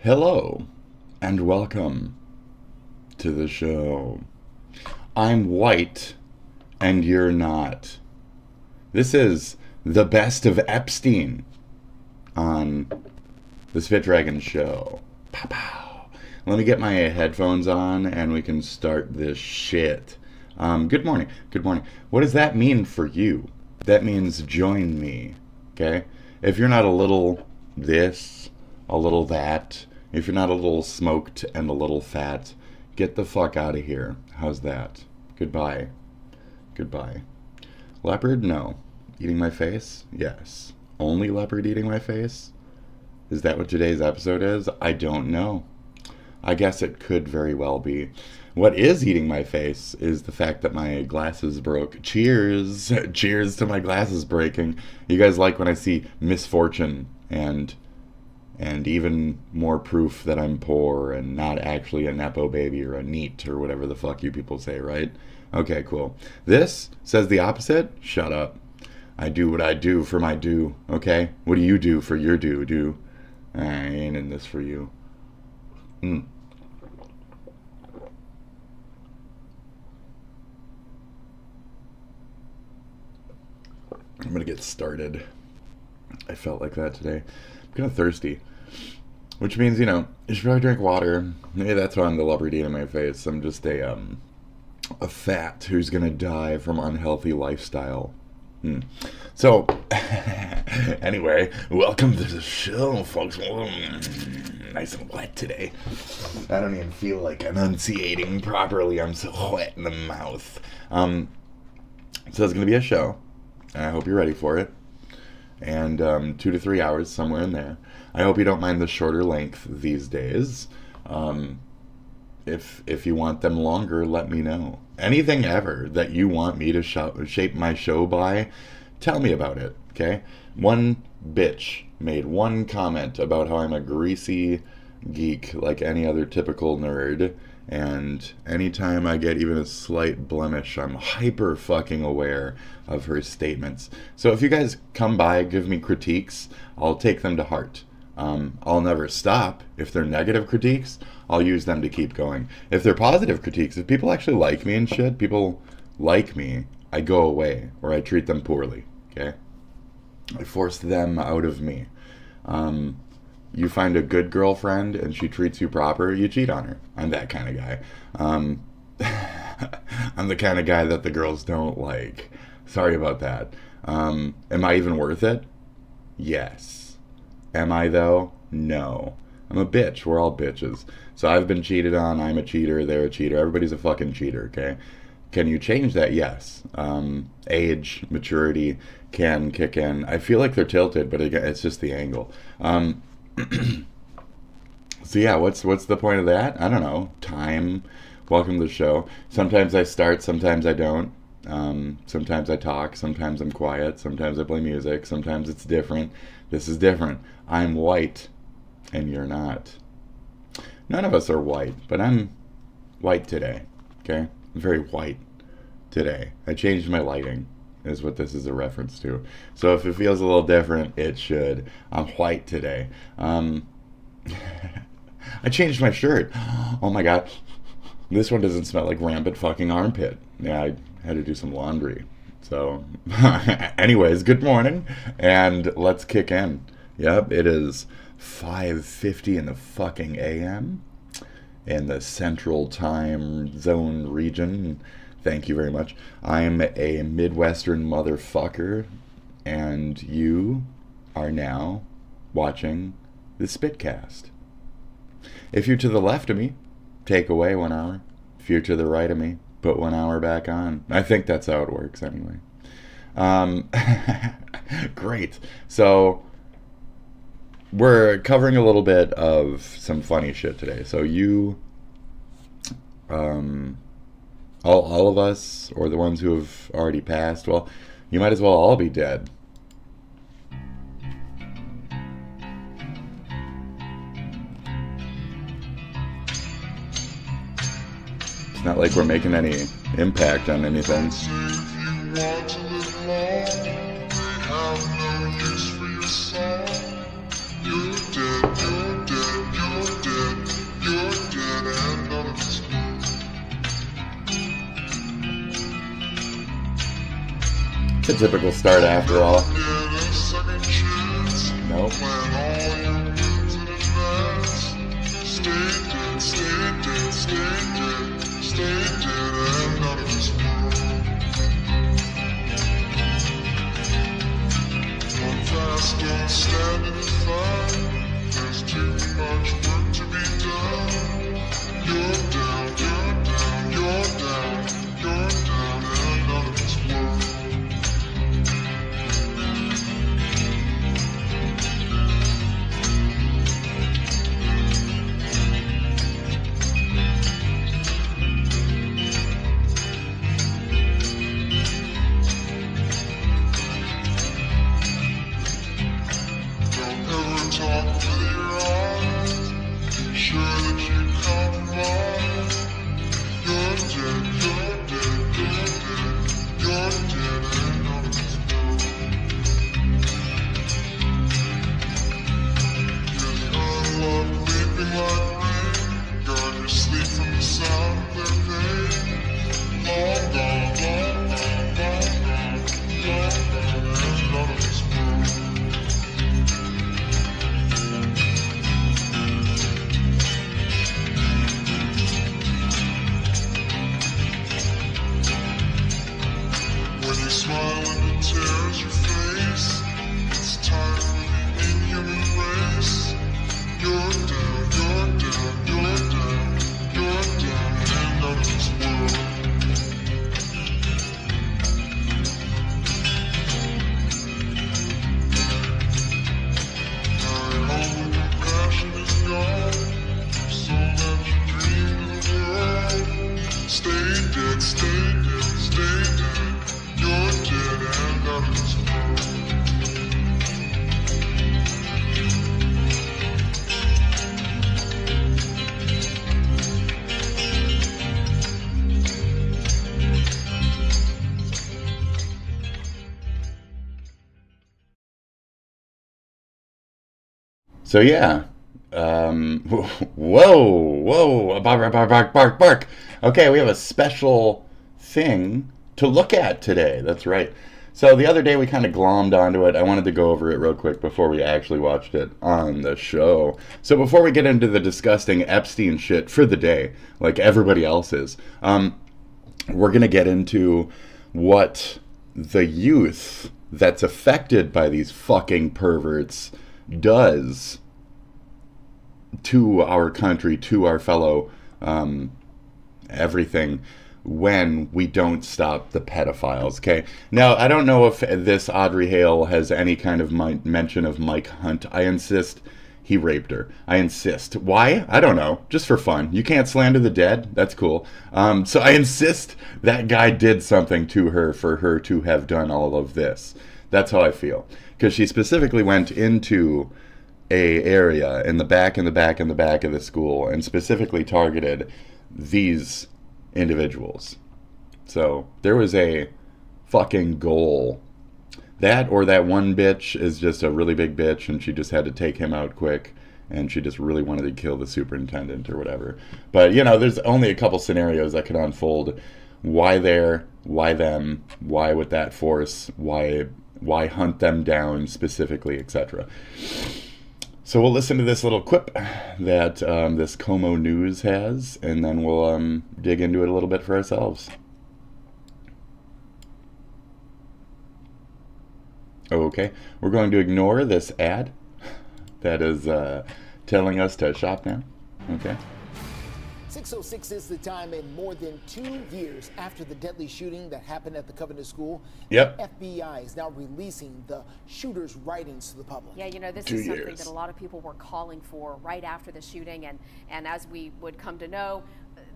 Hello, and welcome to the show. I'm white, and you're not. This is the best of Epstein on the Spit Dragon Show. Pow pow. Let me get my headphones on, and we can start this shit. Good morning. Good morning. What does that mean for you? That means join me, okay? If you're not a little this, a little that, if you're not a little smoked and a little fat, get the fuck out of here. How's that? Goodbye. Goodbye. Leopard? No. Eating my face? Yes. Only leopard eating my face? Is that what today's episode is? I don't know. I guess it could very well be. What is eating my face is the fact that my glasses broke. Cheers! Cheers to my glasses breaking. You guys like when I see misfortune and even more proof that I'm poor and not actually a Nepo baby or a NEET or whatever the fuck you people say, right? Okay, cool. This says the opposite? Shut up. I do what I do for my do, okay? What do you do for your do? I ain't in this for you. I'm gonna get started. I felt like that today. I'm kind of thirsty. Which means, you should probably drink water. Maybe that's why I'm the leopard in my face. I'm just a fat who's gonna die from unhealthy lifestyle. So, anyway, welcome to the show, folks. Nice and wet today. I don't even feel like enunciating properly. I'm so wet in the mouth. So it's gonna be a show. I hope you're ready for it. And 2 to 3 hours, somewhere in there. I hope you don't mind the shorter length these days. If you want them longer, let me know. Anything ever that you want me to shape my show by, tell me about it, okay? One bitch made one comment about how I'm a greasy geek like any other typical nerd. And anytime I get even a slight blemish, I'm hyper fucking aware of her statements. So if you guys come by, give me critiques, I'll take them to heart. I'll never stop. If they're negative critiques, I'll use them to keep going. If they're positive critiques, if people actually like me and shit, people like me, I go away, or I treat them poorly, okay? I force them out of me. You find a good girlfriend and she treats you proper, you cheat on her. I'm that kind of guy. I'm the kind of guy that the girls don't like. Sorry about that. Am I even worth it? Yes. Am I though? No. I'm a bitch. We're all bitches. So I've been cheated on. I'm a cheater. They're a cheater. Everybody's a fucking cheater, okay? Can you change that? Yes. Age, maturity can kick in. I feel like they're tilted, but it's just the angle. So yeah, what's the point of that? I don't know. Time. Welcome to the show. Sometimes I start, sometimes I don't. Sometimes I talk, sometimes I'm quiet, sometimes I play music, sometimes it's different. This is different. I'm white, and you're not. None of us are white, but I'm white today, okay? I'm very white today. I changed my lighting, is what this is a reference to. So if it feels a little different, it should. I'm white today. I changed my shirt. Oh my god. This one doesn't smell like rampant fucking armpit. Yeah, I had to do some laundry. So, anyways, good morning, and let's kick in. Yep, it is 5:50 in the fucking a.m. in the Central Time Zone region. Thank you very much. I'm a Midwestern motherfucker, and you are now watching the Spitcast. If you're to the left of me, take away 1 hour. If you're to the right of me, put 1 hour back on. I think that's how it works anyway. Great. So we're covering a little bit of some funny shit today. So you, all of us, or the ones who have already passed, well, you might as well all be dead. It's not like we're making any impact on anything. You're dead, you're dead, you're It's a typical start after all. Nope. Don't stand in the fight. There's too much work to be done. You're down, you're down, you're down, you're down, and none of it's work. Talk with your eyes, sure that you compromise. You're dead, you're dead, you're dead, you're dead, and none of it's Yes, unloved, weeping like rain. Guard your sleep from the sound of their pain. Long gone, long gone, long gone, long gone, and none of it's smile and it tears your face. It's time for the inhuman race. You're down, you're down, you're down, you're down, and none of this world. I hope compassion is gone, so that you dream of the world. Stay dead, stay dead, stay dead. You're dead and none of this world. So yeah, whoa, bark. Okay, we have a special thing to look at today. That's right. So the other day we kind of glommed onto it. I wanted to go over it real quick before we actually watched it on the show. So before we get into the disgusting Epstein shit for the day, like everybody else is, we're going to get into what the youth that's affected by these fucking perverts does to our country, to our fellow everything, when we don't stop the pedophiles, okay? Now, I don't know if this Audrey Hale has any kind of mention of Mike Hunt. I insist he raped her. I insist. Why? I don't know. Just for fun. You can't slander the dead? That's cool. So I insist that guy did something to her for her to have done all of this. That's how I feel. Because she specifically went into a area in the back of the school and specifically targeted these individuals. So there was a fucking goal. That or that one bitch is just a really big bitch and she just had to take him out quick and she just really wanted to kill the superintendent or whatever. But you know, there's only a couple scenarios that could unfold. Why there? Why them? Why with that force? Why hunt them down specifically, etc. So we'll listen to this little quip that this Como News has, and then we'll dig into it a little bit for ourselves. Okay, we're going to ignore this ad that is telling us to shop now. Okay. 6:06 is the time, and more than 2 years after the deadly shooting that happened at the Covenant School, Yep. FBI is now releasing the shooter's writings to the public. Yeah, you know, this 2 is something years. that a lot of people were calling for right after the shooting, and as we would come to know,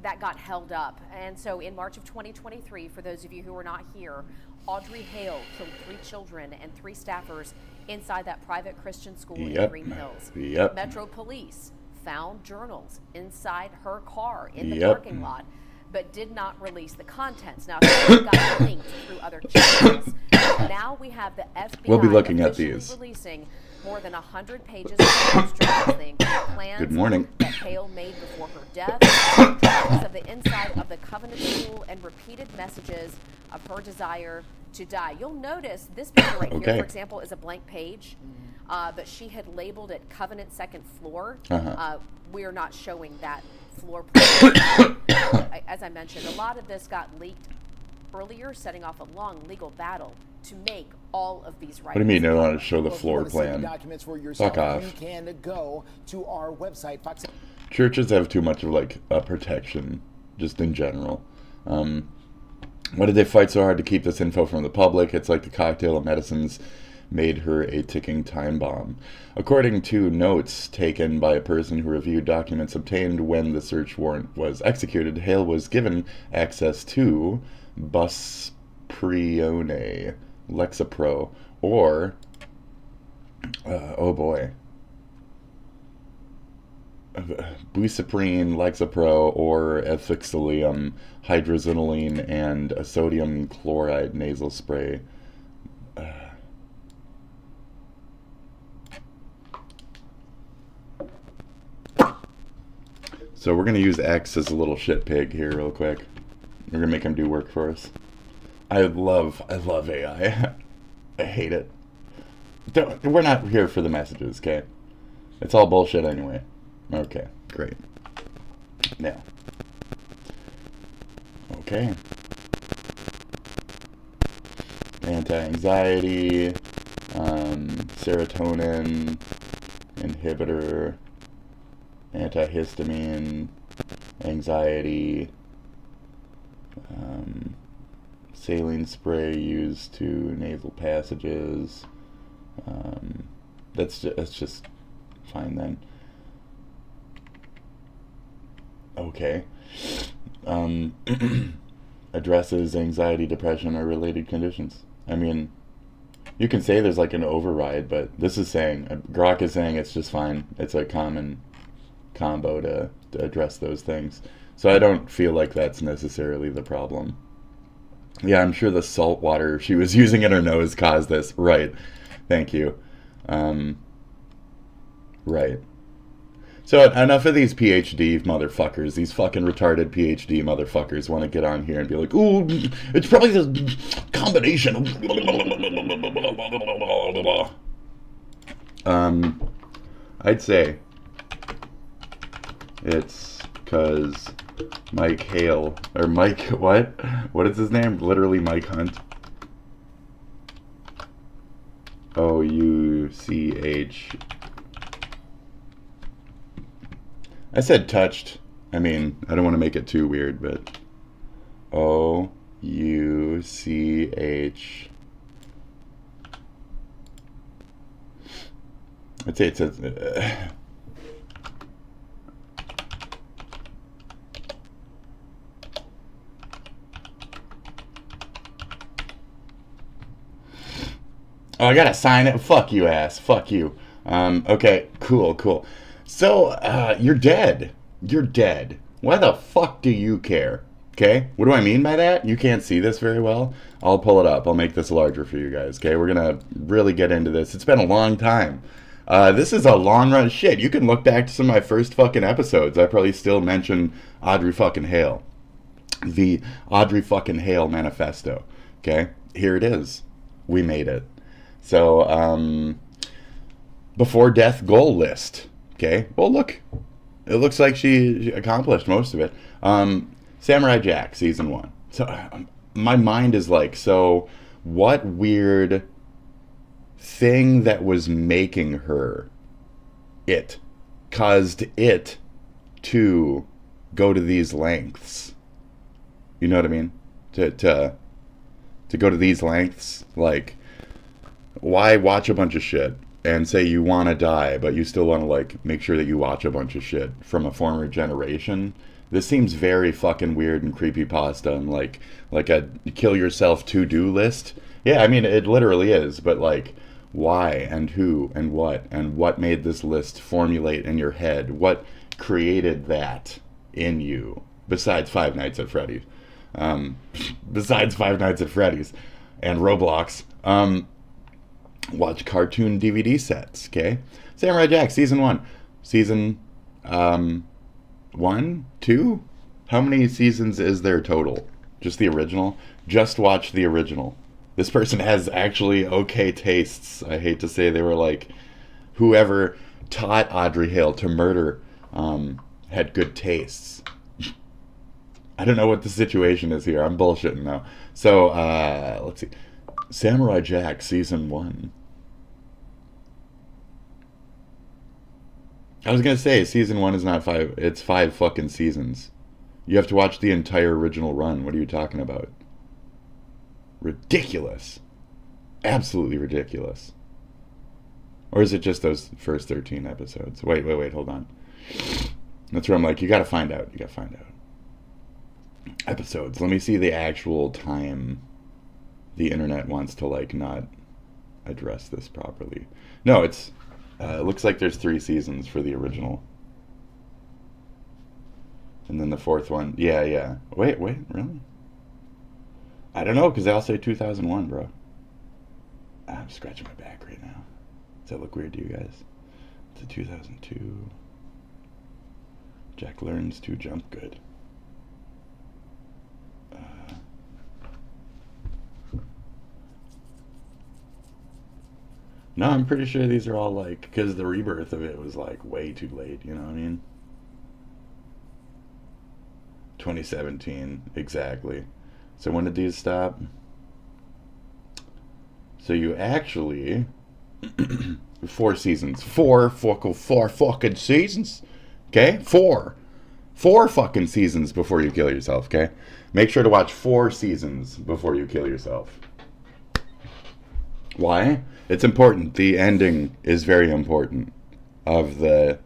that got held up. And so in March of 2023, for those of you who were not here, Audrey Hale killed 3 children and 3 staffers inside that private Christian school in Green Hills. Yep. Metro Police found journals inside her car in the Yep. parking lot, but did not release the contents. Now, they got linked through other channels. Now we have the FBI We'll be looking at officially these. releasing more than 100 pages of abstracts. They include plans Good morning. that Hale made before her death, drawings of the inside of the Covenant School and repeated messages of her desire to die. You'll notice this picture right here, for example, is a blank page, but she had labeled it Covenant Second Floor. We are not showing that floor plan. As I mentioned, a lot of this got leaked earlier, setting off a long legal battle to make all of these writings. What do you mean they don't want to show the floor If you wanna see the plan? documents for yourself, Fuck off. you can go to our website, Fox. Churches have too much of like a protection, just in general. Why did they fight so hard to keep this info from the public? It's like the cocktail of medicines made her a ticking time bomb. According to notes taken by a person who reviewed documents obtained when the search warrant was executed, Hale was given access to Busprione, Lexapro, or buiceprine, Lexapro, or ethixylium, hydroxynoline, and a sodium chloride nasal spray. So we're going to use X as a little shit pig here real quick. We're going to make him do work for us. I love AI. I hate it. We're not here for the messages, okay? It's all bullshit anyway. Okay, great. Now. Okay. Anti-anxiety, serotonin inhibitor, antihistamine, anxiety, saline spray used to nasal passages. That's just fine then. Okay. Addresses anxiety, depression, or related conditions. I mean, you can say there's like an override, but this is saying, Grok is saying it's just fine. It's a common combo to address those things. So I don't feel like that's necessarily the problem. Yeah, I'm sure the salt water she was using in her nose caused this. Right. Thank you. Right. So enough of these PhD motherfuckers, these fucking retarded PhD motherfuckers want to get on here and be like, ooh, it's probably this combination of... I'd say it's because Mike Hale, or Mike, what? What is his name? Literally Mike Hunt. O-U-C-H. I said touched. I mean, I don't want to make it too weird, but O-U-C-H. I'd say it says... Oh, I gotta sign it? Fuck you, ass. Fuck you. Okay, cool. So, you're dead. You're dead. Why the fuck do you care? Okay? What do I mean by that? You can't see this very well? I'll pull it up. I'll make this larger for you guys, okay? We're gonna really get into this. It's been a long time. This is a long run. Shit, you can look back to some of my first fucking episodes. I probably still mention Audrey fucking Hale. The Audrey fucking Hale manifesto. Okay? Here it is. We made it. So, before death goal list. Okay? Well, look. It looks like she accomplished most of it. Samurai Jack, season 1. So, my mind is like, so, what weird thing that was making her caused it to go to these lengths? You know what I mean? To go to these lengths, like, why watch a bunch of shit and say you want to die, but you still want to, like, make sure that you watch a bunch of shit from a former generation? This seems very fucking weird and creepypasta and like a kill yourself to-do list. Yeah, I mean, it literally is, but, like, why and who and what made this list formulate in your head? What created that in you? Besides Five Nights at Freddy's. Besides Five Nights at Freddy's and Roblox. Watch cartoon DVD sets, okay? Samurai Jack, season 1. Season 1, 2? How many seasons is there total? Just the original? Just watch the original. This person has actually okay tastes. I hate to say they were like, whoever taught Audrey Hale to murder had good tastes. I don't know what the situation is here. I'm bullshitting now. So, let's see. Samurai Jack Season 1. I was going to say, Season 1 is not 5. It's 5 fucking seasons. You have to watch the entire original run. What are you talking about? Ridiculous. Absolutely ridiculous. Or is it just those first 13 episodes? Wait, hold on. That's where I'm like, you gotta find out. Episodes. Let me see the actual time the internet wants to, like, not address this properly. No, it's... it looks like there's 3 seasons for the original. And then the 4th one. Yeah. Wait, really? I don't know, because they all say 2001, bro. I'm scratching my back right now. Does that look weird to you guys? It's a 2002. Jack learns to jump good. No, I'm pretty sure these are all, like, because the rebirth of it was, like, way too late, you know what I mean? 2017, exactly. So when did these stop? So you actually... 4 seasons. 4 fucking seasons. Okay? 4 fucking seasons before you kill yourself, okay? Make sure to watch 4 seasons before you kill yourself. Why? It's important. The ending is very important of the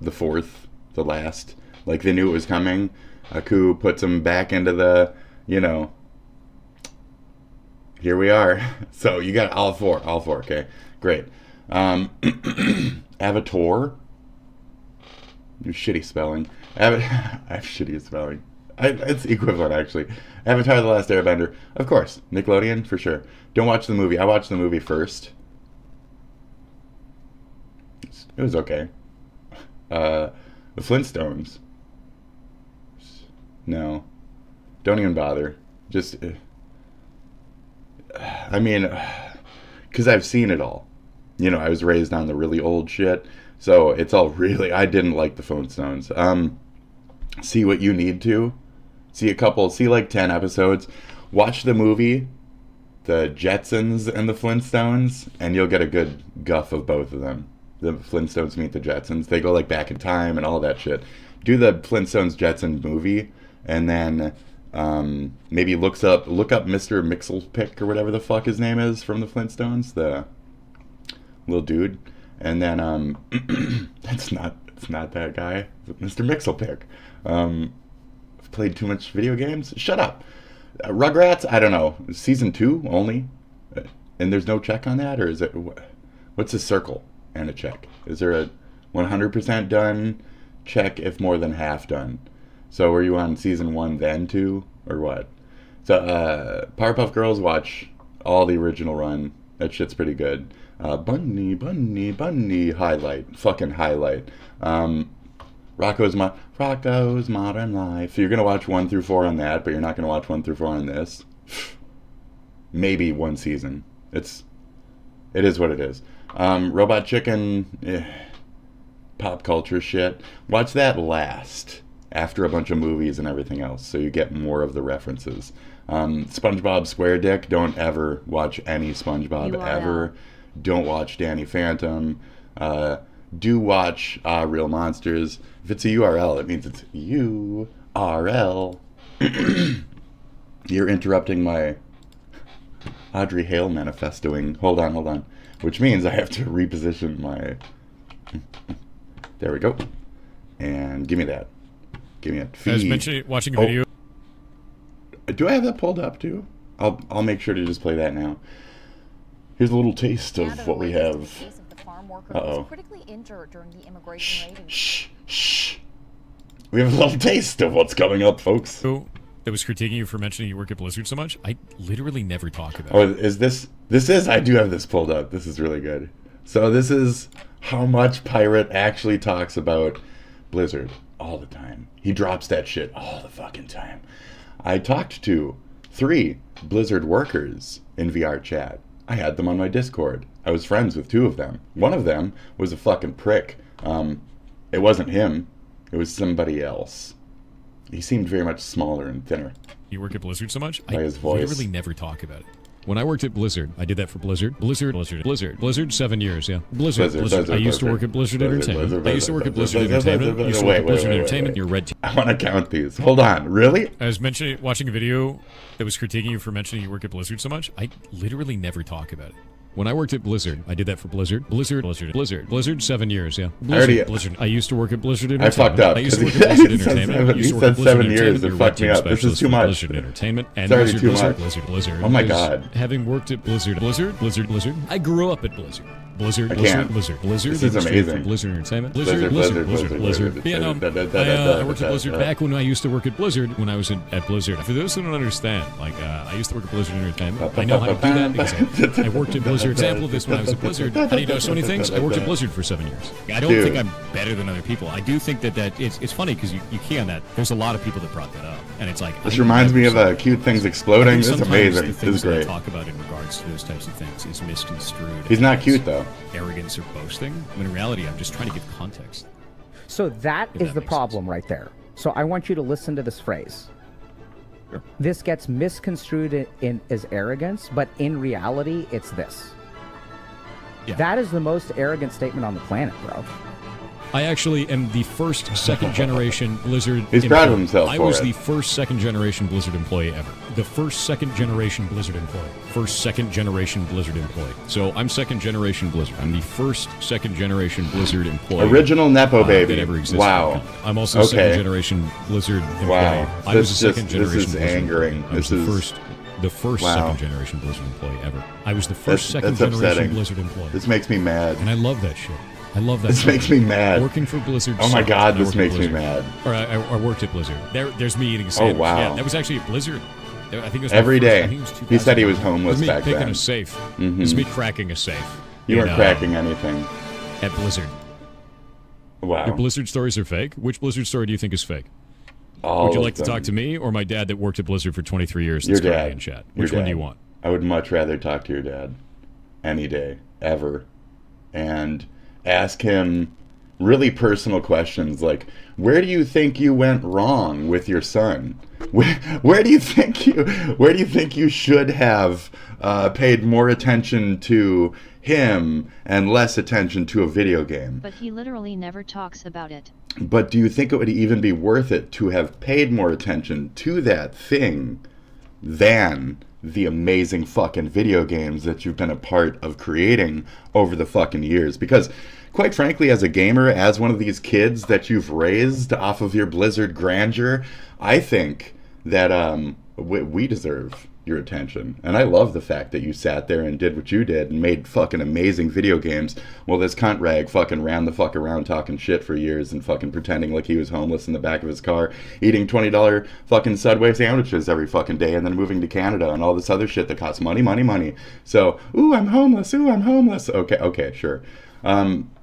4th, the last. Like, they knew it was coming. Aku puts him back into the, you know, here we are. So you got all 4, okay? Great. Avatar. Your shitty spelling. I have shitty spelling. It's equivalent, actually. Avatar: The Last Airbender. Of course. Nickelodeon, for sure. Don't watch the movie. I watched the movie first. It was okay. The Flintstones. No. Don't even bother. Just... I mean... Because I've seen it all. You know, I was raised on the really old shit. So it's all really... I didn't like the Flintstones. See what you need to. See like 10 episodes. Watch the movie, The Jetsons and the Flintstones, and you'll get a good guff of both of them. The Flintstones meet the Jetsons. They go, like, back in time and all that shit. Do the Flintstones Jetson movie, and then maybe look up Mr. Mixelpick or whatever the fuck his name is from the Flintstones, the little dude. And then it's not that guy, Mr. Mixelpick. I've played too much video games. Shut up. Rugrats, I don't know. Season 2 only, and there's no check on that, or is it? What's a circle and a check? Is there a 100% done check if more than half done? So were you on season 1 then 2, or what? So Powerpuff Girls, watch all the original run. That shit's pretty good. Bunny, highlight, fucking highlight. Rocco's Modern Life. So you're gonna watch 1 through 4 on that, but you're not gonna watch 1 through 4 on this. Maybe 1 season. It is what it is. Robot Chicken, pop culture shit. Watch that last, after a bunch of movies and everything else, so you get more of the references. SpongeBob SquareDick, don't ever watch any SpongeBob ever. Don't watch Danny Phantom. Do watch Real Monsters. If it's a URL, it means it's URL. You're interrupting my Audrey Hale manifestoing. Hold on. Which means I have to reposition my... There we go. And give me that. Give me a feed. I was mentioning watching a video. Do I have that pulled up too? I'll make sure to just play that now. Here's a little taste of what we have. Uh-oh. Critically injured during the immigration raiding. Shh. We have a little taste of what's coming up, folks. That was critiquing you for mentioning you work at Blizzard so much. I literally never talk about it. Is this is, I do have this pulled up. This is really good. So this is how much Pirate actually talks about Blizzard. all the time. He drops that shit all the fucking time. I talked to 3 Blizzard workers in VR chat. I had them on my Discord. I was friends with 2 of them. One of them was a fucking prick. It wasn't him. It was somebody else. He seemed very much smaller and thinner. You work at Blizzard so much? By his voice. I literally never talk about it. When I worked at Blizzard, I did that for Blizzard. Blizzard, 7 years, yeah. Blizzard. I used to work at Blizzard Entertainment. I used to work at Blizzard Entertainment. I used to work at Blizzard Entertainment. Your red team. I want to count these. Hold on. Really? I was watching a video that was critiquing you for mentioning you work at Blizzard so much. I literally never talk about it. When I worked at Blizzard, I did that for Blizzard. Blizzard, 7 years, yeah. Blizzard. I used to work at Blizzard Entertainment. I fucked up. I used to work at Blizzard Entertainment. He said 7 years. It fucked me up. This is too much. Blizzard Entertainment and It's already too much. Blizzard. Oh my god. Having worked at Blizzard. I grew up at Blizzard. Blizzard. This is amazing. Blizzard Entertainment. Blizzard. Yeah, no, I worked at Blizzard back when I used to work at Blizzard, when I was at Blizzard. For those who don't understand, like, I used to work at Blizzard Entertainment. I know how to do that because I worked at Blizzard. Example of this when I was at Blizzard. How do you know so many things? I worked at Blizzard for 7 years. I don't think I'm better than other people. I do think that it's funny because you key on that. There's a lot of people that brought that up, and it's like This reminds me of Cute Things Exploding. This is amazing. The This things is that I great. talk about in regards to those types of things is misconstrued. He's not as cute though. Arrogance or boasting, when in reality, I'm just trying to give context. So that If is that the makes problem right there. So I want you to listen to this phrase. Sure. This gets misconstrued as arrogance, but in reality, it's this. Yeah. That is the most arrogant statement on the planet, bro. I actually am the first second-generation Blizzard He's proud of employee. himself I for was it. the first second-generation Blizzard employee ever. The first second-generation Blizzard employee. First second-generation Blizzard employee. So I'm second-generation Blizzard. I'm the first second-generation Blizzard employee. Original Nepo baby. That ever existed. Wow. I'm also Okay. second-generation Blizzard employee. Wow. I was This a just- second-generation this is Blizzard angering. employee. I was This the first Wow. second-generation Blizzard employee ever. I was the first That's second-generation upsetting. Blizzard employee. This makes me mad. And I love that shit. I love that. This shit. makes me mad. Working for Blizzard. Oh my sucked, god, and I this worked at makes me Blizzard. mad. Or I worked at Blizzard. There's me eating a sandwich. wow. Yeah, that was actually at Blizzard. I think it was my Every first- day. I think it was He said he 2000. was homeless It was me back picking then. a safe. It was me cracking a safe. You weren't know, cracking anything. at Blizzard. Wow. Your Blizzard stories are fake. Which Blizzard story do you think is fake? All Would you of like to them. talk to me or my dad that worked at Blizzard for 23 years? Your That's currently dad. in chat. Your Which one do dad. you want? I would much rather talk to your dad. Any day. Ever. And ask him really personal questions like, where do you think you went wrong with your son? Where do you think you should have paid more attention to him and less attention to a video game? But he literally never talks about it. But do you think it would even be worth it to have paid more attention to that thing than the amazing fucking video games that you've been a part of creating over the fucking years? Because quite frankly, as a gamer, as one of these kids that you've raised off of your Blizzard grandeur, I think that we deserve your attention. And I love the fact that you sat there and did what you did and made fucking amazing video games while this cunt rag fucking ran the fuck around talking shit for years and fucking pretending like he was homeless in the back of his car, eating $20 fucking Subway sandwiches every fucking day and then moving to Canada and all this other shit that costs money. So, ooh, I'm homeless. Okay, sure.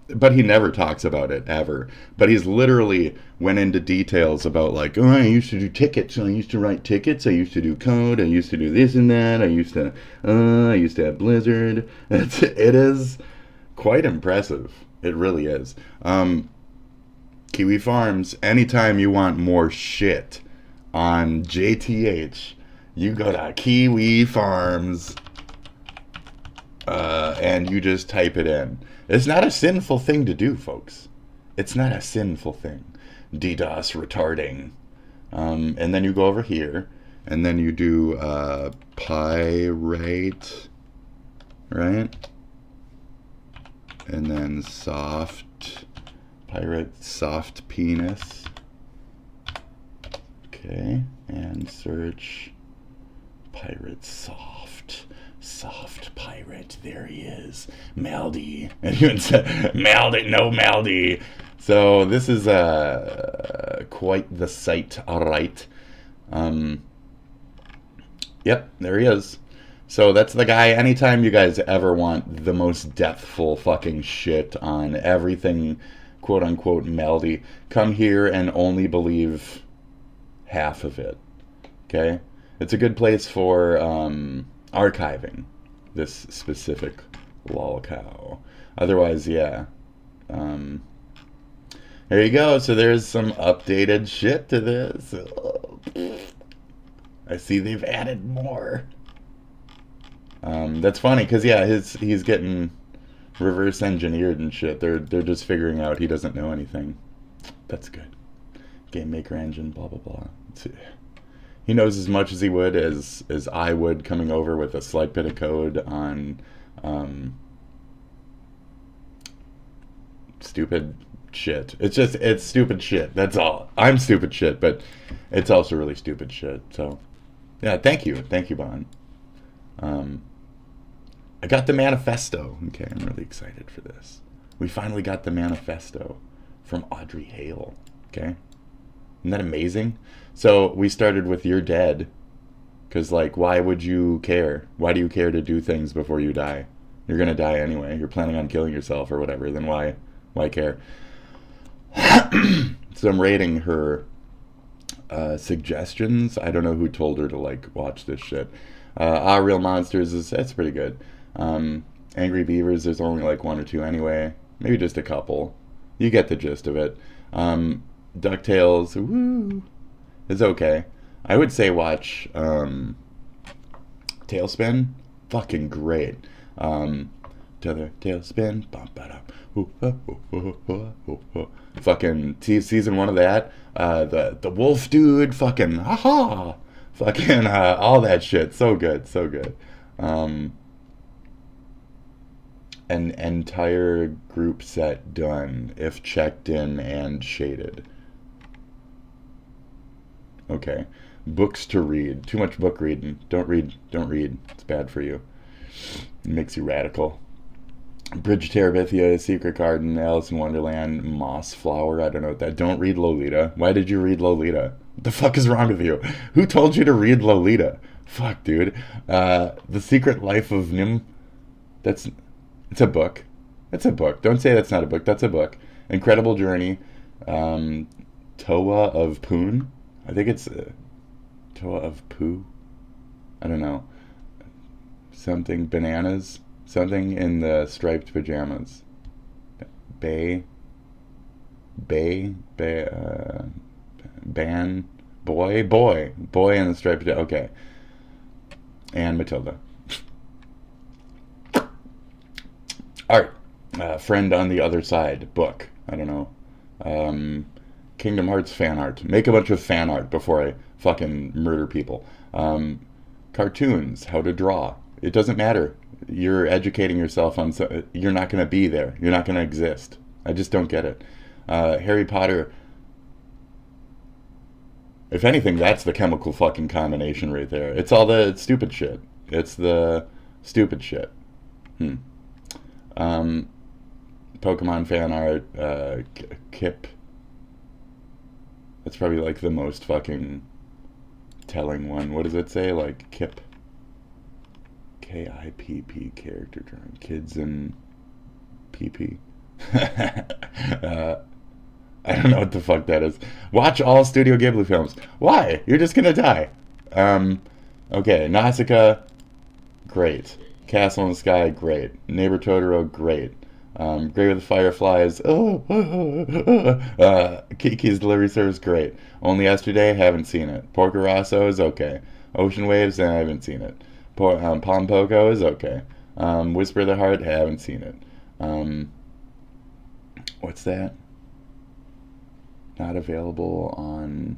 But he never talks about it, ever. But he's literally went into details about like, oh, I used to do tickets. I used to write tickets. I used to do code. I used to do this and that. I used to have Blizzard. It is quite impressive. It really is. Kiwi Farms, anytime you want more shit on JTH, you go to Kiwi Farms and you just type it in. It's not a sinful thing to do, folks. It's not a sinful thing. DDoS retarding. And then you go over here, and then you do pirate, right? And then pirate soft penis. Okay, and search pirate soft pirate. There he is, Maldy. And you said Maldy, no Maldy. So this is quite the sight. All right. Yep, there he is. So that's the guy. Anytime you guys ever want the most depthful fucking shit on everything, quote-unquote melody, come here and only believe half of it, okay? It's a good place for archiving this specific lolcow. Otherwise, yeah. There you go. So there's some updated shit to this. I see they've added more. That's funny because yeah, he's getting reverse engineered and shit. They're just figuring out he doesn't know anything. That's good. Game maker engine, blah blah blah. He knows as much as he would as I would coming over with a slight bit of code on stupid shit. It's stupid shit. That's all. I'm stupid shit, but it's also really stupid shit. So yeah, thank you, Bon. I got the manifesto. Okay, I'm really excited for this. We finally got the manifesto from Audrey Hale. Okay, isn't that amazing? So we started with "You're dead," because like, why would you care? Why do you care to do things before you die? You're gonna die anyway. You're planning on killing yourself or whatever. Then why care? So I'm rating her suggestions. I don't know who told her to like watch this shit. Real Monsters it's pretty good. Angry Beavers, there's only like one or two anyway. Maybe just a couple. You get the gist of it. DuckTales, woo, is okay. I would say watch Tailspin. Fucking great. Tailspin. Fucking season 1 of that. The wolf dude. Fucking haha. Fucking all that shit. So good. So good. An entire group set done if checked in and shaded. Okay. Books to read. Too much book reading. Don't read. It's bad for you. It makes you radical. Bridge to Terabithia, Secret Garden, Alice in Wonderland, Moss Flower. I don't know what that. Don't read Lolita. Why did you read Lolita? What the fuck is wrong with you? Who told you to read Lolita? Fuck, dude. The Secret Life of Nim. It's a book. It's a book. Don't say that's not a book. That's a book. Incredible Journey. Toa of Poon. I think it's Toa of Poo. I don't know. Something bananas. Something in the striped pajamas. Boy in the striped pajamas. Okay. And Matilda. Art. Friend on the Other Side book. I don't know. Kingdom Hearts fan art. Make a bunch of fan art before I fucking murder people. Cartoons. How to draw. It doesn't matter. You're educating yourself on. You're not going to be there. You're not going to exist. I just don't get it. Harry Potter. If anything, that's the chemical fucking combination right there. It's all the stupid shit. It's the stupid shit. Pokemon fan art. Kip. That's probably like the most fucking telling one. What does it say? Like Kip. K-I-P-P character drawing. Kids and PP. I don't know what the fuck that is. Watch all Studio Ghibli films. Why? You're just gonna die. Okay, Nausicaa, great. Castle in the Sky, great. Neighbor Totoro, great. Grave of the Fireflies, Kiki's Delivery Service, great. Only Yesterday, haven't seen it. Porco Rosso is okay. Ocean Waves, I haven't seen it. Palm Poco is okay. Whisper of the Heart, haven't seen it. What's that? Not available on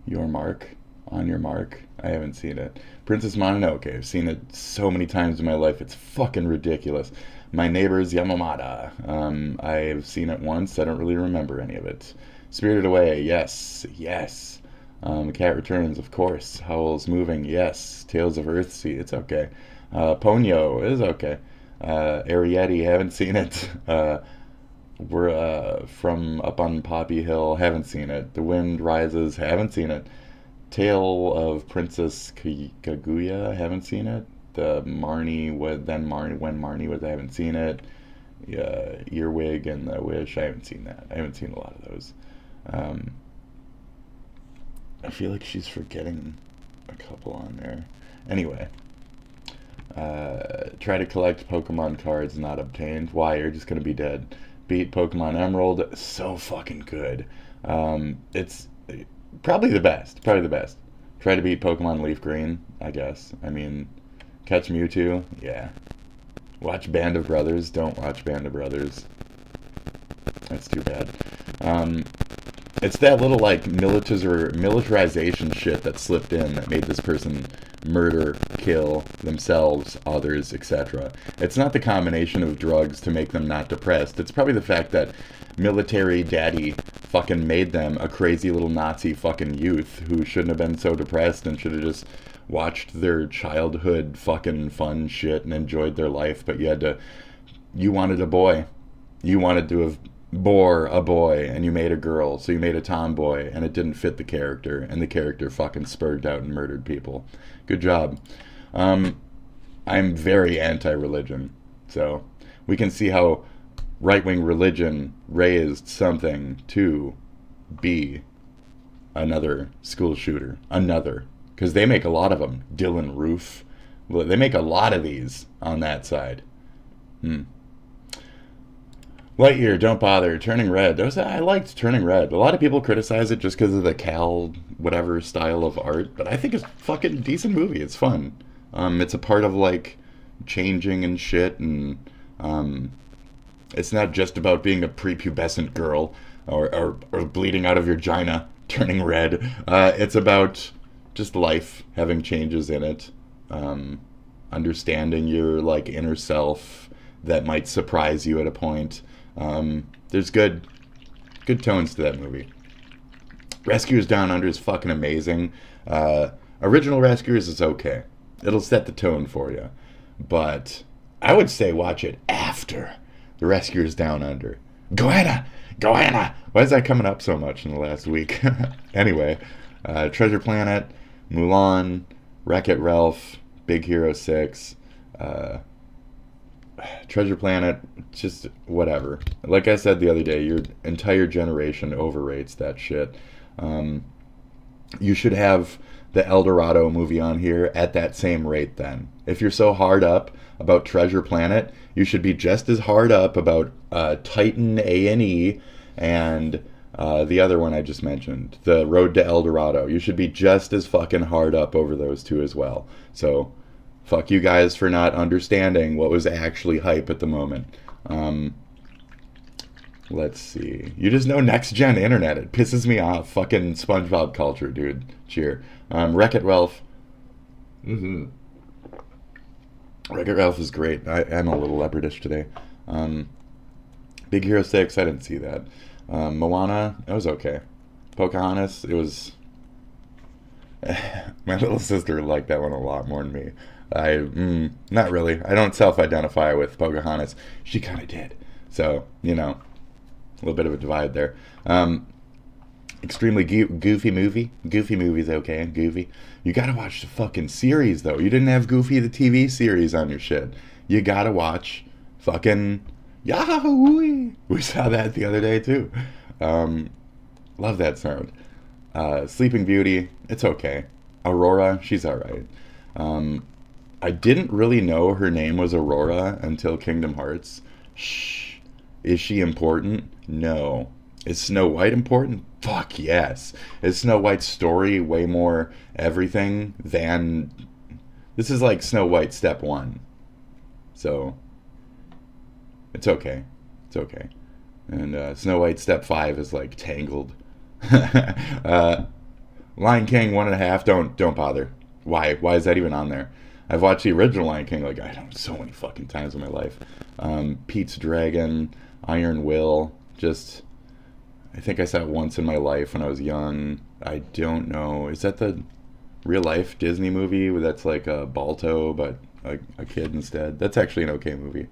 your mark. On your mark. I haven't seen it. Princess Mononoke. I've seen it so many times in my life. It's fucking ridiculous. My Neighbor's Yamamata. I've seen it once. I don't really remember any of it. Spirited Away. Yes. Cat Returns, of course. Howl's Moving, yes. Tales of Earthsea, it's okay. Ponyo is okay. Arrietty, haven't seen it. We're from Up on Poppy Hill, haven't seen it. The Wind Rises, haven't seen it. Tale of Princess Kaguya, haven't seen it. The Marnie when Marnie was, I haven't seen it. Earwig and The Wish. I haven't seen that. I haven't seen a lot of those. I feel like she's forgetting a couple on there. Anyway, try to collect Pokemon cards not obtained. Why? You're just gonna be dead. Beat Pokemon Emerald. So fucking good. It's probably the best. Probably the best. Try to beat Pokemon Leaf Green, I guess. I mean, catch Mewtwo. Yeah. Watch Band of Brothers. Don't watch Band of Brothers. That's too bad. It's that little, like, militarization shit that slipped in that made this person murder, kill themselves, others, etc. It's not the combination of drugs to make them not depressed. It's probably the fact that military daddy fucking made them a crazy little Nazi fucking youth who shouldn't have been so depressed and should have just watched their childhood fucking fun shit and enjoyed their life, but you wanted a boy. You wanted to have bore a boy, and you made a girl, so you made a tomboy, and it didn't fit the character, and the character fucking spurged out and murdered people. Good job. I'm very anti-religion, so we can see how right-wing religion raised something to be another school shooter. Another. Because they make a lot of them. Dylan Roof. They make a lot of these on that side. Lightyear, don't bother. Turning Red. I liked Turning Red. A lot of people criticize it just because of the Cal whatever style of art, but I think it's a fucking decent movie. It's fun. It's a part of, like, changing and shit, and it's not just about being a prepubescent girl or bleeding out of your vagina, turning red. It's about just life having changes in it, understanding your, like, inner self that might surprise you at a point. There's good tones to that movie. Rescuers Down Under is fucking amazing. Original Rescuers is okay. It'll set the tone for you. But I would say watch it after The Rescuers Down Under. Goanna! Why is that coming up so much in the last week? Anyway, Treasure Planet, Mulan, Wreck-It Ralph, Big Hero 6, Treasure Planet, just whatever. Like I said the other day, your entire generation overrates that shit. You should have the El Dorado movie on here at that same rate then. If you're so hard up about Treasure Planet, you should be just as hard up about Titan A&E and the other one I just mentioned, The Road to El Dorado. You should be just as fucking hard up over those two as well. So fuck you guys for not understanding what was actually hype at the moment. Let's see. You just know next gen internet. It pisses me off. Fucking SpongeBob culture, dude. Cheer. Wreck-It Ralph. Wreck-It Ralph is great. I'm a little leopardish today. Big Hero 6, I didn't see that. Moana, it was okay. Pocahontas, it was... My little sister liked that one a lot more than me. Not really. I don't self-identify with Pocahontas. She kind of did. So, you know, a little bit of a divide there. Extremely goofy movie. Goofy movie's okay. Goofy. You gotta watch the fucking series, though. You didn't have Goofy the TV series on your shit. You gotta watch fucking Yahoo! We saw that the other day, too. Love that sound. Sleeping Beauty, it's okay. Aurora, she's alright. I didn't really know her name was Aurora until Kingdom Hearts. Shh. Is she important? No. Is Snow White important? Fuck yes. Is Snow White's story way more everything than... This is like Snow White Step 1. So, it's okay. It's okay. And Snow White Step 5 is like Tangled. Lion King 1.5, don't bother. Why is that even on there? I've watched the original Lion King like I don't know so many fucking times in my life. Pete's Dragon, Iron Will, just I think I saw it once in my life when I was young. I don't know. Is that the real life Disney movie where that's like a Balto but a kid instead? That's actually an okay movie.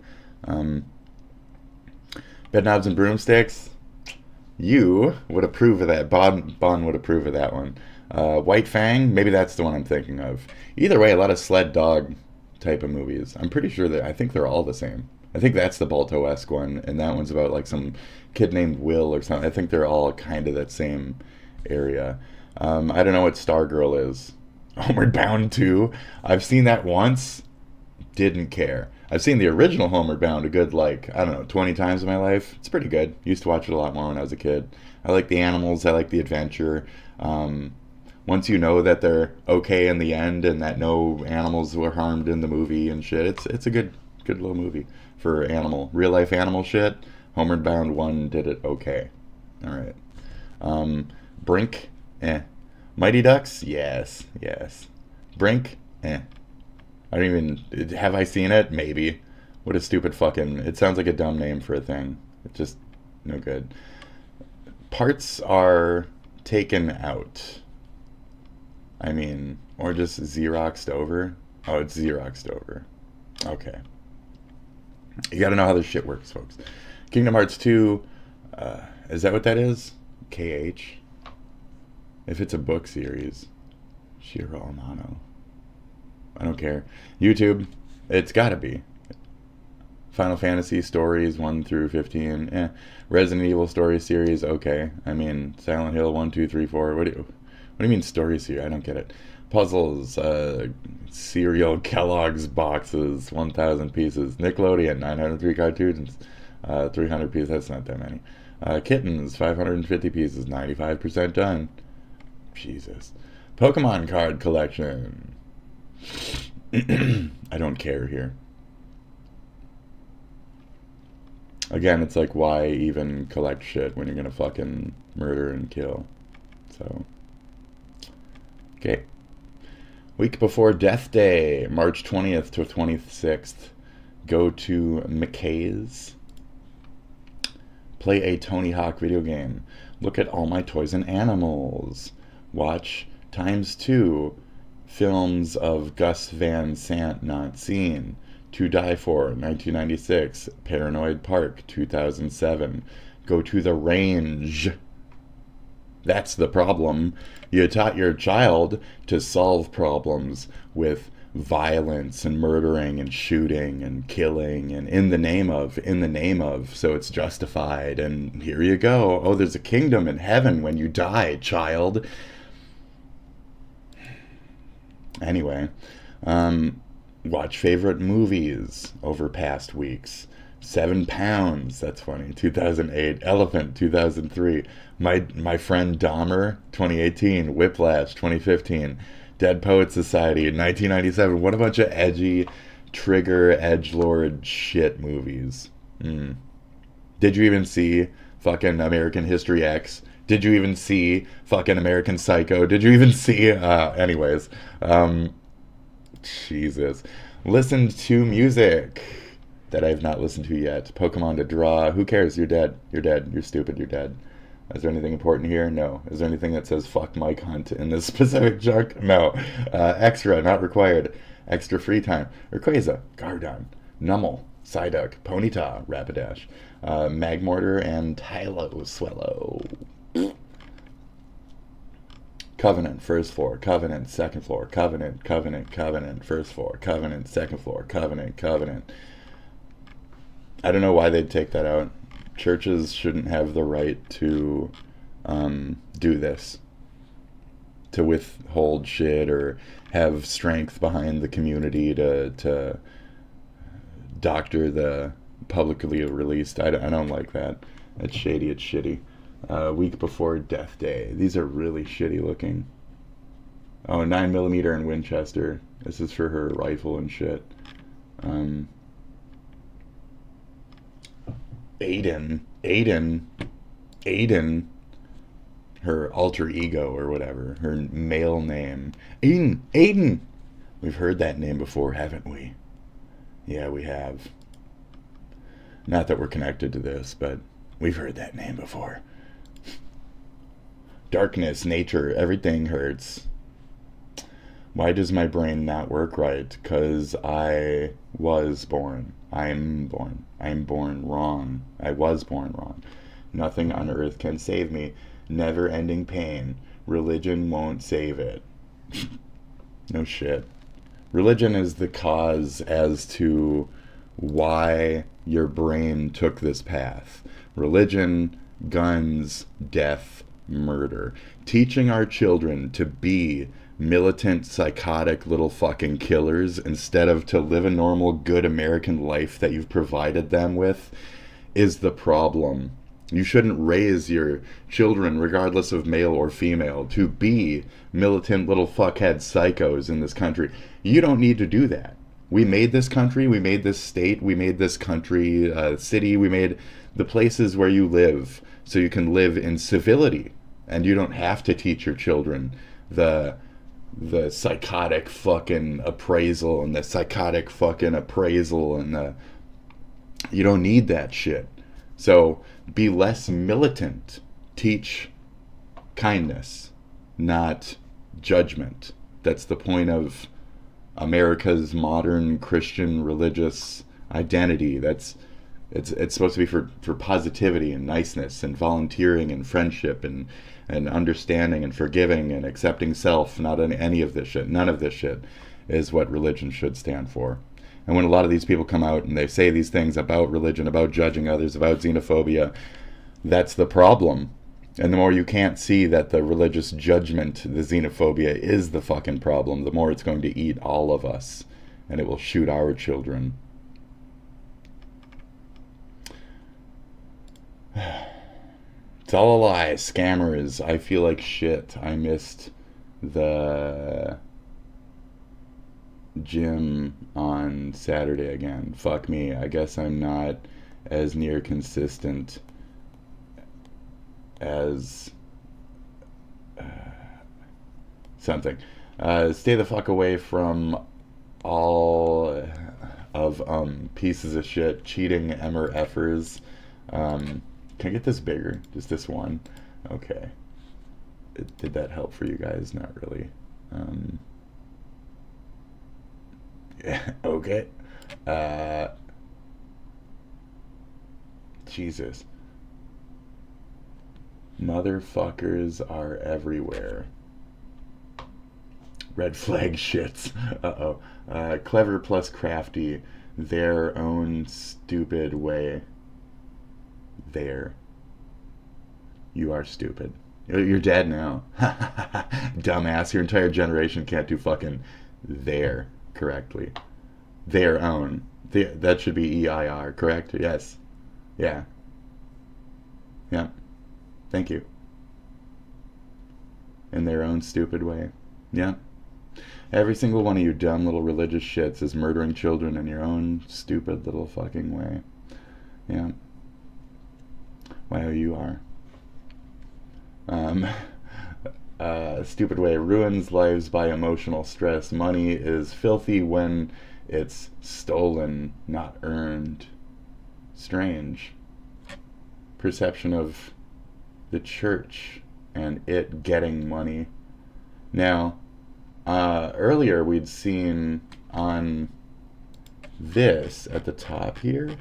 Bedknobs and Broomsticks. You would approve of that. Bon would approve of that one. White Fang, maybe that's the one I'm thinking of. Either way, a lot of sled dog type of movies. I'm pretty sure that I think they're all the same. I think that's the Balto-esque one, and that one's about like some kid named Will or something. I think they're all kind of that same area. I don't know what Stargirl is. Homeward Bound 2. I've seen that once. Didn't care. I've seen the original Homeward Bound a good, like, I don't know, 20 times in my life. It's pretty good. Used to watch it a lot more when I was a kid. I like the animals. I like the adventure. Once you know that they're okay in the end and that no animals were harmed in the movie and shit, it's a good little movie for real life animal shit. Homeward Bound 1 did it okay. All right. Brink, Mighty Ducks, yes. Brink, I don't even, have I seen it? Maybe. What a stupid fucking, it sounds like a dumb name for a thing. It's just no good. Parts are taken out. I mean, or just Xeroxed over. Oh, it's Xeroxed over. Okay. You gotta know how this shit works, folks. Kingdom Hearts 2, is that what that is? KH? If it's a book series, Shiro Amano. I don't care. YouTube, it's gotta be. Final Fantasy stories 1 through 15, Resident Evil story series, okay. I mean, Silent Hill 1, 2, 3, 4. What do you mean story series? I don't get it. Puzzles, cereal, Kellogg's boxes, 1,000 pieces. Nickelodeon, 903 cartoons, 300 pieces. That's not that many. Kittens, 550 pieces, 95% done. Jesus. Pokemon card collection. I don't care here. Again, it's like, why even collect shit when you're gonna fucking murder and kill? So, okay. Week before Death Day, March 20th to 26th, go to McKay's. Play a Tony Hawk video game. Look at all my toys and animals. Watch ×2 films of Gus Van Sant not seen. To Die For, 1996. Paranoid Park, 2007. Go to the range. That's the problem. You taught your child to solve problems with violence and murdering and shooting and killing and in the name of, so it's justified, and here you go. Oh, there's a kingdom in heaven when you die, child. Anyway, watch favorite movies over past weeks. 7 Pounds, that's funny, 2008. Elephant, 2003. My Friend Dahmer, 2018. Whiplash, 2015. Dead Poets Society, 1997. What a bunch of edgy, trigger, edgelord shit movies. Did you even see fucking American History X? Did you even see fucking American Psycho? Did you even see, anyways, Jesus. Listened to music that I've not listened to yet. Pokemon to draw. Who cares? You're dead. You're dead. You're stupid. You're dead. Is there anything important here? No. Is there anything that says fuck my cunt in this specific junk? No. Extra, not required. Extra free time. Rayquaza, Gardon, Nummel, Psyduck, Ponyta, Rapidash, Magmortar, and Tylo Swellow. Covenant, first floor. Covenant, second floor. Covenant, first floor. Covenant, second floor. Covenant. I don't know why they'd take that out. Churches shouldn't have the right to do this, to withhold shit or have strength behind the community to doctor the publicly released. I don't like that. It's shady. It's shitty. Week before Death Day. These are really shitty looking. Oh, 9mm and Winchester. This is for her rifle and shit. Aiden, her alter ego or whatever, her male name. Aiden. We've heard that name before, haven't we? Yeah, we have. Not that we're connected to this, but we've heard that name before. Darkness, nature, everything hurts. Why does my brain not work right? 'Cause I was born. I'm born wrong. I was born wrong. Nothing on earth can save me. Never-ending pain. Religion won't save it. No shit. Religion is the cause as to why your brain took this path. Religion, guns, death, murder. Teaching our children to be militant, psychotic little fucking killers instead of to live a normal, good American life that you've provided them with is the problem. You shouldn't raise your children, regardless of male or female, to be militant little fuckhead psychos in this country. You don't need to do that. We made this country, we made this state, we made this country, city, we made the places where you live so you can live in civility. And you don't have to teach your children the psychotic fucking appraisal and the psychotic fucking appraisal and the... You don't need that shit. So be less militant. Teach kindness, not judgment. That's the point of America's modern Christian religious identity. It's supposed to be for positivity and niceness and volunteering and friendship and understanding and forgiving and accepting self, not any of this shit. None of this shit is what religion should stand for. And when a lot of these people come out and they say these things about religion, about judging others, about xenophobia, that's the problem. And the more you can't see that the religious judgment, the xenophobia, is the fucking problem, the more it's going to eat all of us. And it will shoot our children. It's all a lie. Scammers. I feel like shit. I missed the gym on Saturday again. Fuck me. I guess I'm not as near consistent as something. Stay the fuck away from all of pieces of shit, cheating MRFers. Can I get this bigger? Just this one? Okay. Did that help for you guys? Not really. Yeah, okay. Jesus. Motherfuckers are everywhere. Red flag shits. Uh-oh. Clever plus crafty. Their own stupid way. There. You are stupid. You're dead now. Dumbass. Your entire generation can't do fucking there correctly. Their own. That should be EIR, correct? Yes. Yeah. Yeah. Thank you. In their own stupid way. Yeah. Every single one of you dumb little religious shits is murdering children in your own stupid little fucking way. Yeah. Wow, you are. Stupid way ruins lives by emotional stress. Money is filthy when it's stolen, not earned. Strange. Perception of the church and it getting money. Now, earlier we'd seen on this at the top here,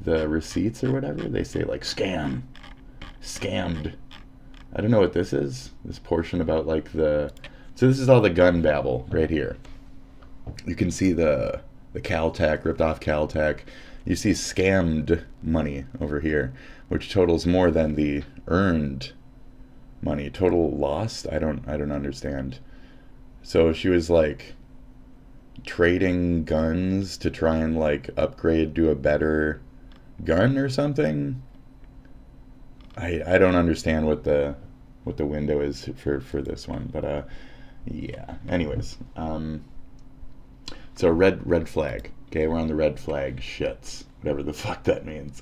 the receipts or whatever, they say like scam, scammed. I don't know what this is. This portion about like so this is all the gun babble right here. You can see the Caltech, ripped off Caltech. You see scammed money over here, which totals more than the earned money. Total lost? I don't understand. So she was like trading guns to try and like upgrade to a better gun or something. I don't understand what the window is for this one, but yeah. Anyways, so red flag. Okay, we're on the red flag shits, whatever the fuck that means.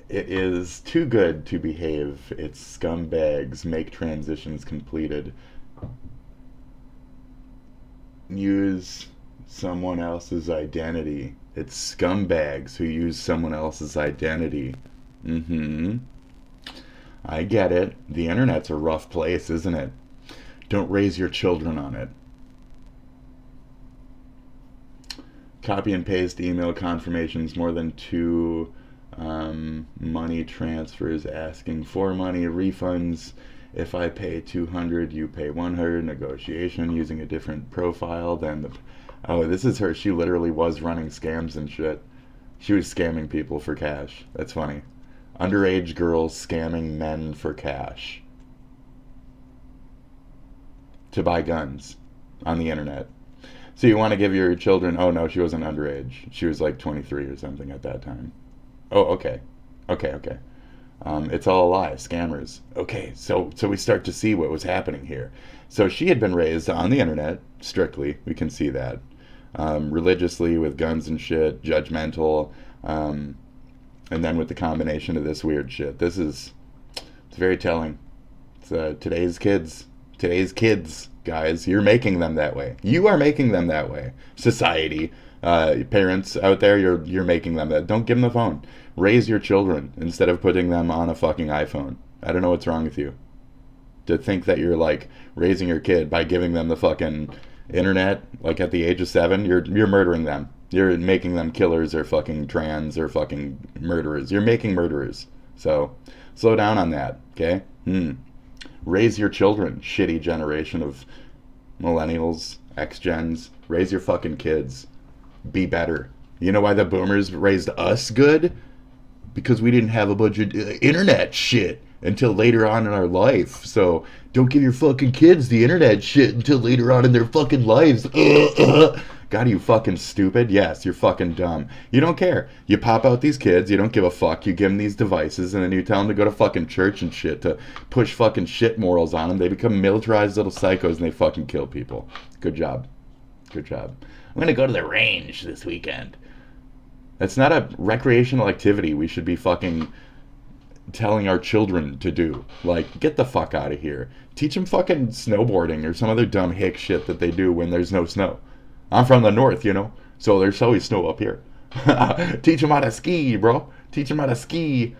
It is too good to behave. It's scumbags make transitions completed. Use someone else's identity. It's scumbags who use someone else's identity. I get it. The internet's a rough place, isn't it? Don't raise your children on it. Copy and paste email confirmations, more than 2 money transfers asking for money, refunds. If I pay 200, you pay 100. Negotiation using a different profile than the... Oh, this is her. She literally was running scams and shit. She was scamming people for cash. That's funny. Underage girls scamming men for cash to buy guns on the internet. So you want to give your children... Oh, no, she wasn't underage. She was like 23 or something at that time. Oh, okay. Okay. It's all a lie. Scammers. Okay, so we start to see what was happening here. So she had been raised on the internet, strictly. We can see that. Religiously, with guns and shit, judgmental, and then with the combination of this weird shit. It's very telling. It's today's kids, guys, you're making them that way. You are making them that way. Society, parents out there, you're making them that. Don't give them the phone. Raise your children instead of putting them on a fucking iPhone. I don't know what's wrong with you. To think that you're like raising your kid by giving them the fucking internet, like at the age of 7, you're murdering them. You're making them killers or fucking trans or fucking murderers. You're making murderers. So slow down on that, okay? Raise your children, shitty generation of millennials, X-gens. Raise your fucking kids. Be better. You know why the boomers raised us good? Because we didn't have a bunch of internet shit until later on in our life. So don't give your fucking kids the internet shit until later on in their fucking lives. God, are you fucking stupid? Yes, you're fucking dumb. You don't care. You pop out these kids, you don't give a fuck, you give them these devices, and then you tell them to go to fucking church and shit, to push fucking shit morals on them. They become militarized little psychos and they fucking kill people. Good job. Good job. I'm gonna go to the range this weekend. That's not a recreational activity we should be fucking telling our children to do. Like, get the fuck out of here. Teach them fucking snowboarding or some other dumb hick shit that they do when there's no snow. I'm from the north, you know, so there's always snow up here. Teach them how to ski, bro. Teach them how to ski.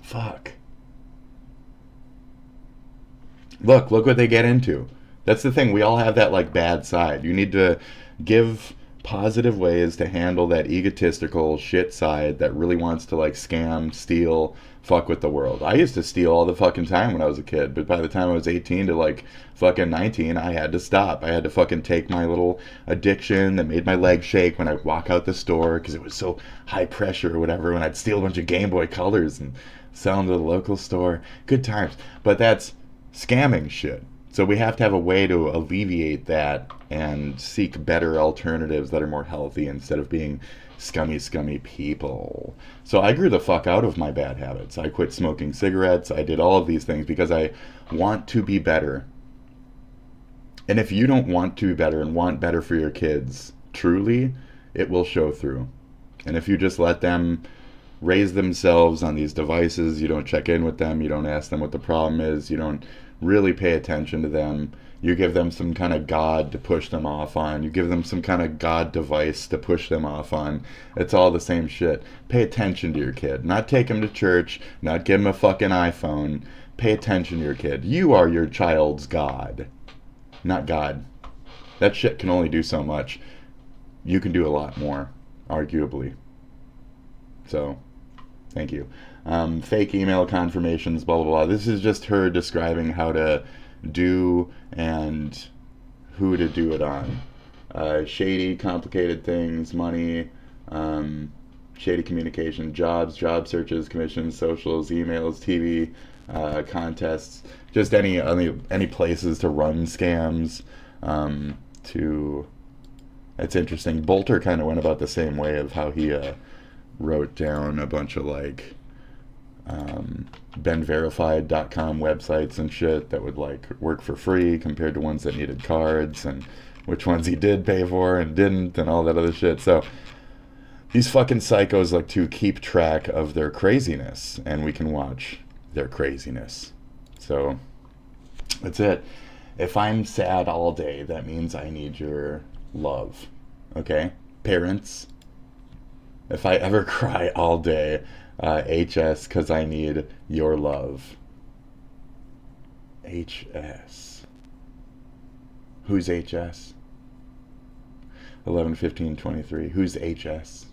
Fuck. Look what they get into. That's the thing. We all have that, like, bad side. You need to give positive ways to handle that egotistical shit side that really wants to, like, scam, steal, fuck with the world. I used to steal all the fucking time when I was a kid, but by the time I was 18 to, like, fucking 19, I had to stop. I had to fucking take my little addiction that made my legs shake when I'd walk out the store because it was so high pressure or whatever, when I'd steal a bunch of Game Boy Colors and sell them to the local store. Good times. But that's scamming shit. So we have to have a way to alleviate that and seek better alternatives that are more healthy instead of being scummy people. So I grew the fuck out of my bad habits. I quit smoking cigarettes. I did all of these things because I want to be better. And if you don't want to be better and want better for your kids, truly, it will show through. And if you just let them raise themselves on these devices, you don't check in with them, you don't ask them what the problem is, you don't really pay attention to them, you give them some kind of God to push them off on, you give them some kind of God device to push them off on, it's all the same shit. Pay attention to your kid. Not take him to church, not give him a fucking iPhone. Pay attention to your kid. You are your child's God, not God. That shit can only do so much. You can do a lot more, arguably. So, thank you. Fake email confirmations, blah, blah, blah. This is just her describing how to do and who to do it on. Shady, complicated things, money, shady communication, jobs, job searches, commissions, socials, emails, TV, contests, just any places to run scams. It's interesting. Bolter kind of went about the same way of how he wrote down a bunch of like BeenVerified.com websites and shit that would like work for free compared to ones that needed cards, and which ones he did pay for and didn't, and all that other shit. So these fucking psychos like to keep track of their craziness, and we can watch their craziness. So that's it. If I'm sad all day, that means I need your love. Okay? Parents, if I ever cry all day, HS, because I need your love. HS. Who's HS? 11/15/23. Who's HS?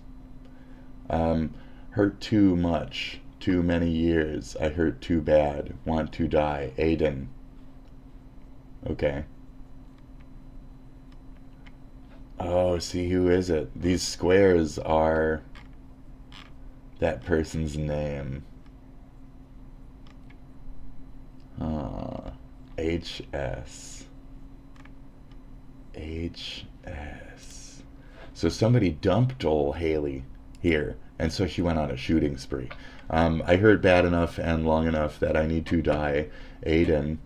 Hurt too much. Too many years. I hurt too bad. Want to die. Aiden. Okay. Oh, see, who is it? These squares are that person's name. HS. So somebody dumped old Haley here, and so she went on a shooting spree. I heard bad enough and long enough that I need to die. Aiden.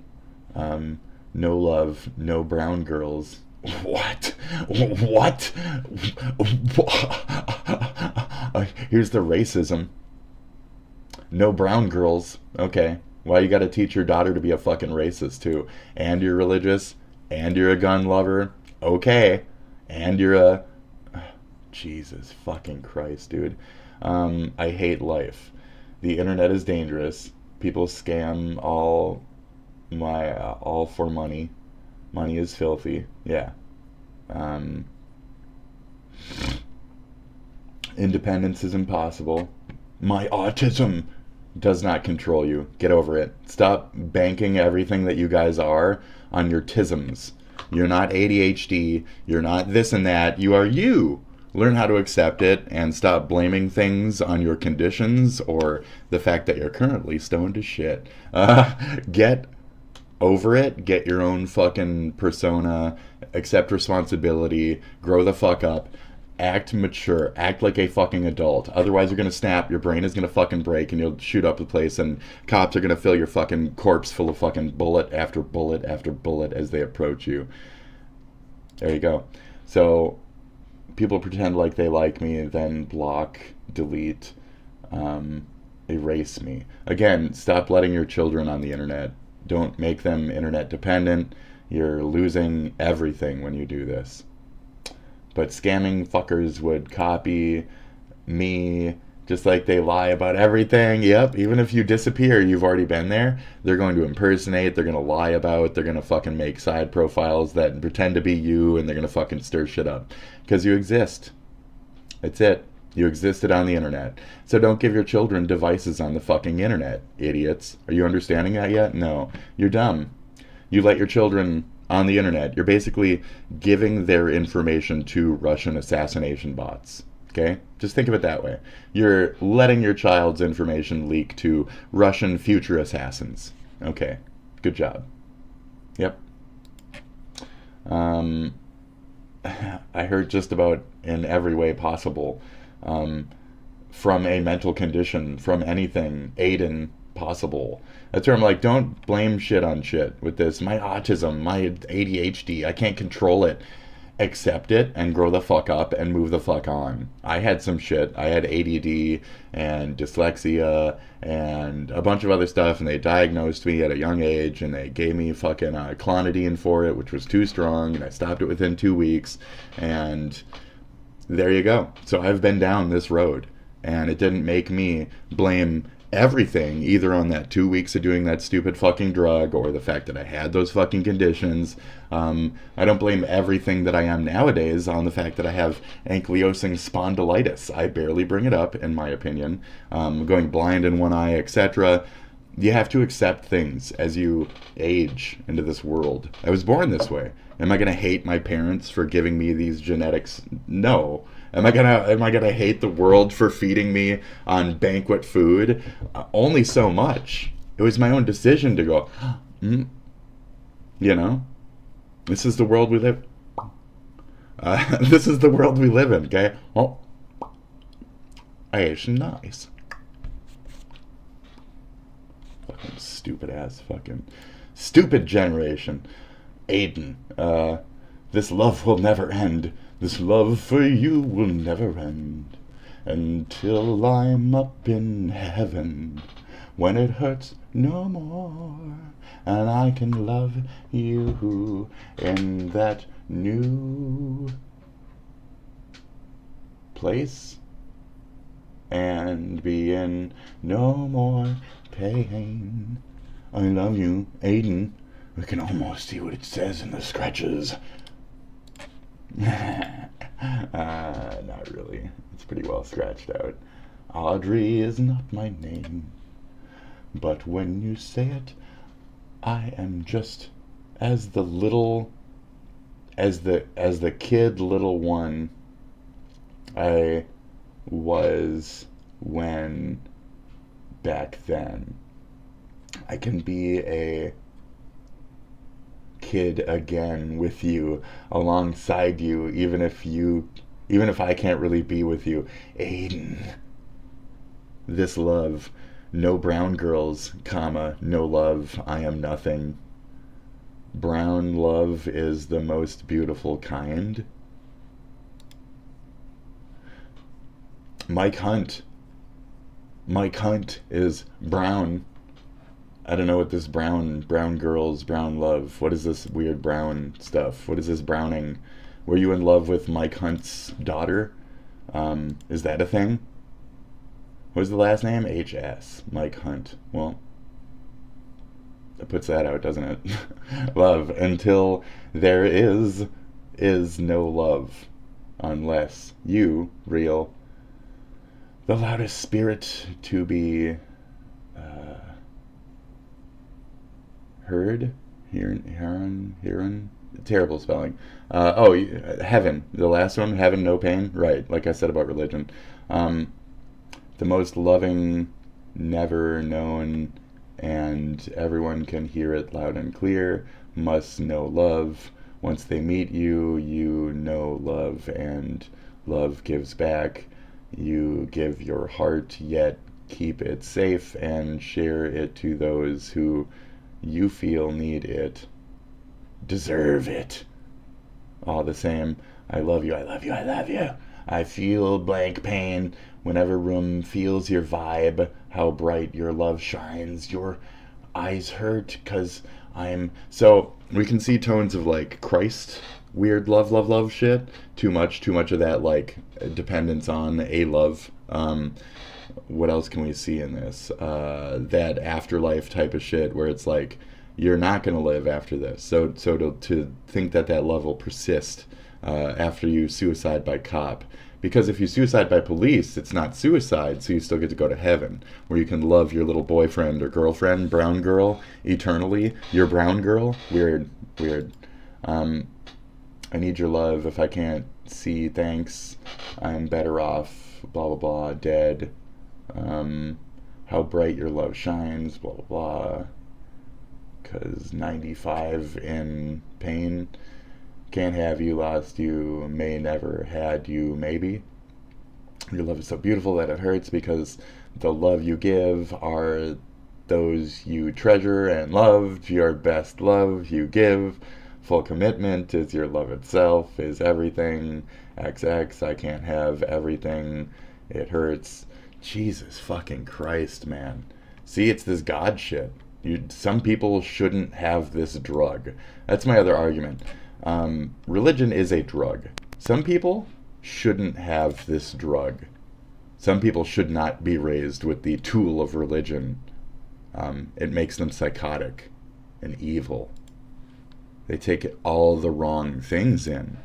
No love, no brown girls. What? What? Here's the racism. No brown girls. Okay. Why you gotta teach your daughter to be a fucking racist too? And you're religious? And you're a gun lover? Okay. And you're a... Jesus fucking Christ, dude. I hate life. The internet is dangerous. People scam all for money. Money is filthy. Yeah. Independence is impossible. My autism does not control you. Get over it. Stop banking everything that you guys are on your tisms. You're not ADHD. You're not this and that. You are you. Learn how to accept it and stop blaming things on your conditions or the fact that you're currently stoned as shit. Get over it. Get your own fucking persona. Accept responsibility. Grow the fuck up. Act mature. Act like a fucking adult. Otherwise you're gonna snap, your brain is gonna fucking break, and you'll shoot up the place, and cops are gonna fill your fucking corpse full of fucking bullet after bullet after bullet as they approach you. There you go. So people pretend like they like me, then block, delete, erase me. Again, stop letting your children on the internet. Don't make them internet dependent. You're losing everything when you do this. But scamming fuckers would copy me, just like they lie about everything. Yep, even if you disappear, you've already been there. They're going to impersonate, they're going to lie about, they're going to fucking make side profiles that pretend to be you, and they're going to fucking stir shit up. Because you exist. That's it. You existed on the internet. So don't give your children devices on the fucking internet, idiots. Are you understanding that yet? No. You're dumb. You let your children on the internet. You're basically giving their information to Russian assassination bots. Okay? Just think of it that way. You're letting your child's information leak to Russian future assassins. Okay. Good job. Yep. I heard just about in every way possible. From a mental condition, from anything, Aiden possible. That's where I'm like, don't blame shit on shit with this. My autism, my ADHD, I can't control it. Accept it and grow the fuck up and move the fuck on. I had some shit. I had ADD and dyslexia and a bunch of other stuff, and they diagnosed me at a young age, and they gave me fucking clonidine for it, which was too strong, and I stopped it within 2 weeks, and there you go. So I've been down this road, and it didn't make me blame everything either on that 2 weeks of doing that stupid fucking drug or the fact that I had those fucking conditions. I don't blame everything that I am nowadays on the fact that I have ankylosing spondylitis. I barely bring it up, in my opinion. Going blind in one eye, etc. You have to accept things as you age into this world. I was born this way. Am I gonna hate my parents for giving me these genetics? No. Am I gonna hate the world for feeding me on banquet food? Only so much. It was my own decision to go, you know? This is the world we live. This is the world we live in, okay? Oh, it's nice. Fucking stupid ass, fucking stupid generation. Aiden, this love will never end. This love for you will never end until I'm up in heaven, when it hurts no more, and I can love you in that new place and be in no more pain. I love you, Aiden. We can almost see what it says in the scratches. Not really. It's pretty well scratched out. Audrey is not my name, but when you say it, I am just as the kid little one I was when back then. I can be a kid again with you, alongside you, even if I can't really be with you. Aiden. This love. No brown girls, comma, no love, I am nothing. Brown love is the most beautiful kind. Mike Hunt. Mike Hunt is brown. I don't know what this brown girls, brown love. What is this weird brown stuff? What is this browning? Were you in love with Mike Hunt's daughter? Is that a thing? What's the last name? H.S. Mike Hunt. Well, it puts that out, doesn't it? Love. Until there is no love. Unless you, real, the loudest spirit to be heard? Hearon? Terrible spelling. Heaven. The last one, heaven, no pain. Right, like I said about religion. The most loving, never known, and everyone can hear it loud and clear, must know love. Once they meet you, you know love, and love gives back. You give your heart, yet keep it safe and share it to those who you feel need it, deserve it. All the same, I love you, I love you, I love you. I feel blank pain whenever room feels your vibe, how bright your love shines. Your eyes hurt because I'm... So we can see tones of like Christ, weird love shit. Too much of that like dependence on a love. What else can we see in this? That afterlife type of shit where it's like, you're not going to live after this. So to think that love will persist after you suicide by cop. Because if you suicide by police, it's not suicide, so you still get to go to heaven, where you can love your little boyfriend or girlfriend, brown girl, eternally. Your brown girl? Weird. I need your love. If I can't see, thanks. I'm better off, blah, blah, blah, dead. How bright your love shines, blah, blah, blah. 'Cause 95 in pain. Can't have you, lost you, may never had you, maybe. Your love is so beautiful that it hurts because the love you give are those you treasure and love. Your best love you give. Full commitment is your love itself, is everything. XX, I can't have everything. It hurts. Jesus fucking Christ, man. See, it's this God shit. Some people shouldn't have this drug. That's my other argument. Religion is a drug. Some people shouldn't have this drug. Some people should not be raised with the tool of religion. It makes them psychotic and evil. They take all the wrong things in.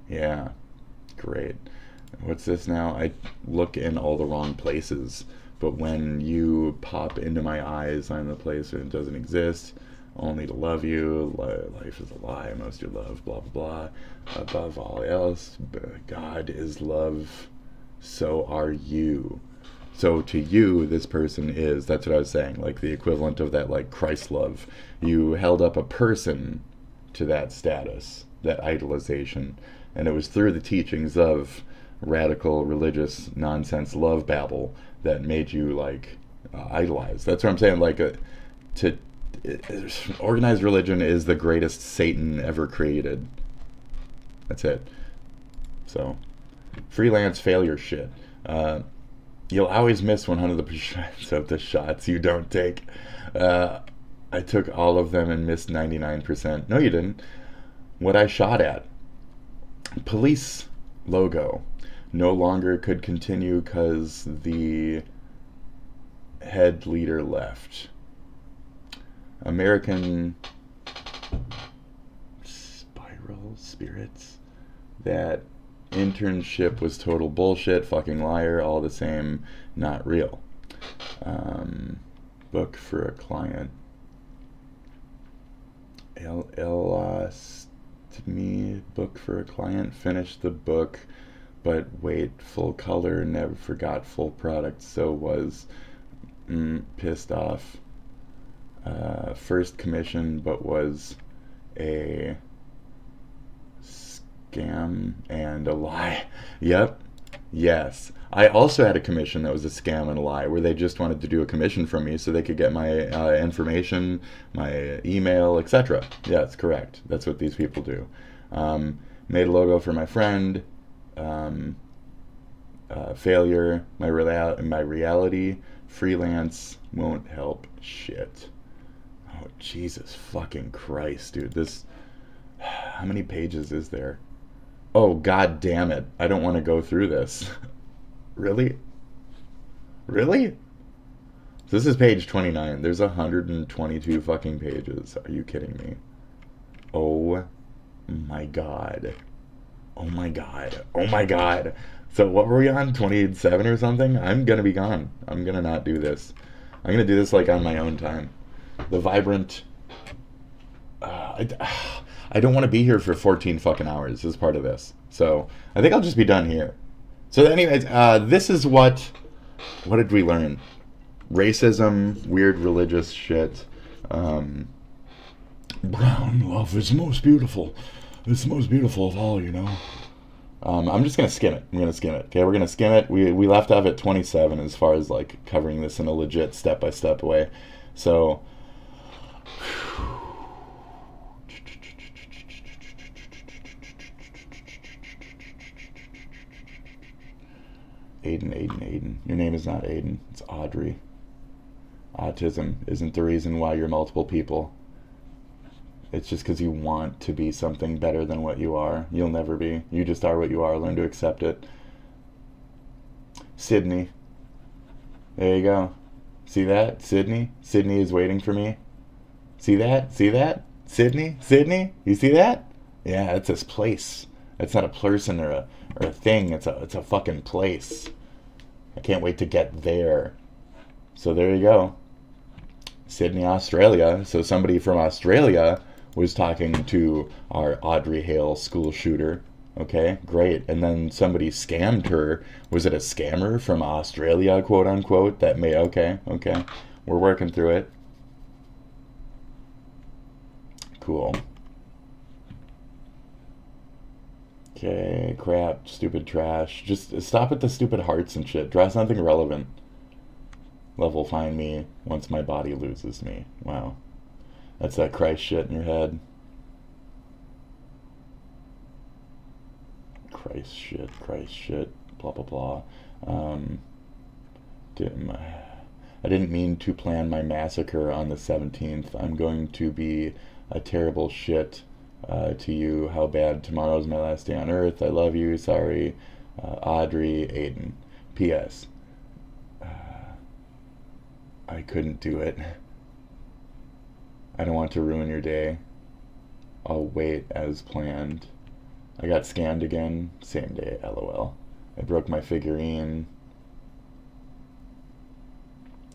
Yeah, great. What's this now? I look in all the wrong places, but when you pop into my eyes, I'm the place where it doesn't exist. Only to love you, life is a lie, most your love, blah, blah, blah. Above all else, God is love, so are you. So to you, this person is, that's what I was saying, like the equivalent of that, like Christ love. You held up a person to that status, that idolization, and it was through the teachings of radical religious nonsense love babble that made you like idolize. That's what I'm saying, like organized religion is the greatest Satan ever created. That's it. So, freelance failure shit. You'll always miss 100% of the shots you don't take. I took all of them and missed 99%. No, you didn't. What I shot at. Police logo. No longer could continue because the head leader left. American Spiral Spirits. That internship was total bullshit, fucking liar, all the same, not real. Book for a client. Elostomy, book for a client. Finished the book, but wait, full color, never forgot full product, so was pissed off. First commission, but was a scam and a lie. Yep. Yes. I also had a commission that was a scam and a lie, where they just wanted to do a commission from me so they could get my information, my email, etc. Yeah, that's correct. That's what these people do. Made a logo for my friend. Failure. My reality. Freelance won't help shit. Oh, Jesus fucking Christ, dude. This... How many pages is there? Oh, god damn it. I don't want to go through this. Really? Really? This is page 29. There's 122 fucking pages. Are you kidding me? Oh my god. Oh my god. Oh my god. So what were we on? 27 or something? I'm gonna be gone. I'm gonna not do this. I'm gonna do this like on my own time. The vibrant... I don't want to be here for 14 fucking hours as part of this. So I think I'll just be done here. So anyways, this is what did we learn? Racism, weird religious shit. Brown love is most beautiful. It's the most beautiful of all, you know. I'm just going to skim it. I'm going to skim it. Okay, we're going to skim it. We left off at 27 as far as like covering this in a legit step-by-step way. So... Aiden. Your name is not Aiden. It's Audrey. Autism isn't the reason why you're multiple people. It's just because you want to be something better than what you are. You'll never be. You just are what you are. Learn to accept it. Sydney. There you go. See that? Sydney? Sydney is waiting for me. See that? See that? Sydney? Sydney? You see that? Yeah, it's this place. It's not a person or a thing. It's a fucking place. I can't wait to get there. So there you go. Sydney, Australia. So somebody from Australia was talking to our Audrey Hale school shooter. Okay, great. And then somebody scammed her. Was it a scammer from Australia, quote unquote? That may... Okay. We're working through it. Cool. Okay, crap, stupid trash. Just stop at the stupid hearts and shit. Draw something relevant. Love will find me once my body loses me. Wow. That's that Christ shit in your head. Christ shit, blah, blah, blah. I didn't mean to plan my massacre on the 17th. I'm going to be a terrible shit to you. How bad. Tomorrow's my last day on earth. I love you. Sorry. Audrey, Aiden. P.S. I couldn't do it. I don't want to ruin your day. I'll wait as planned. I got scammed again. Same day, LOL. I broke my figurine.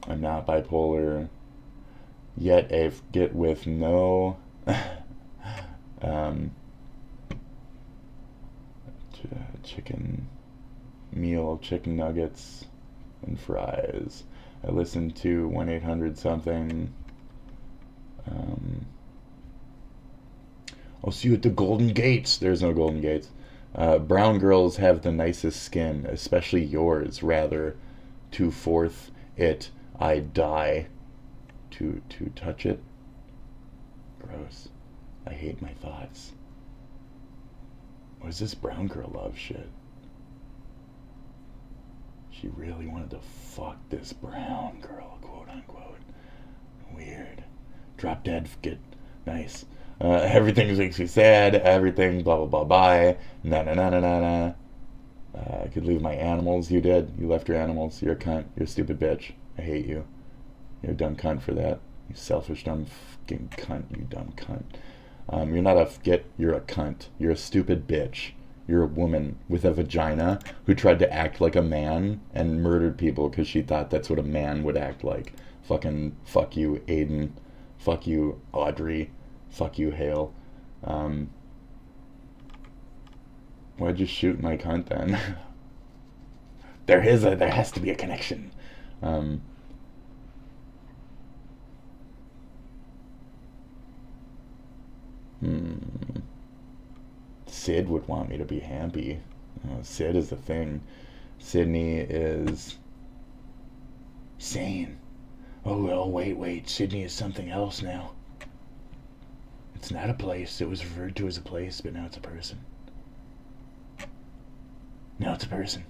I'm not bipolar. Yet I get with no... chicken meal, chicken nuggets, and fries. I listened to 1-800 something. I'll see you at the Golden Gates. There's no Golden Gates. Brown girls have the nicest skin, especially yours. Rather, to forth it, I die. To touch it? Gross. I hate my thoughts. What is this brown girl love shit? She really wanted to fuck this brown girl, quote unquote. Weird. Drop dead, get nice. Everything makes me sad, everything, blah, blah, blah, bye. Na. I could leave my animals. You did. You left your animals. You're a cunt. You're a stupid bitch. I hate you. You're a dumb cunt for that. You selfish, dumb fucking cunt. You dumb cunt. You're not a you're a cunt. You're a stupid bitch. You're a woman with a vagina who tried to act like a man and murdered people because she thought that's what a man would act like. Fucking fuck you, Aiden. Fuck you, Audrey. Fuck you, Hale. Why'd you shoot my cunt then? There has to be a connection. Sid would want me to be happy. Sid is the thing. Sydney is sane. Oh, wait. Sydney is something else now. It's not a place. It was referred to as a place, but now it's a person. Now it's a person.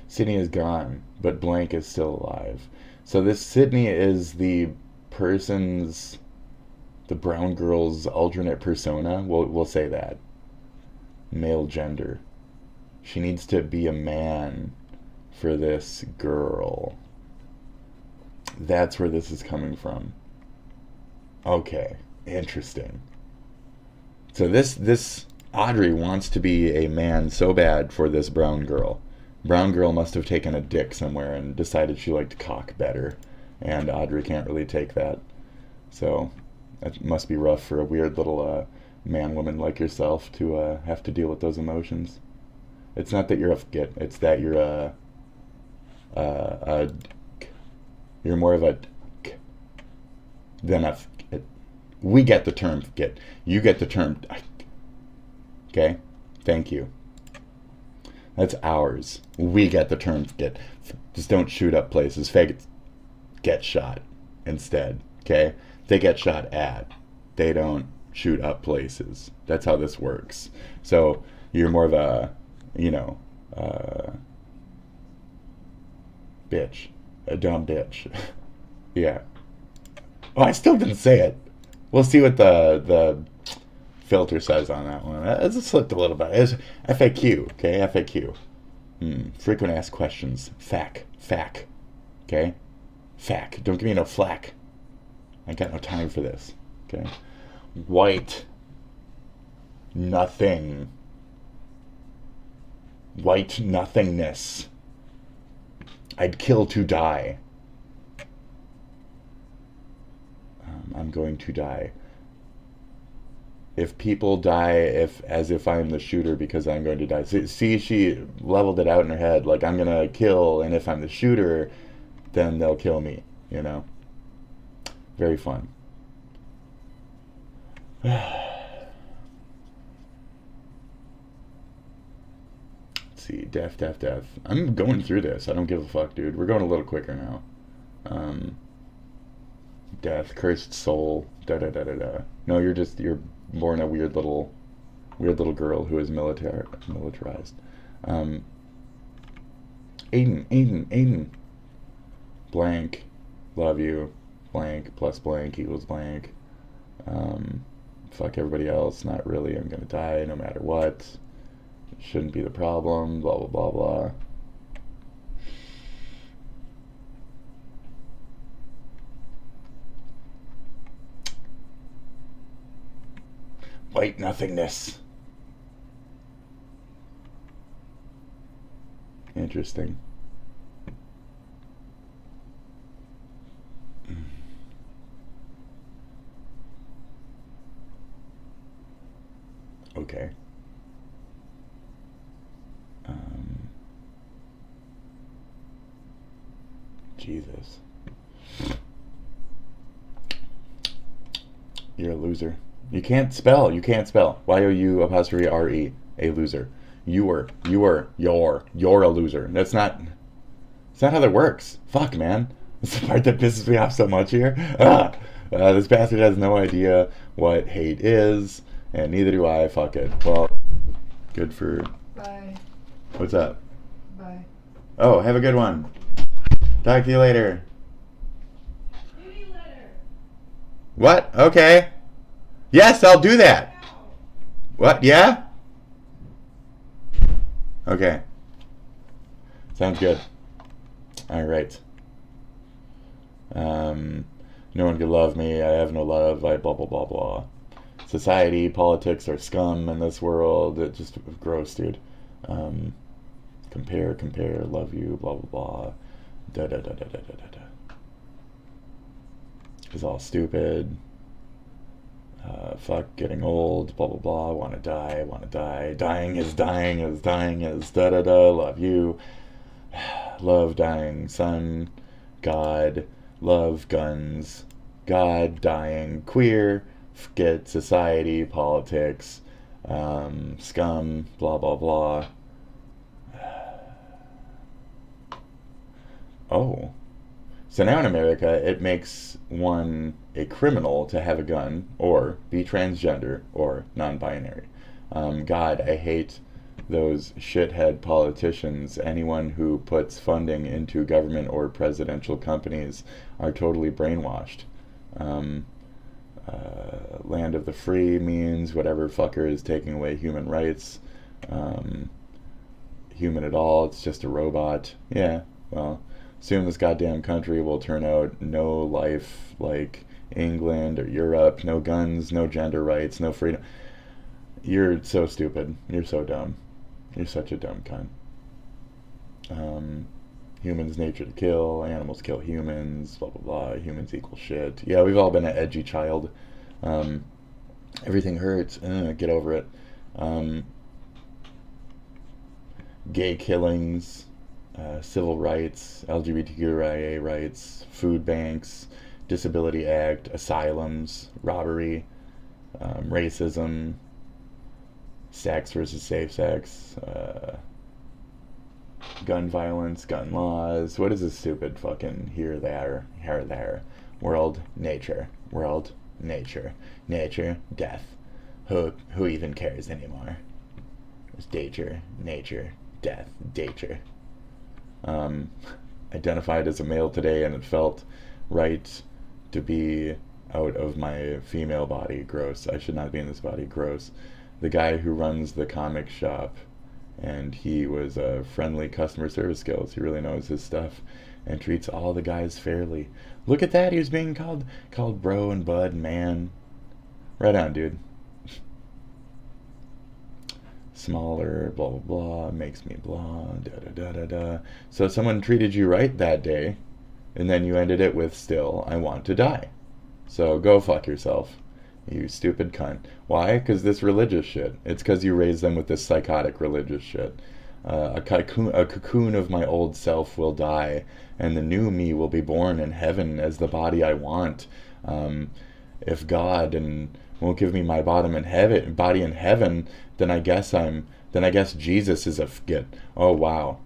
Sydney is gone, but blank is still alive. So this Sydney is the person's, the brown girl's alternate persona. We'll say that. Male gender. She needs to be a man for this girl. That's where this is coming from. Okay, interesting. So this Audrey wants to be a man so bad for this brown girl. Brown girl must have taken a dick somewhere and decided she liked cock better, and Audrey can't really take that. So it must be rough for a weird little man-woman like yourself to have to deal with those emotions. It's not that you're a git, it's that you're you're more of a than a. We get the term git. You get the term. Okay, thank you. That's ours. We get the term get. Just don't shoot up places. Faggots get shot instead. Okay? They get shot at. They don't shoot up places. That's how this works. So you're more of a, bitch. A dumb bitch. Yeah. Oh, I still didn't say it. We'll see what the filter says on that one. It slipped a little bit. It's FAQ, okay? FAQ. Frequent asked questions. FAQ. Okay? FAQ. Don't give me no flack. I ain't got no time for this. Okay? White. Nothing. White nothingness. I'd kill to die. I'm going to die. If people die as if I'm the shooter because I'm going to die. See, she leveled it out in her head. Like, I'm going to kill, and if I'm the shooter, then they'll kill me, Very fun. Let's see, death. I'm going through this. I don't give a fuck, dude. We're going a little quicker now. Death, cursed soul, da-da-da-da-da. No, you're born a weird little girl who is militarized. Aiden. Blank, love you. Blank plus blank equals blank. Fuck everybody else. Not really. I'm gonna die no matter what. Shouldn't be the problem. Blah blah blah blah. White nothingness. Interesting. Okay. Jesus. You're a loser. You can't spell. Y-O-U''RE. A loser. You're a loser. That's not how that works. Fuck, man. That's the part that pisses me off so much here. This bastard has no idea what hate is, and neither do I. Fuck it. Well, good for... Bye. What's up? Bye. Oh, have a good one. Talk to you later. What? Okay. Yes, I'll do that. What? Yeah? Okay. Sounds good. Alright. No one could love me. I have no love. I blah, blah, blah, blah. Society, politics are scum in this world. It's just gross, dude. Compare, love you, blah, blah, blah. Da, da, da, da, da, da, da. is all stupid. Fuck getting old, blah blah blah, wanna die, dying is da da da, love you, love dying, son, God, love guns, God, dying, queer, forget society, politics, scum, blah blah blah. Oh. So now in America, it makes one a criminal to have a gun, or be transgender, or non-binary. God, I hate those shithead politicians. Anyone who puts funding into government or presidential companies are totally brainwashed. Land of the free means whatever fucker is taking away human rights. Human at all, it's just a robot. Yeah, well, soon this goddamn country will turn out no life like England or Europe, no guns, no gender rights, no freedom. You're so stupid. You're so dumb. You're such a dumb cunt. Humans' nature to kill, animals kill humans, blah blah blah, humans equal shit. Yeah, we've all been an edgy child. Everything hurts, get over it. Gay killings, civil rights, LGBTQIA rights, food banks, Disability Act, asylums, robbery, racism, sex versus safe sex, gun violence, gun laws. What is this stupid fucking here, there, world, nature, death. Who even cares anymore? It's nature, death, danger. Identified as a male today, and it felt right to be out of my female body. Gross. I should not be in this body. Gross. The guy who runs the comic shop, and he was a friendly customer service skills. He really knows his stuff and treats all the guys fairly. Look at that. He was being called bro and bud and man. Right on, dude. Smaller, blah blah blah, makes me blah, da da da da da. So someone treated you right that day, and then you ended it with still, I want to die. So go fuck yourself, you stupid cunt. Why? Because this religious shit. It's because you raised them with this psychotic religious shit. A cocoon of my old self will die, and the new me will be born in heaven as the body I want. If God won't give me my body in heaven, then I guess Jesus is a fgit. Oh wow.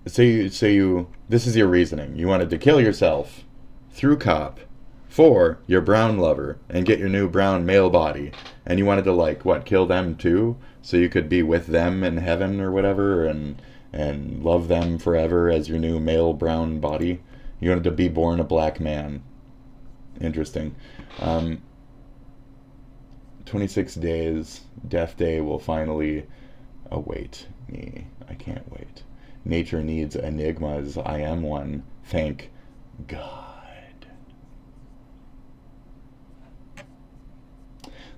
So you this is your reasoning. You wanted to kill yourself through cop for your brown lover and get your new brown male body, and you wanted to kill them too, so you could be with them in heaven or whatever, and love them forever as your new male brown body. You wanted to be born a black man. Interesting. 26 days, death day will finally await me. I can't wait. Nature needs enigmas. I am one. Thank God.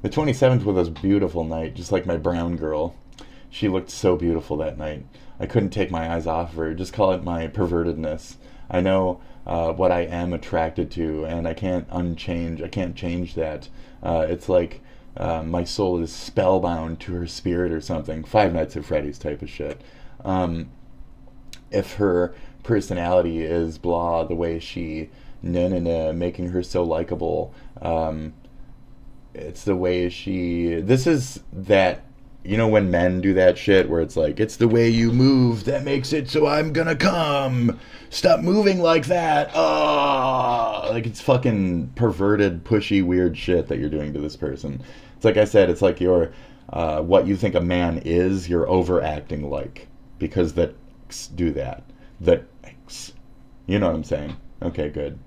The 27th was a beautiful night, just like my brown girl. She looked so beautiful that night. I couldn't take my eyes off of her. Just call it my pervertedness. I know what I am attracted to, and I can't change that. It's like my soul is spellbound to her spirit or something. Five Nights at Freddy's type of shit. If her personality is blah, the way she making her so likable, it's the way this is that, when men do that shit where it's like, it's the way you move that makes it so I'm gonna come. Stop moving like that. Oh, like it's fucking perverted, pushy, weird shit that you're doing to this person. It's like I said, it's like you're, what you think a man is, you're overacting like, because the do that. The you know what I'm saying? Okay, good.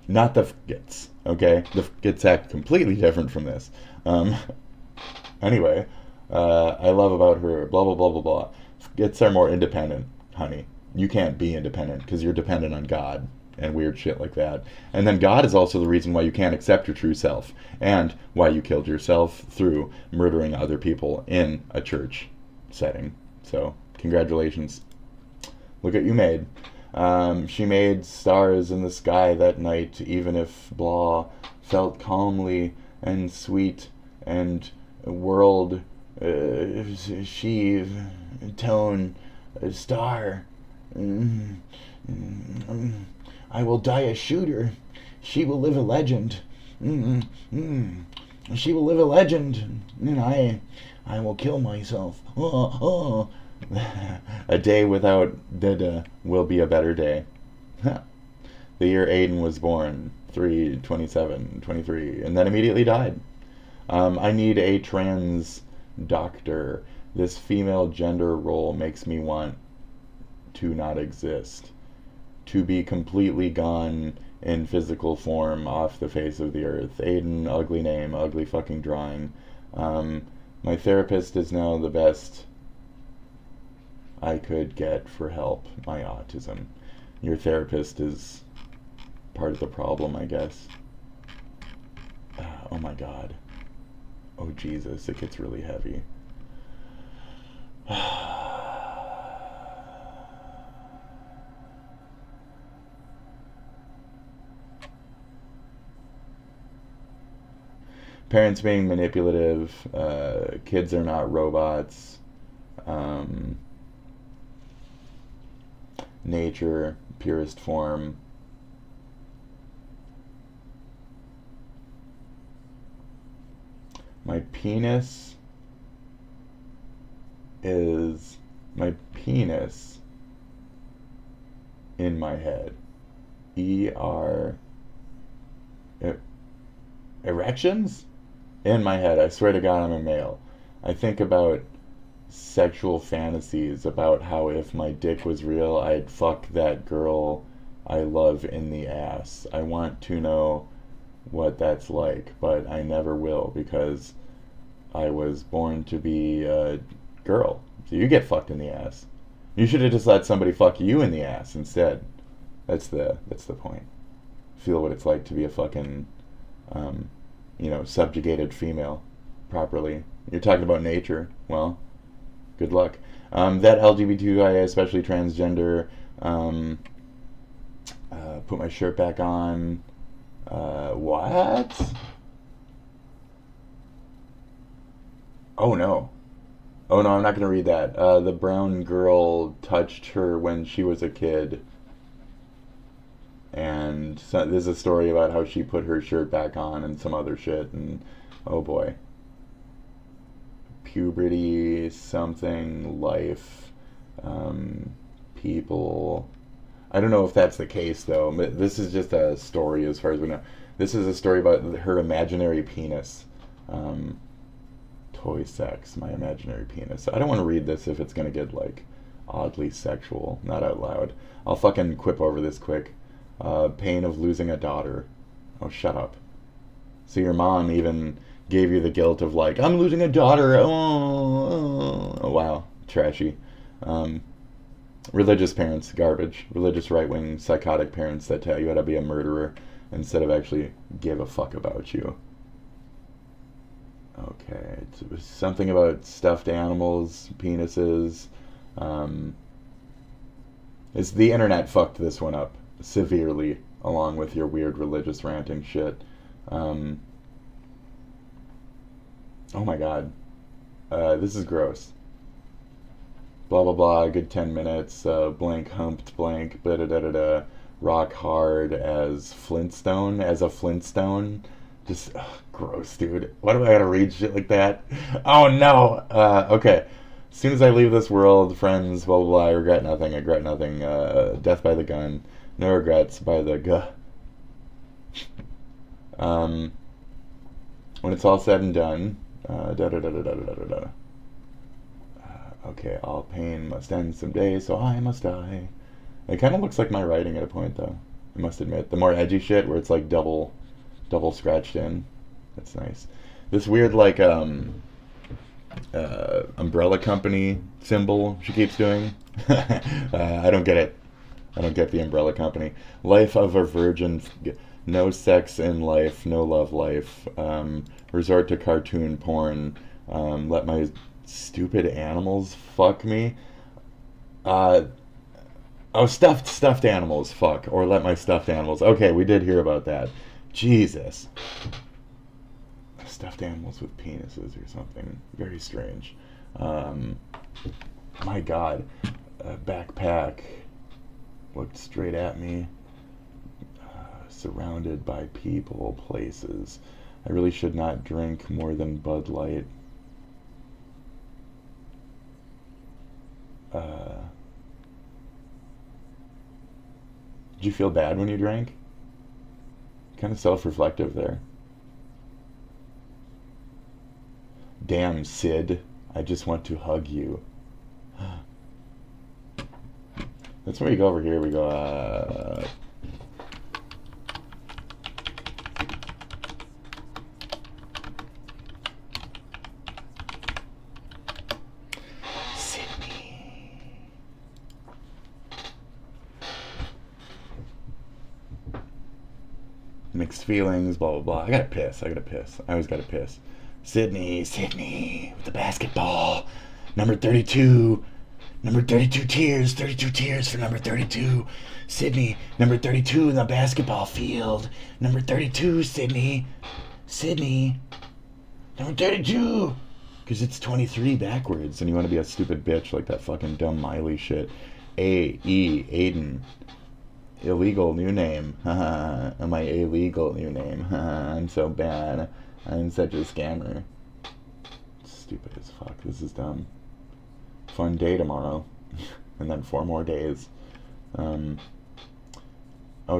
Not the gets, okay? The gets act completely different from this. Anyway, I love about her, blah, blah, blah, blah, blah. Gets are more independent, honey. You can't be independent because you're dependent on God and weird shit like that. And then God is also the reason why you can't accept your true self, and why you killed yourself through murdering other people in a church setting. So, congratulations. Look what you made. She made stars in the sky that night, even if blah felt calmly and sweet and world she tone star. I will die a shooter. She will live a legend. She will live a legend, and I will kill myself. A day without Dada will be a better day. The year Aiden was born, 3/27/23, and then immediately died. I need a trans doctor. This female gender role makes me want to not exist. To be completely gone in physical form off the face of the earth. Aiden, ugly name, ugly fucking drawing. My therapist is now the best I could get for help. My autism. Your therapist is part of the problem, I guess. Oh my god. Oh Jesus, it gets really heavy. Parents being manipulative, kids are not robots, nature, purest form. My penis in my head. Erections? In my head. I swear to God, I'm a male. I think about sexual fantasies, about how if my dick was real, I'd fuck that girl I love in the ass. I want to know what that's like, but I never will, because I was born to be a girl. So you get fucked in the ass. You should have just let somebody fuck you in the ass instead. That's the point. Feel what it's like to be a fucking subjugated female properly. You're talking about nature. Well, good luck. That LGBTQIA, especially transgender, put my shirt back on. What? Oh no, I'm not going to read that. The brown girl touched her when she was a kid. And so, there's a story about how she put her shirt back on and some other shit, and oh boy. Puberty, something, life, people. I don't know if that's the case, though. This is just a story as far as we know. This is a story about her imaginary penis. Toy sex, my imaginary penis. I don't want to read this if it's going to get, oddly sexual. Not out loud. I'll fucking quip over this quick. Pain of losing a daughter. Oh, shut up. So your mom even gave you the guilt of I'm losing a daughter. Oh, wow. Trashy. Religious parents, garbage. Religious right-wing psychotic parents that tell you how to be a murderer instead of actually give a fuck about you. Okay. It was something about stuffed animals, penises. It's the internet fucked this one up severely, along with your weird religious ranting shit. Oh my god. This is gross. Blah blah blah, good 10 minutes, blank humped blank, da-da-da-da-da, rock hard as a Flintstone. Just, gross, dude. Why do I gotta read shit like that? Oh no! Okay. As soon as I leave this world, friends, blah blah blah, I regret nothing, death by the gun. No regrets by the when it's all said and done, okay, all pain must end someday, so I must die. It kind of looks like my writing at a point, though. I must admit, the more edgy shit where it's double scratched in, that's nice. This weird umbrella company symbol she keeps doing. I don't get it. I don't get the umbrella company. Life of a virgin. No sex in life. No love life. Resort to cartoon porn. Let my stupid animals fuck me. Oh, stuffed animals. Fuck. Or let my stuffed animals. Okay, we did hear about that. Jesus. Stuffed animals with penises or something. Very strange. My God. A backpack. Looked straight at me. Surrounded by people, places. I really should not drink more than Bud Light. Did you feel bad when you drank? Kind of self-reflective there. Damn, Sid. I just want to hug you. That's where we go over here. We go, mixed feelings, blah, blah, blah. I gotta piss. I always gotta piss. Sydney with the basketball. Number 32. Number 32 tears. 32 tears for number 32. Sydney, number 32 in the basketball field. Number 32, Sydney. Number 32. Because it's 23 backwards, and you want to be a stupid bitch like that fucking dumb Miley shit. Aiden. Illegal new name. My illegal new name. I'm so bad. I'm such a scammer. Stupid as fuck. This is dumb. Fun day tomorrow. And then 4 more days. Out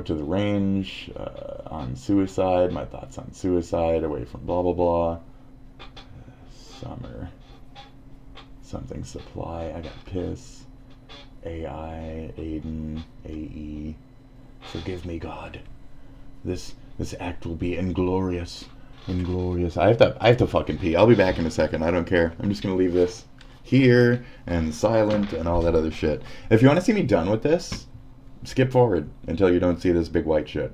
to the range. On suicide. My thoughts on suicide. Away from blah blah blah. Summer. Something supply. I got piss. AI. Aiden. AE. Forgive me, God. This act will be inglorious. Inglorious. I have to fucking pee. I'll be back in a second. I don't care. I'm just gonna leave this here and silent and all that other shit. If you want to see me done with this, skip forward until you don't see this big white shit.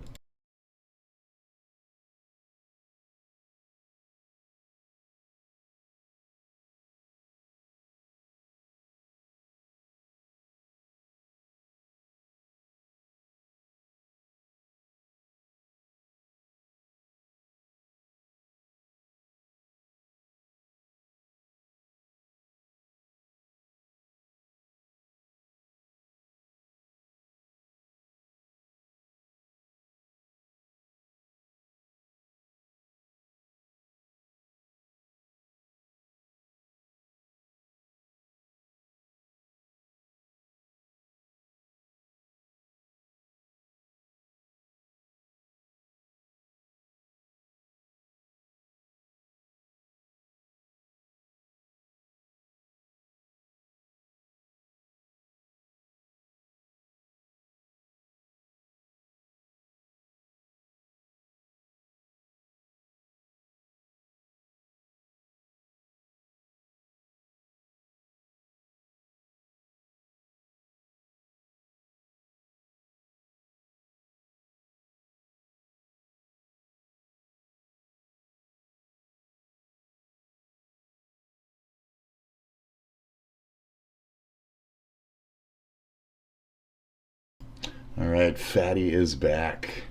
Alright, Fatty is back.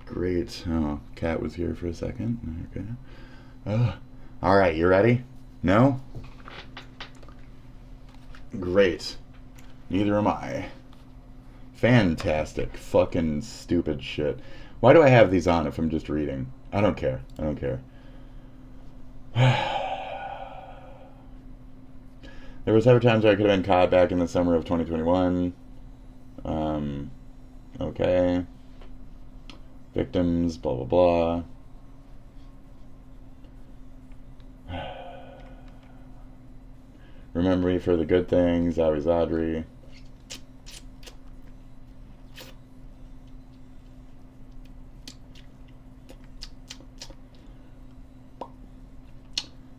Great. Oh, Cat was here for a second. Okay. Alright, you ready? No? Great. Neither am I. Fantastic. Fucking stupid shit. Why do I have these on if I'm just reading? I don't care. I don't care. There were several times where I could have been caught back in the summer of 2021. Okay. Victims, blah, blah, blah. Remember me for the good things. Always Audrey.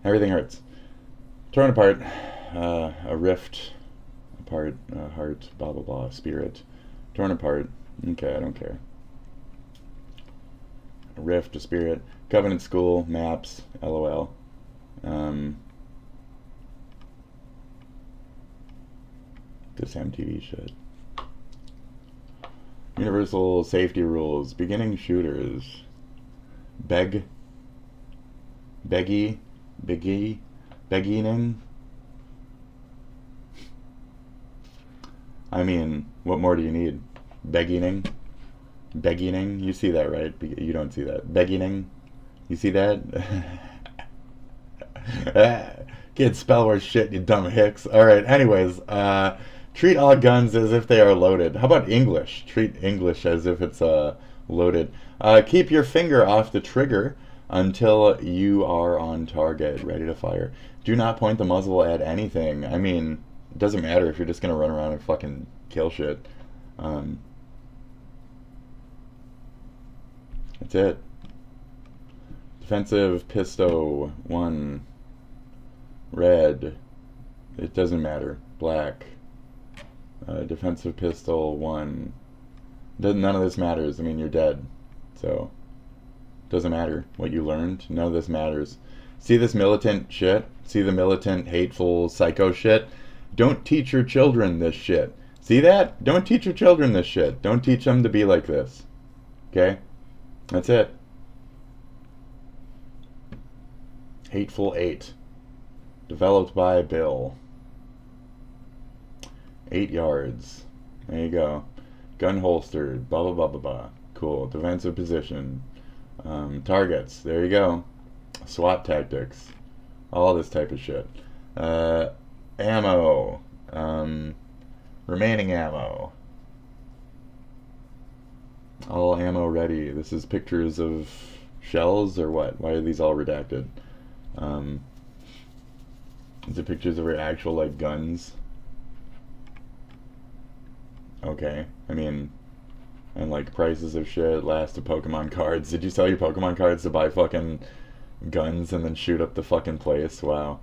Everything hurts. Torn apart. A rift. Apart. Heart. Blah, blah, blah. Spirit. Torn apart. Okay, I don't care. A rift. A spirit. Covenant school. Maps. LOL. This MTV shit. Universal safety rules. Beginning shooters. Begging? I mean, what more do you need? Begging? You see that, right? You don't see that. Begging? You see that? Can't spell worth shit, you dumb hicks. Alright, anyways, treat all guns as if they are loaded. How about English? Treat English as if it's loaded. Keep your finger off the trigger until you are on target, ready to fire. Do not point the muzzle at anything. I mean, it doesn't matter if you're just gonna run around and fucking kill shit. That's it. Defensive pistol 1. Red. It doesn't matter. Black. Defensive pistol 1. None of this matters. I mean, you're dead. So, doesn't matter what you learned. None of this matters. See this militant shit? See the militant, hateful, psycho shit? Don't teach your children this shit. See that? Don't teach your children this shit. Don't teach them to be like this. Okay? That's it. Hateful 8. Developed by Bill. 8 yards. There you go. Gun holstered. Blah, blah, blah, blah, blah. Cool. Defensive position. Targets. There you go. SWAT tactics. All this type of shit. Ammo. Remaining ammo. All ammo ready. This is pictures of shells or what? Why are these all redacted? Is it pictures of your actual, like, guns? Okay. I mean, and, like, prices of shit, last of Pokemon cards. Did you sell your Pokemon cards to buy fucking guns and then shoot up the fucking place? Wow.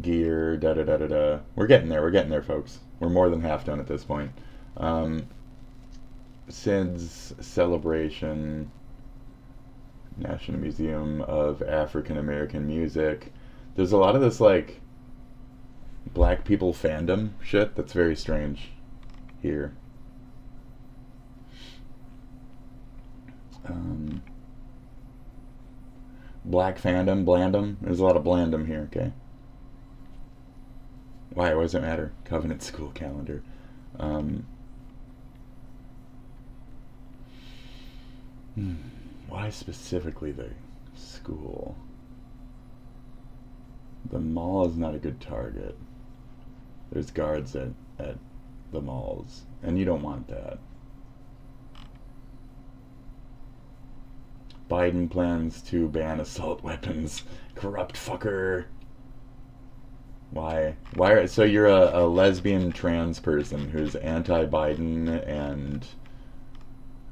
Gear, da-da-da-da-da. We're getting there, folks. We're more than half done at this point. SIDS celebration, National Museum of African American Music. There's a lot of this, like, black people fandom shit that's very strange here. Black fandom, blandom. There's a lot of blandom here, okay. Why does it matter? Covenant school calendar. Why specifically the school? The mall is not a good target. There's guards at the malls, and you don't want that. Biden plans to ban assault weapons. Corrupt fucker. Why? So you're a lesbian trans person who's anti-Biden, and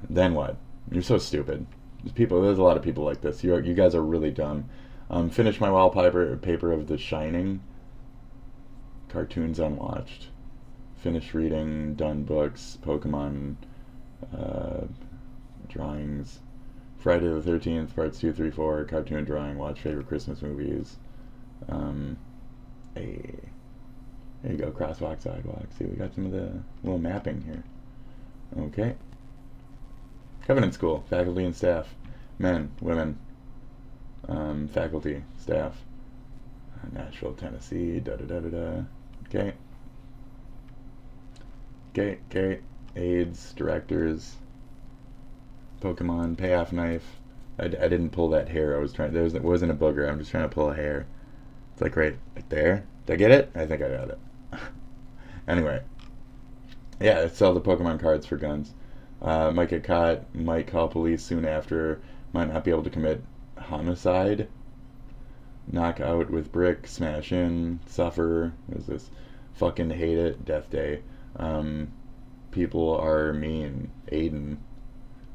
then what? You're so stupid. There's a lot of people like this. You guys are really dumb. Finished my wallpaper of The Shining. Cartoons unwatched. Finished reading, done books, Pokemon drawings. Friday the 13th, parts 2, 3, 4, cartoon drawing, watch favorite Christmas movies. Hey, there you go, crosswalk, sidewalk. See, we got some of the little mapping here. Okay. Covenant School, faculty and staff. Men, women, faculty, staff. Nashville, Tennessee, da-da-da-da-da. Okay. Okay. AIDS, directors. Pokemon, payoff knife. I didn't pull that hair. I was trying. It wasn't a booger. I'm just trying to pull a hair. It's like right there. Did I get it? I think I got it. Anyway. Yeah, sell the Pokemon cards for guns. Might get caught. Might call police soon after. Might not be able to commit homicide. Knock out with brick. Smash in. Suffer. What is this? Fucking hate it. Death day. People are mean. Aiden.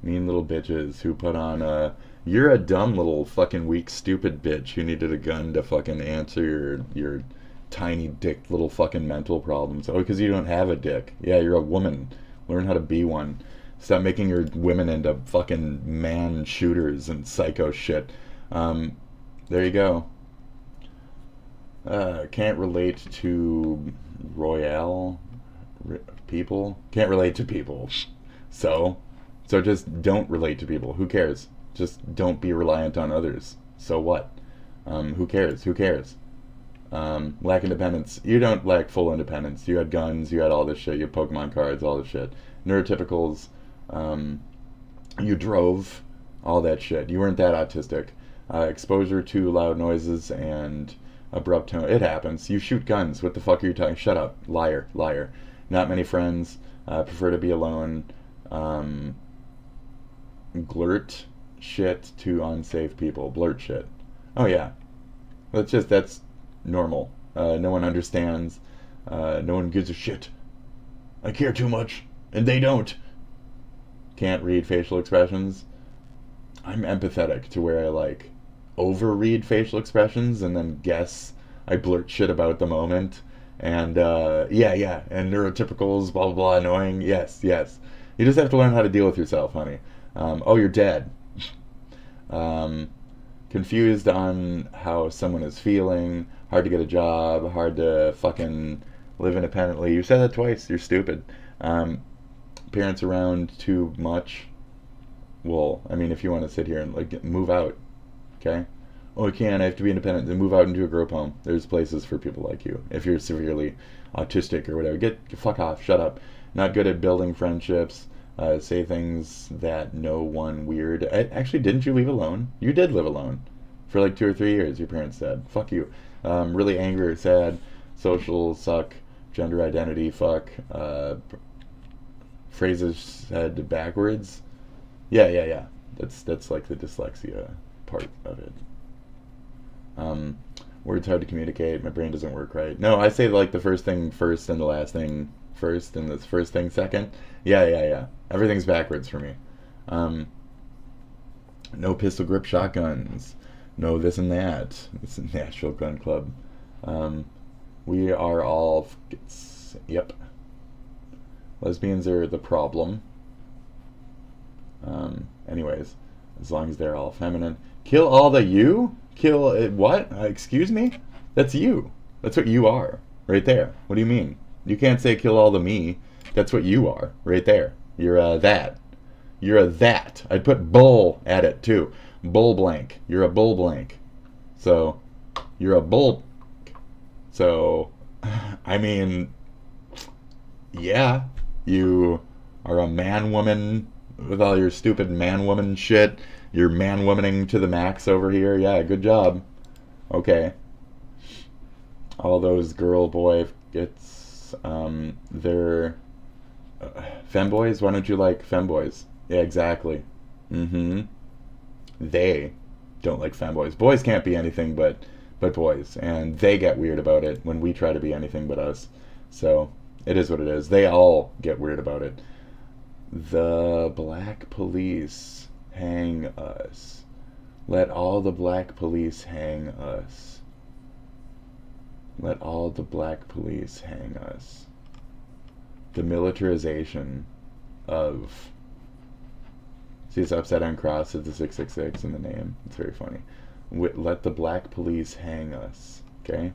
Mean little bitches who put on you're a dumb little fucking weak stupid bitch who needed a gun to fucking answer your tiny dick little fucking mental problems. Oh, because you don't have a dick. Yeah, you're a woman. Learn how to be one. Stop making your women into fucking man shooters and psycho shit. There you go. Can't relate to Royale People can't relate to people. So just don't relate to people. Who cares? Just don't be reliant on others. So what? Who cares? Who cares? Lack independence. You don't lack full independence. You had guns, you had all this shit, you had Pokemon cards, all this shit. Neurotypicals, you drove, all that shit. You weren't that autistic. Exposure to loud noises and abrupt tone. It happens. You shoot guns. What the fuck are you talking? Shut up. Liar. Liar. Not many friends. Prefer to be alone. Blurt shit to unsafe people. Blurt shit. Oh yeah. That's normal. No one understands. No one gives a shit. I care too much, and they don't. Can't read facial expressions. I'm empathetic to where I like overread facial expressions and then guess I blurt shit about the moment. And yeah, and neurotypicals, blah blah blah, annoying. Yes. You just have to learn how to deal with yourself, honey. Oh, you're dead. Confused on how someone is feeling. Hard to get a job. Hard to fucking live independently. You said that twice. You're stupid. Parents around too much. Well, I mean, if you want to sit here and like move out, okay? Oh, I can't. I have to be independent. Then move out into a group home. There's places for people like you. If you're severely autistic or whatever, get fuck off. Shut up. Not good at building friendships. Say things that no one weird. Actually, didn't you leave alone? You did live alone for like 2 or 3 years. Your parents said, "Fuck you." Really angry or sad. Social suck. Gender identity fuck. Phrases said backwards. Yeah. That's like the dyslexia part of it. Words hard to communicate. My brain doesn't work right. No, I say like the first thing first and the last thing first and the first thing second. Yeah. Everything's backwards for me. No pistol grip shotguns. No this and that. It's a Nashville Gun Club. We are all... Yep. Lesbians are the problem. Anyways, as long as they're all feminine. Kill all the you? Kill what? Excuse me? That's you. That's what you are. Right there. What do you mean? You can't say kill all the me. That's what you are. Right there. You're a that. You're a that. I'd put bull at it too. Bull blank. You're a bull blank. So, you're a bull. So, I mean, yeah. You are a man-woman with all your stupid man-woman shit. You're man-womaning to the max over here. Yeah, good job. Okay. All those girl-boy gets, they're femboys? Why don't you like femboys? Yeah, exactly. They don't like femboys. Boys can't be anything but boys, and they get weird about it when we try to be anything but us. So, it is what it is. They all get weird about it. The black police hang us. Let all the black police hang us. Let all the black police hang us. The militarization of... See this upside down cross of the 666 in the name. It's very funny. Let the black police hang us. Okay?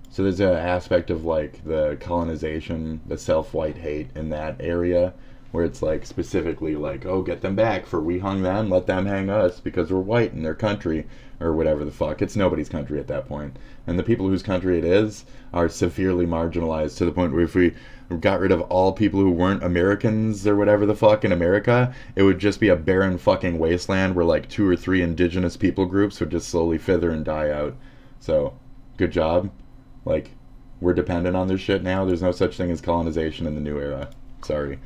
So there's an aspect of like the colonization, the self-white hate in that area, where it's like specifically like, oh, get them back for we hung them, let them hang us because we're white in their country, or whatever the fuck. It's nobody's country at that point. And the people whose country it is are severely marginalized to the point where if we got rid of all people who weren't Americans or whatever the fuck in America, it would just be a barren fucking wasteland where like 2 or 3 indigenous people groups would just slowly fither and die out. So, good job. Like, we're dependent on this shit now. There's no such thing as colonization in the new era. Sorry.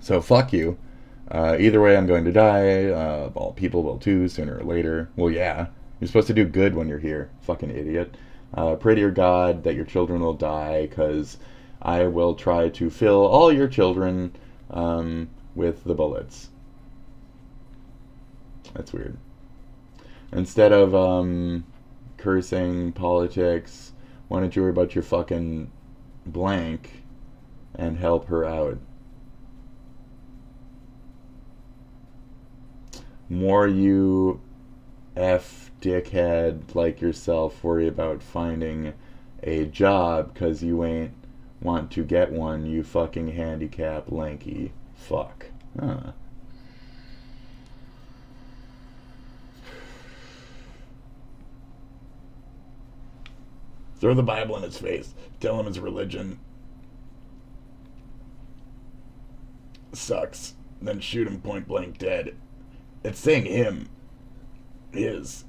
So fuck you. Either way, I'm going to die. All people will too, sooner or later. Well, yeah. You're supposed to do good when you're here. Fucking idiot. Pray to your God that your children will die, because I will try to fill all your children with the bullets. That's weird. Instead of cursing, politics, why don't you worry about your fucking blank and help her out? More you F dickhead like yourself worry about finding a job because you ain't want to get one, you fucking handicapped lanky fuck. Huh. Throw the Bible in his face. Tell him his religion sucks. Then shoot him point blank dead. It's saying him. His.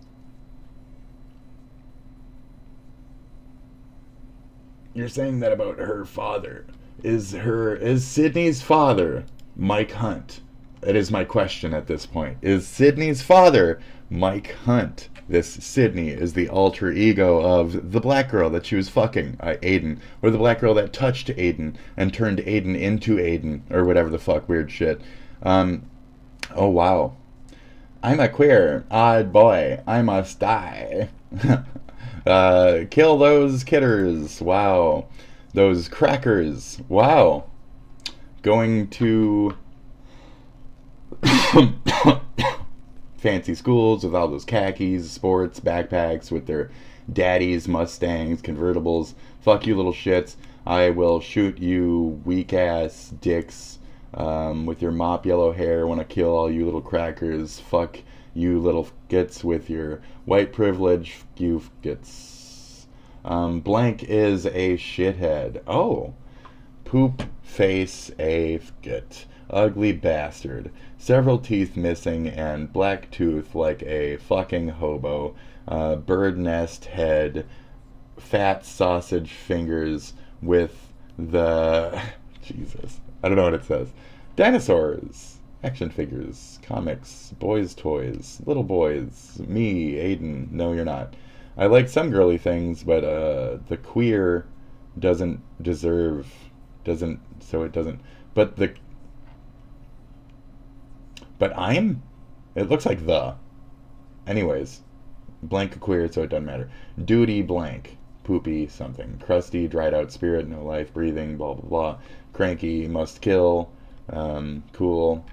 You're saying that about her father. Is Sydney's father Mike Hunt? It is my question at this point. Is Sydney's father Mike Hunt? This Sydney is the alter ego of the black girl that she was fucking, Aiden. Or the black girl that touched Aiden and turned Aiden into Aiden. Or whatever the fuck, weird shit. Oh, wow. I'm a queer, odd boy. I must die. Kill those kidders. Wow. Those crackers. Wow. Going to fancy schools with all those khakis, sports, backpacks with their daddies, Mustangs, convertibles. Fuck you little shits. I will shoot you weak ass dicks with your mop yellow hair. Want to kill all you little crackers. Fuck you little gits with your white privilege. You gits. Blank is a shithead. Oh. Poop face a git. Ugly bastard. Several teeth missing and black tooth like a fucking hobo. Bird nest head. Fat sausage fingers with the... Jesus. I don't know what it says. Dinosaurs. Action figures. Comics. Boys' toys. Little boys. Me, Aiden. No, you're not. I like some girly things, but the queer doesn't deserve... Doesn't... So it doesn't... But the... But I'm? It looks like the. Anyways. Blank queer, so it doesn't matter. Duty blank. Poopy something. Crusty, dried out spirit, no life, breathing, blah blah blah. Cranky, must kill. Cool.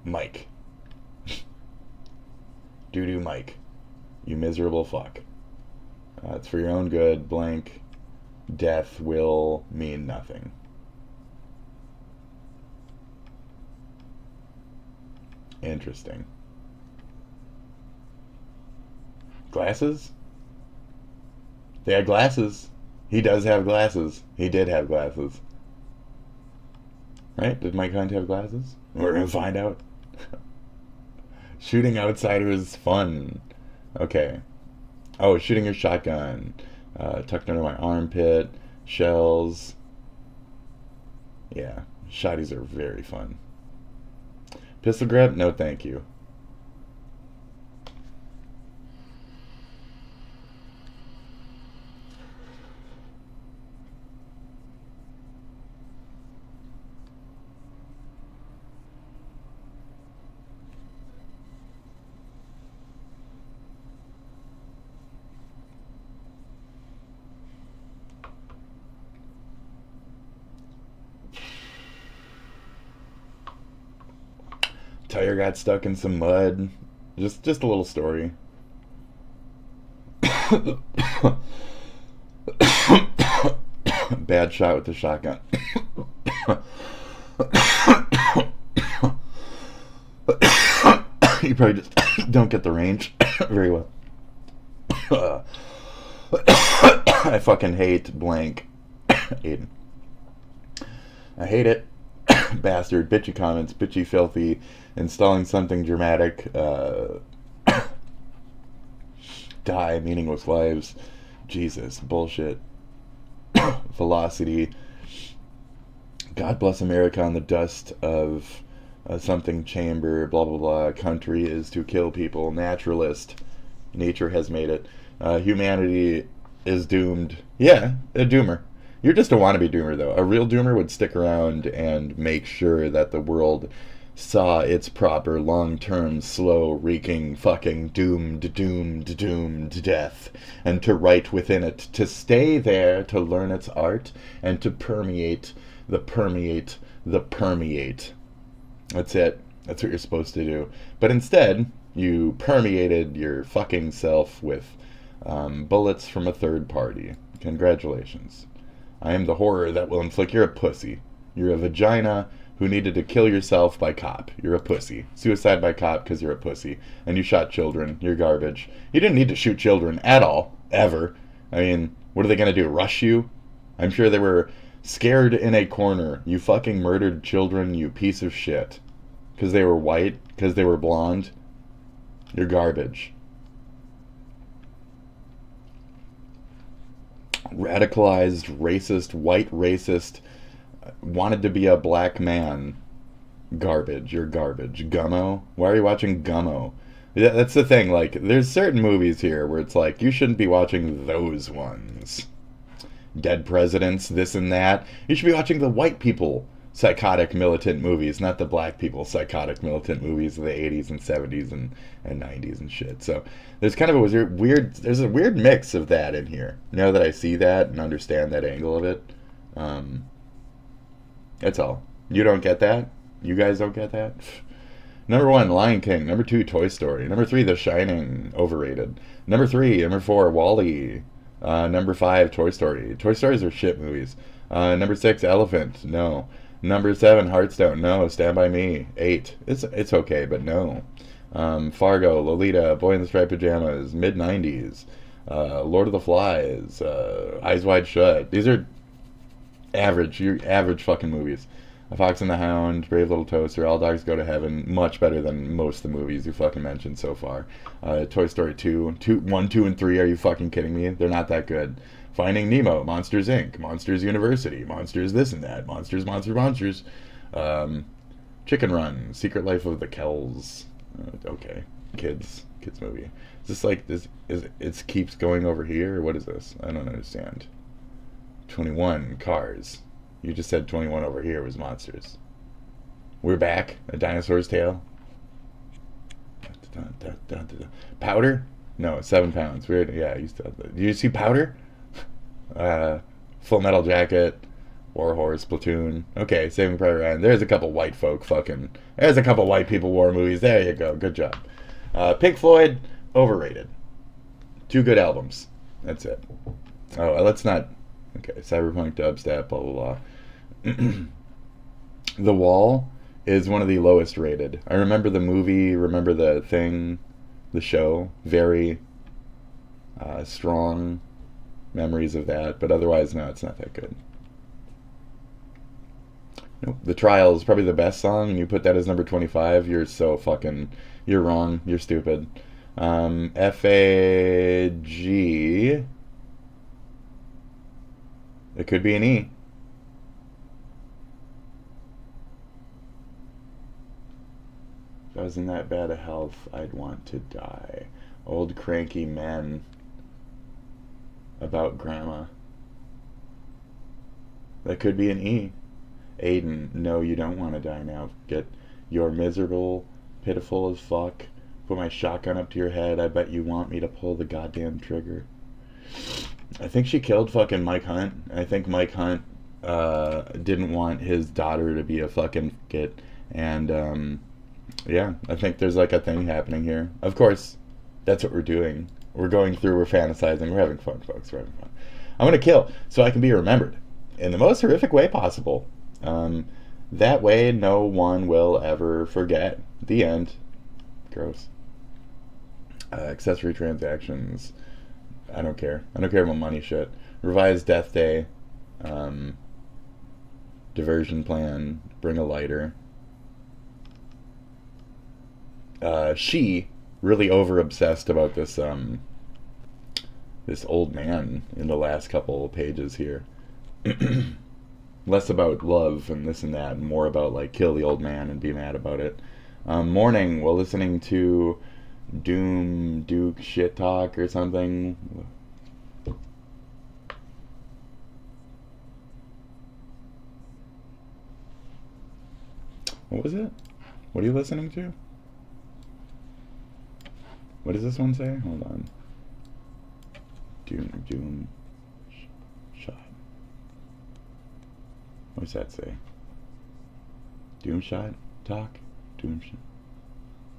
Mike. Doo-doo Mike. You miserable fuck. It's for your own good. Blank. Death will mean nothing. Interesting. Glasses? They had glasses. He does have glasses. He did have glasses. Right? Did Mike Hunt have glasses? We're gonna find out. Shooting outsiders fun. Okay. Oh, shooting your shotgun. Tucked under my armpit. Shells. Yeah. Shotties are very fun. Pistol grip? No, thank you. Tire got stuck in some mud. Just a little story. Bad shot with the shotgun. You probably just don't get the range very well. I fucking hate blank. Aiden. I hate it. Bastard, bitchy comments, bitchy, filthy, installing something dramatic, die, meaningless lives, Jesus, bullshit, velocity, God bless America on the dust of something chamber, blah, blah, blah, country is to kill people, naturalist, nature has made it, humanity is doomed, yeah, a doomer. You're just a wannabe doomer, though. A real doomer would stick around and make sure that the world saw its proper, long-term, slow, reeking, fucking doomed death, and to write within it, to stay there, to learn its art, and to permeate. That's it. That's what you're supposed to do. But instead, you permeated your fucking self with Bullets from a third party. Congratulations. I am the horror that will inflict. You're a pussy. You're a vagina who needed to kill yourself by cop. You're a pussy. Suicide by cop because you're a pussy. And you shot children. You're garbage. You didn't need to shoot children at all. Ever. I mean, what are they going to do? Rush you? I'm sure they were scared in a corner. You fucking murdered children, you piece of shit. Because they were white? Because they were blonde? You're garbage. Radicalized, racist, white racist, wanted to be a black man. Garbage. You're garbage. Gummo? Why are you watching Gummo? Yeah, that's the thing. Like, there's certain movies here where it's like, you shouldn't be watching those ones. Dead presidents, this and that. You should be watching the white people psychotic militant movies, not the black people psychotic militant movies of the 80s and 70s and 90s and shit. So there's kind of a there's a weird mix of that in here. Now that I see that and understand that angle of it, that's all. You don't get that? You guys don't get that? Number 1, Lion King. Number 2, Toy Story. Number 3, The Shining. Overrated. Number 4, Wall-E. Number 5, Toy Story. Toy Stories are shit movies. Number 6, Elephant. No. Number 7, Hearthstone. No. Stand By Me. 8. It's okay, but no. Fargo, Lolita, Boy in the Striped Pajamas, mid-90s. Lord of the Flies. Eyes Wide Shut. These are average fucking movies. A Fox and the Hound, Brave Little Toaster, All Dogs Go to Heaven, much better than most of the movies you fucking mentioned so far. Toy Story 1, 2, and 3, are you fucking kidding me? They're not that good. Finding Nemo, Monsters, Inc., Monsters University, Monsters this and that, Monsters. Chicken Run, Secret Life of the Kells. Okay, kids movie. Is this like, it keeps going over here, or what is this? I don't understand. 21, Cars. You just said 21 over here was Monsters. We're back. A Dinosaur's Tale. Powder? No, 7 pounds. Weird. Yeah, I used to. Did you see Powder? Full Metal Jacket. War Horse, Platoon. Okay, Saving Private Ryan. There's a couple white folk fucking. There's a couple white people war movies. There you go. Good job. Pink Floyd, overrated. 2 good albums. That's it. Oh, let's not. Okay, cyberpunk, dubstep, blah, blah, blah. The Wall is one of the lowest rated. I remember the movie, remember the thing, the show. Very strong memories of that. But otherwise, no, it's not that good. Nope. The Trial is probably the best song, and you put that as number 25. You're so fucking. You're wrong. You're stupid. F-A-G. It could be an E. If I was in that bad of health, I'd want to die. Old cranky men about grandma. That could be an E. Aiden, no, you don't want to die now. You're miserable, pitiful as fuck. Put my shotgun up to your head. I bet you want me to pull the goddamn trigger. I think she killed fucking Mike Hunt. I think Mike Hunt didn't want his daughter to be a fucking kid. And yeah, I think there's like a thing happening here. Of course, that's what we're doing. We're going through, we're fantasizing, we're having fun, folks. We're having fun. I'm going to kill so I can be remembered in the most horrific way possible. That way no one will ever forget. The end. Gross. Accessory transactions. I don't care. I don't care about money shit. Revised death day. Diversion plan. Bring a lighter. She really over obsessed about this this old man in the last couple of pages here. Less about love and this and that, and more about like kill the old man and be mad about it. Morning while listening to Duke shit talk or something. What was it? What are you listening to? What does this one say? Hold on. Doom shot. What does that say? Doom shot talk? Doom shot.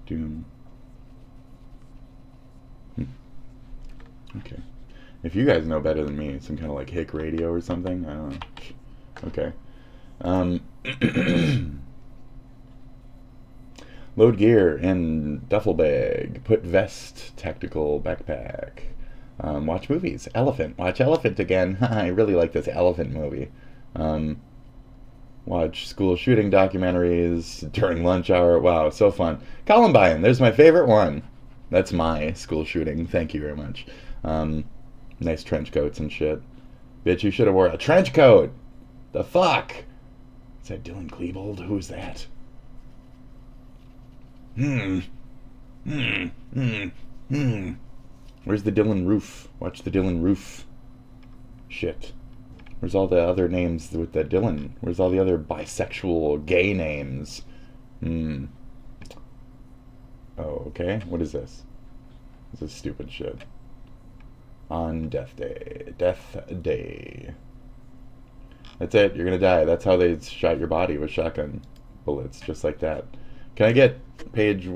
Doom. Okay. If you guys know better than me, some kind of like hick radio or something, I don't know. Okay. Load gear in duffel bag. Put vest, tactical backpack. Watch movies. Elephant. Watch Elephant again. I really like this Elephant movie. Watch school shooting documentaries during lunch hour. Wow, so fun. Columbine. There's my favorite one. That's my school shooting. Thank you very much. Nice trench coats and shit. Bitch, you should have wore a trench coat. The fuck? Is that Dylan Klebold? Who's that? Where's the Dylan Roof? Watch the Dylan Roof. Shit. Where's all the other names with the Dylan? Where's all the other bisexual gay names? Oh, okay. What is this? This is stupid shit. On Death Day. Death Day. That's it. You're gonna die. That's how they shot your body, with shotgun bullets. Just like that. Can I get page...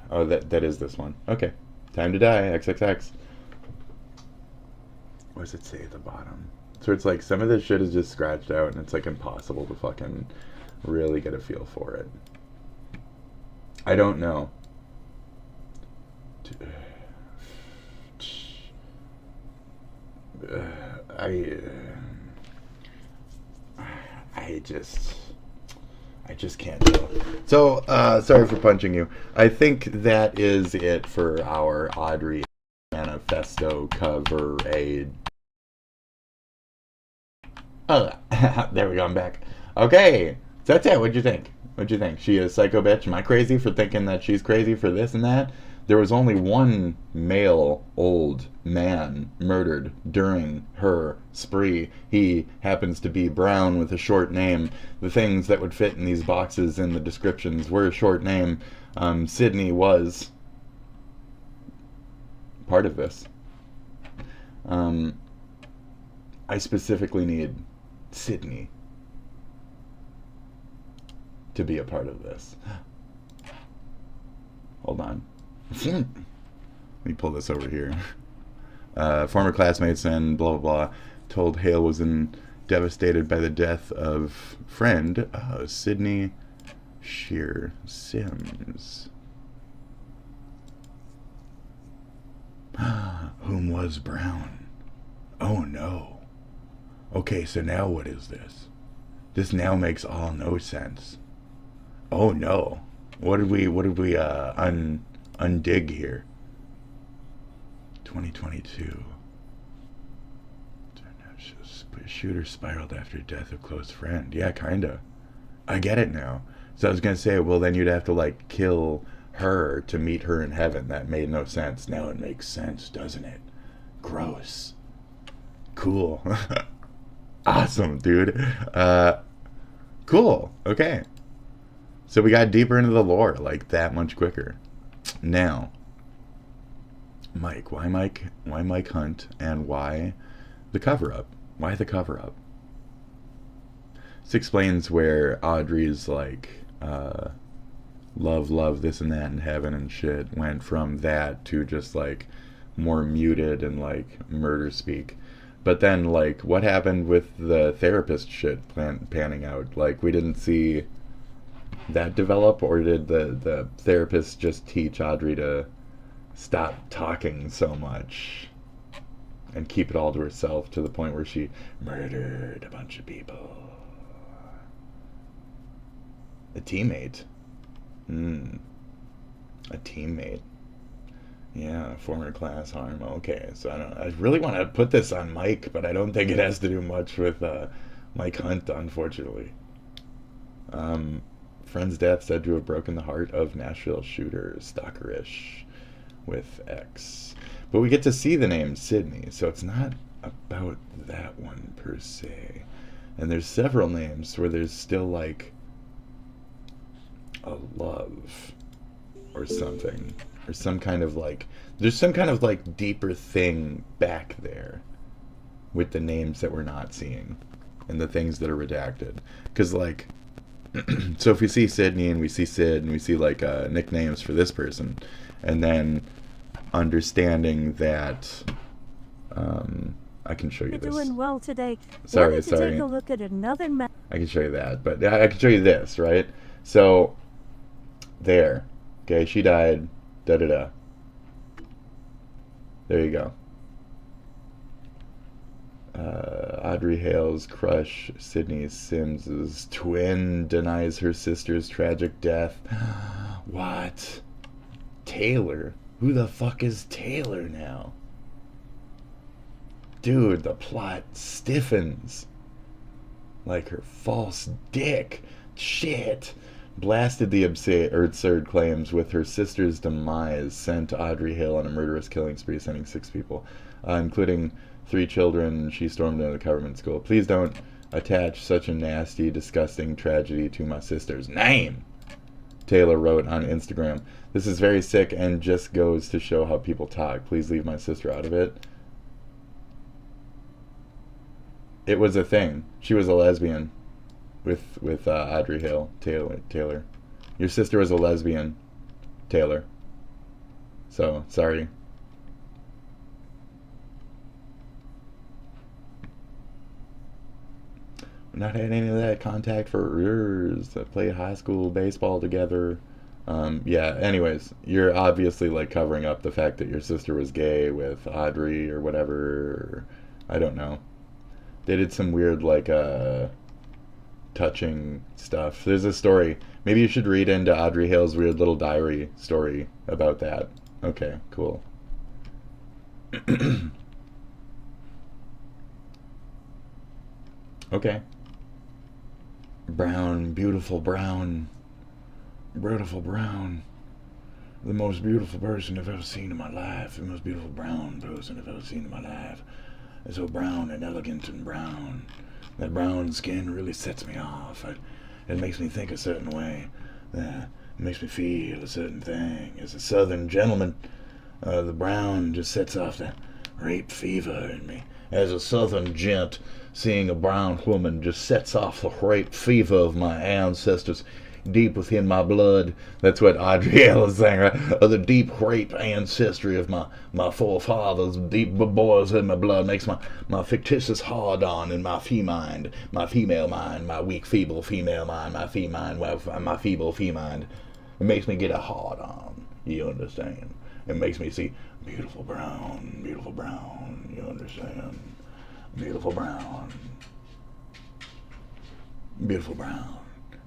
Oh, that is this one. Okay. Time to die. XXX. What does it say at the bottom? So it's like some of this shit is just scratched out and it's like impossible to fucking really get a feel for it. I don't know. I just can't tell. So, sorry for punching you. I think that is it for our Audrey Manifesto cover aid. Oh, there we go, I'm back. Okay, so that's it. What'd you think? What'd you think? She is a psycho bitch? Am I crazy for thinking that she's crazy for this and that? There was only one male old man murdered during her spree. He happens to be brown with a short name. The things that would fit in these boxes in the descriptions were a short name. Sydney was part of this. I specifically need Sydney to be a part of this. Hold on. Let me pull this over here. Former classmates and blah blah blah told Hale was devastated by the death of friend Sydney Shear Sims. Whom was Brown? Oh no. Okay, so now what is this? This now makes all no sense. Oh no. What did we undig here? 2022. Shooter spiraled after death of close friend. Yeah, kinda. I get it now. So I was gonna say, well then you'd have to like kill her to meet her in heaven. That made no sense. Now it makes sense, doesn't it? Gross. Cool. Awesome, dude. Cool. Okay. So we got deeper into the lore, like that much quicker. Now, Mike. Why Mike Hunt, and why the cover-up? Why the cover-up? This explains where Audrey's like love this and that in heaven and shit went from that to just like more muted and like murder speak. But then like what happened with the therapist shit panning out? Like we didn't see that develop, or did the therapist just teach Audrey to stop talking so much and keep it all to herself to the point where she murdered a bunch of people? A teammate. A teammate. Yeah, former class harm. Okay, so I really want to put this on Mike, but I don't think it has to do much with Mike Hunt, unfortunately. Friend's death said to have broken the heart of Nashville shooter, stalkerish with X. But we get to see the name Sydney, so it's not about that one per se. And there's several names where there's still like a love or something, or some kind of like, there's some kind of like deeper thing back there with the names that we're not seeing and the things that are redacted. Because like, so if we see Sydney and we see Sid and we see like nicknames for this person, and then understanding that I can show you You're this. doing well today. Sorry, Wanted to sorry. take a look at another I can show you that, but I can show you this, right? So, there. Okay, she died. Da-da-da. There you go. Audrey Hale's crush, Sydney Sims's twin, denies her sister's tragic death. What? Taylor? Who the fuck is Taylor now? Dude, the plot stiffens. Like her false dick. Shit. Blasted the absurd claims with her sister's demise, sent Audrey Hale on a murderous killing spree, sending 6 people, including 3 children. She stormed into the government school. Please don't attach such a nasty, disgusting tragedy to my sister's name, Taylor wrote on Instagram. This is very sick and just goes to show how people talk. Please leave my sister out of it. It was a thing. She was a lesbian with Audrey Hale. Taylor. Your sister was a lesbian, Taylor. So, sorry. We've not had any of that contact for years. I played high school baseball together. Yeah, anyways, you're obviously like covering up the fact that your sister was gay with Audrey or whatever. I don't know. They did some weird like touching stuff. There's a story. Maybe you should read into Audrey Hale's weird little diary story about that. Okay, cool. Okay. Brown, beautiful brown. Beautiful brown. The most beautiful person I've ever seen in my life. The most beautiful brown person I've ever seen in my life. It's so brown and elegant and brown. That brown skin really sets me off. It makes me think a certain way. It makes me feel a certain thing. As a southern gentleman, the brown just sets off that rape fever in me. As a southern gent, seeing a brown woman just sets off the rape fever of my ancestors deep within my blood. That's what Audrey Hale is saying, right? The deep rape ancestry of my forefathers, deep boils in my blood, makes my fictitious hard-on in my mind, my female mind, my weak, feeble female mind, my feeble mind. It makes me get a hard-on, you understand? It makes me see beautiful brown, you understand? Beautiful brown. Beautiful brown.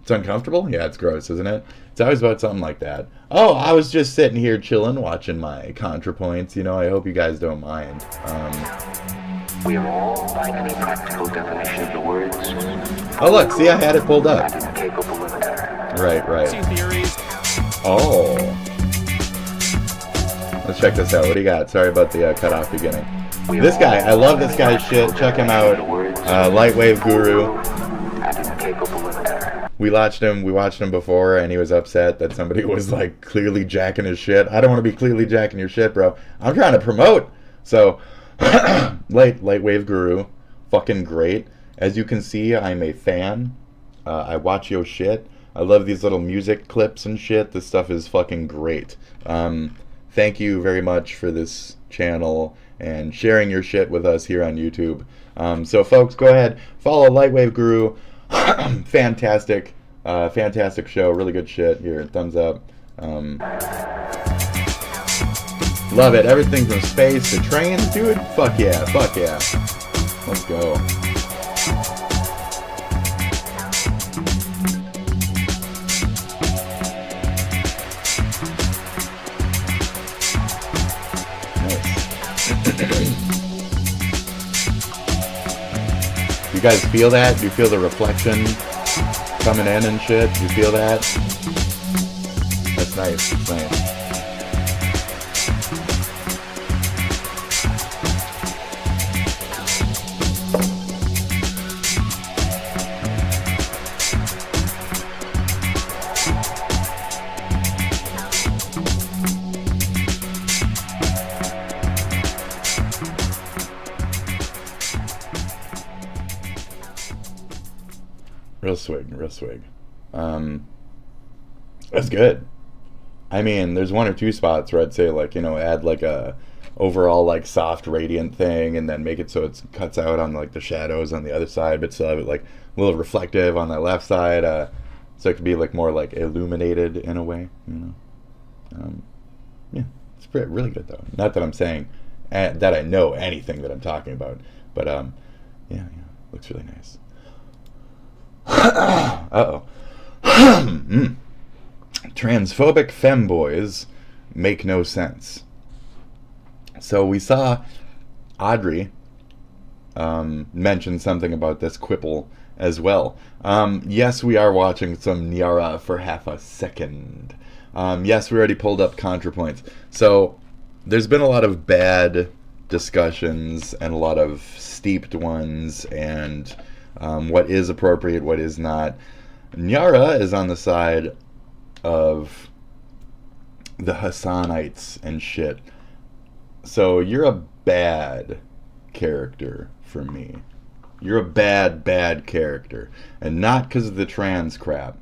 It's uncomfortable? Yeah, it's gross, isn't it? It's always about something like that. Oh, I was just sitting here chilling, watching my ContraPoints. You know, I hope you guys don't mind. We are all by any practical definition of the words. Oh, look, see, I had it pulled up. Incapable of error. Right. Oh. Let's check this out. What do you got? Sorry about the cut off beginning. This guy, I love this guy's shit. Check him out. Lightwave Guru. We watched him before, and he was upset that somebody was like clearly jacking his shit. I don't want to be clearly jacking your shit, bro. I'm trying to promote. So, Lightwave Guru, fucking great. As you can see, I'm a fan. I watch your shit. I love these little music clips and shit. This stuff is fucking great. Thank you very much for this channel and sharing your shit with us here on YouTube. So folks, go ahead, follow Lightwave Guru. Fantastic show, really good shit. Here, thumbs up. Love it. Everything from space to trains, dude. Fuck yeah. Let's go. You guys feel that? Do you feel the reflection coming in and shit? Do you feel that? That's nice. It's nice. Real swig. That's good. I mean, there's one or two spots where I'd say, like, you know, add like a overall like soft radiant thing, and then make it so it cuts out on like the shadows on the other side, but still have it like a little reflective on that left side, so it could be like more like illuminated in a way, yeah, it's really good though. Not that I'm saying that I know anything that I'm talking about, but yeah, looks really nice. Uh-oh. Transphobic femboys make no sense. So we saw Audrey mention something about this quibble as well. Yes, we are watching some Nyara for half a second. Yes, we already pulled up ContraPoints. So there's been a lot of bad discussions and a lot of steeped ones, and what is appropriate, what is not. Nyara is on the side of the Hassanites and shit. So you're a bad character for me. You're a bad character. And not because of the trans crap,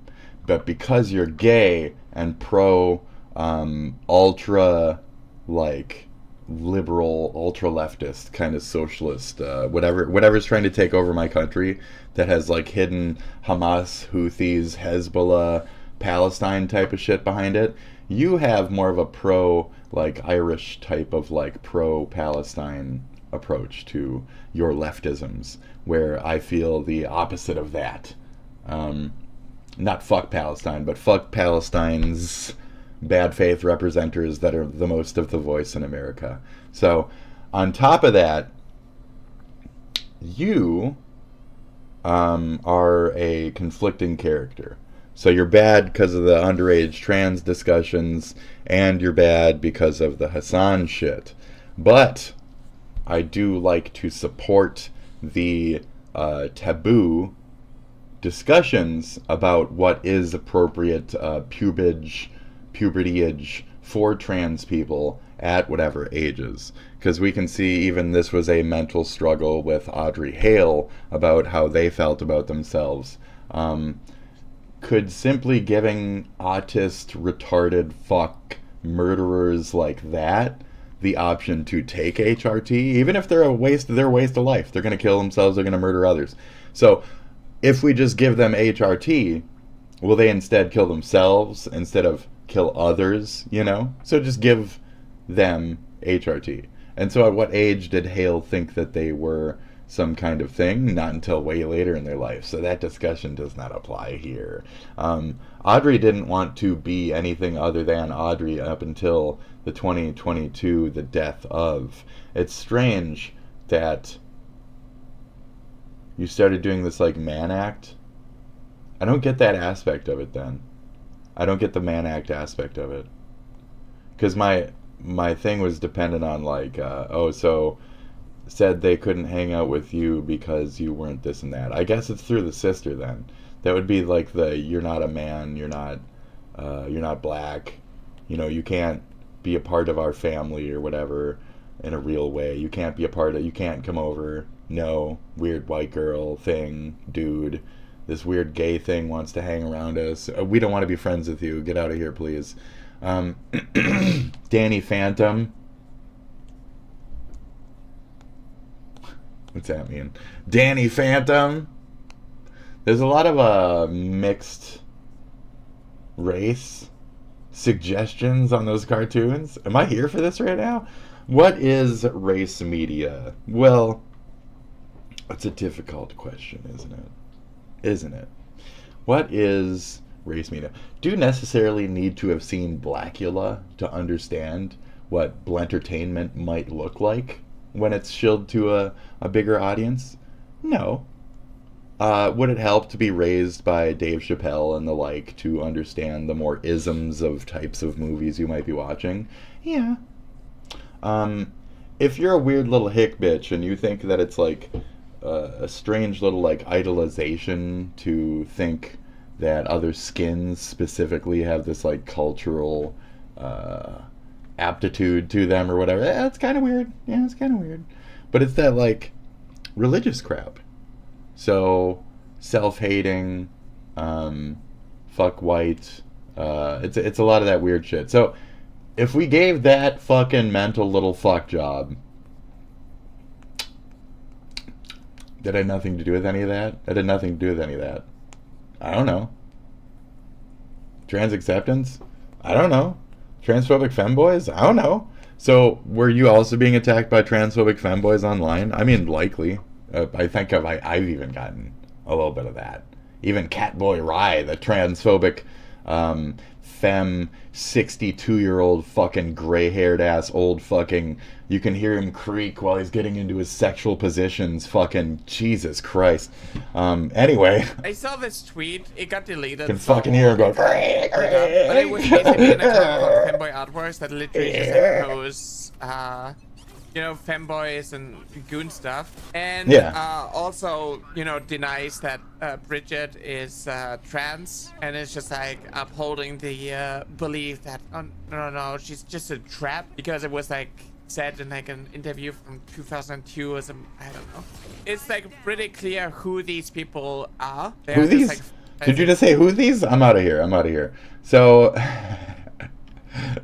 but because you're gay and pro ultra like liberal, ultra leftist kind of socialist, whatever's trying to take over my country, that has like hidden Hamas, Houthis, Hezbollah, Palestine type of shit behind it. You have more of a pro like Irish type of like pro Palestine approach to your leftisms, where I feel the opposite of that. Not fuck Palestine, but fuck Palestine's bad faith representatives that are the most of the voice in America. So on top of that, you are a conflicting character. So you're bad because of the underage trans discussions, and you're bad because of the Hassan shit. But I do like to support the taboo discussions about what is appropriate puberty age for trans people at whatever ages. Because we can see even this was a mental struggle with Audrey Hale about how they felt about themselves. Could simply giving autist, retarded, fuck murderers like that the option to take HRT, even if they're a waste of life, they're going to kill themselves, they're going to murder others. So if we just give them HRT, will they instead kill themselves instead of kill others, So just give them HRT. And so at what age did Hale think that they were some kind of thing? Not until way later in their life. So that discussion does not apply here. Audrey didn't want to be anything other than Audrey up until the 2022, the death of. It's strange that you started doing this like man act. I don't get that aspect of it then. I don't get the man act aspect of it. Because my thing was dependent on like, so said they couldn't hang out with you because you weren't this and that. I guess it's through the sister then. That would be like you're not a man, you're not black, you can't be a part of our family or whatever in a real way. You can't you can't come over. No, weird white girl thing, dude. This weird gay thing wants to hang around us. We don't want to be friends with you. Get out of here, please. Danny Phantom. What's that mean? Danny Phantom. There's a lot of mixed race suggestions on those cartoons. Am I here for this right now? What is race media? Well, it's a difficult question, isn't it? What is race media? Do you necessarily need to have seen Blackula to understand what Blentertainment might look like when it's shilled to a bigger audience? No. Would it help to be raised by Dave Chappelle and the like to understand the more isms of types of movies you might be watching? Yeah. If you're a weird little hick bitch and you think that it's like a strange little like idolization to think that other skins specifically have this like cultural aptitude to them or whatever, it's kind of weird. Yeah, it's kind of weird. But it's that like religious crap. So self-hating, fuck white, it's a lot of that weird shit. So if we gave that fucking mental little fuck job that had nothing to do with any of that, that had nothing to do with any of that. I don't know. Trans acceptance? I don't know. Transphobic femboys? I don't know. So, were you also being attacked by transphobic femboys online? I mean, likely. I think I've even gotten a little bit of that. Even Catboy Rye, the transphobic femme 62-year-old fucking gray-haired ass old fucking, you can hear him creak while he's getting into his sexual positions, fucking Jesus Christ. Anyway, I saw this tweet, it got deleted. Can fucking hear him go. But it was basically an account called Femboy Artworks that literally just expose you know, femboys and goon stuff, and also, you know, denies that Bridget is trans, and it's just like upholding the belief that no, she's just a trap, because it was like said in like an interview from 2002 or some, I don't know. It's like pretty clear who these people are. Who these? Like, did you just say who these? I'm out of here. So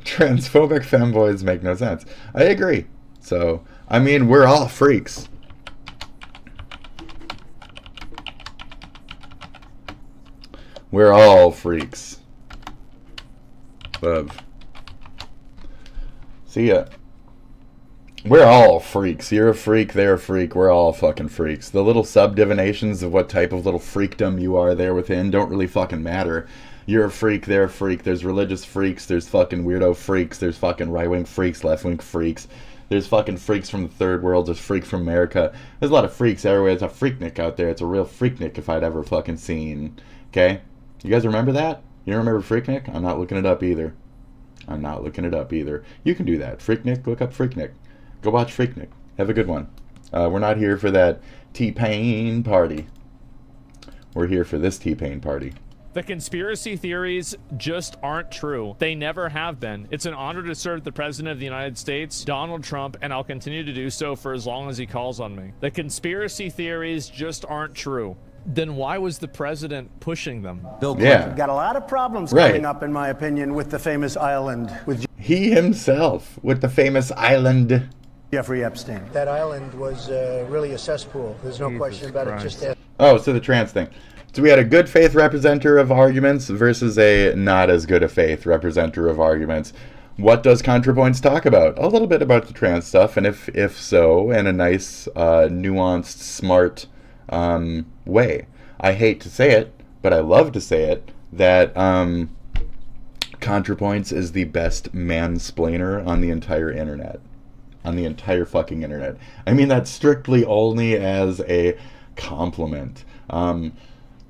transphobic femboys make no sense. I agree. So, I mean, we're all freaks. We're all freaks. Love. See ya. We're all freaks. You're a freak, they're a freak. We're all fucking freaks. The little subdivinations of what type of little freakdom you are there within don't really fucking matter. You're a freak, they're a freak. There's religious freaks, there's fucking weirdo freaks, there's fucking right-wing freaks, left-wing freaks. There's fucking freaks from the third world. There's freaks from America. There's a lot of freaks everywhere. There's a freaknik out there. It's a real freaknik if I'd ever fucking seen. Okay? You guys remember that? You don't remember freaknik? I'm not looking it up either. You can do that. Freaknik, look up Freaknik. Go watch Freaknik. Have a good one. We're not here for that T-Pain party. We're here for this T-Pain party. The conspiracy theories just aren't true. They never have been. It's an honor to serve the President of the United States, Donald Trump, and I'll continue to do so for as long as he calls on me. The conspiracy theories just aren't true. Then why was the president pushing them? Bill Clinton got a lot of problems coming up, in my opinion, with the famous island. With he himself, with the famous island. Jeffrey Epstein. That island was really a cesspool. There's no question about it. Just oh, so the trans thing. So we had a good faith representative of arguments versus a not as good a faith representative of arguments. What does ContraPoints talk about? A little bit about the trans stuff, and if so, in a nice, nuanced, smart way. I hate to say it, but I love to say it, that ContraPoints is the best mansplainer on the entire internet. On the entire fucking internet. I mean that strictly only as a compliment.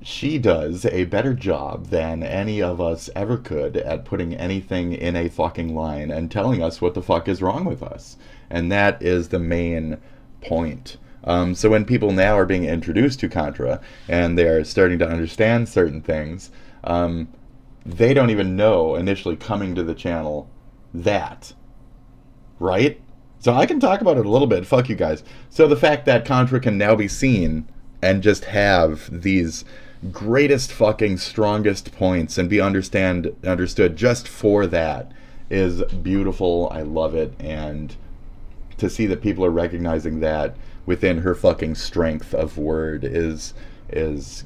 She does a better job than any of us ever could at putting anything in a fucking line and telling us what the fuck is wrong with us. And that is the main point. So when people now are being introduced to Contra and they're starting to understand certain things, they don't even know initially coming to the channel that. Right? So I can talk about it a little bit. Fuck you guys. So the fact that Contra can now be seen and just have these greatest fucking strongest points and be understood just for that is beautiful. I love it. And to see that people are recognizing that within her fucking strength of word is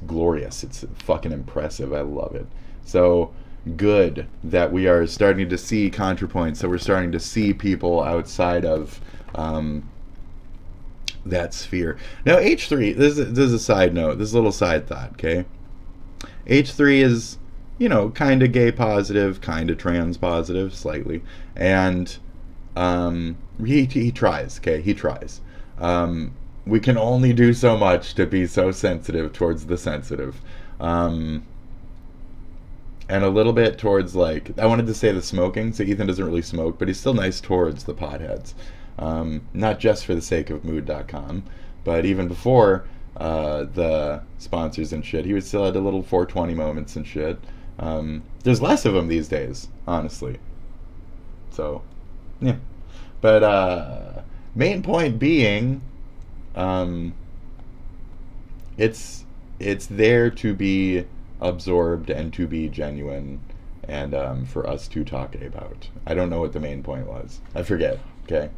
glorious. It's fucking impressive. I love it. So good that we are starting to see ContraPoints, so we're starting to see people outside of that sphere. Now H3, this is a side note, this is a little side thought, okay? H3 is, you know, kind of gay positive, kind of trans positive, slightly, and he tries, okay? He tries. We can only do so much to be so sensitive towards the sensitive. And a little bit towards, like, I wanted to say the smoking, so Ethan doesn't really smoke, but he's still nice towards the potheads. Not just for the sake of mood.com, but even before the sponsors and shit, he would still had a little 420 moments and shit. There's less of them these days, honestly. So, yeah. But main point being, it's there to be absorbed and to be genuine, and for us to talk about. I don't know what the main point was. I forget. Okay.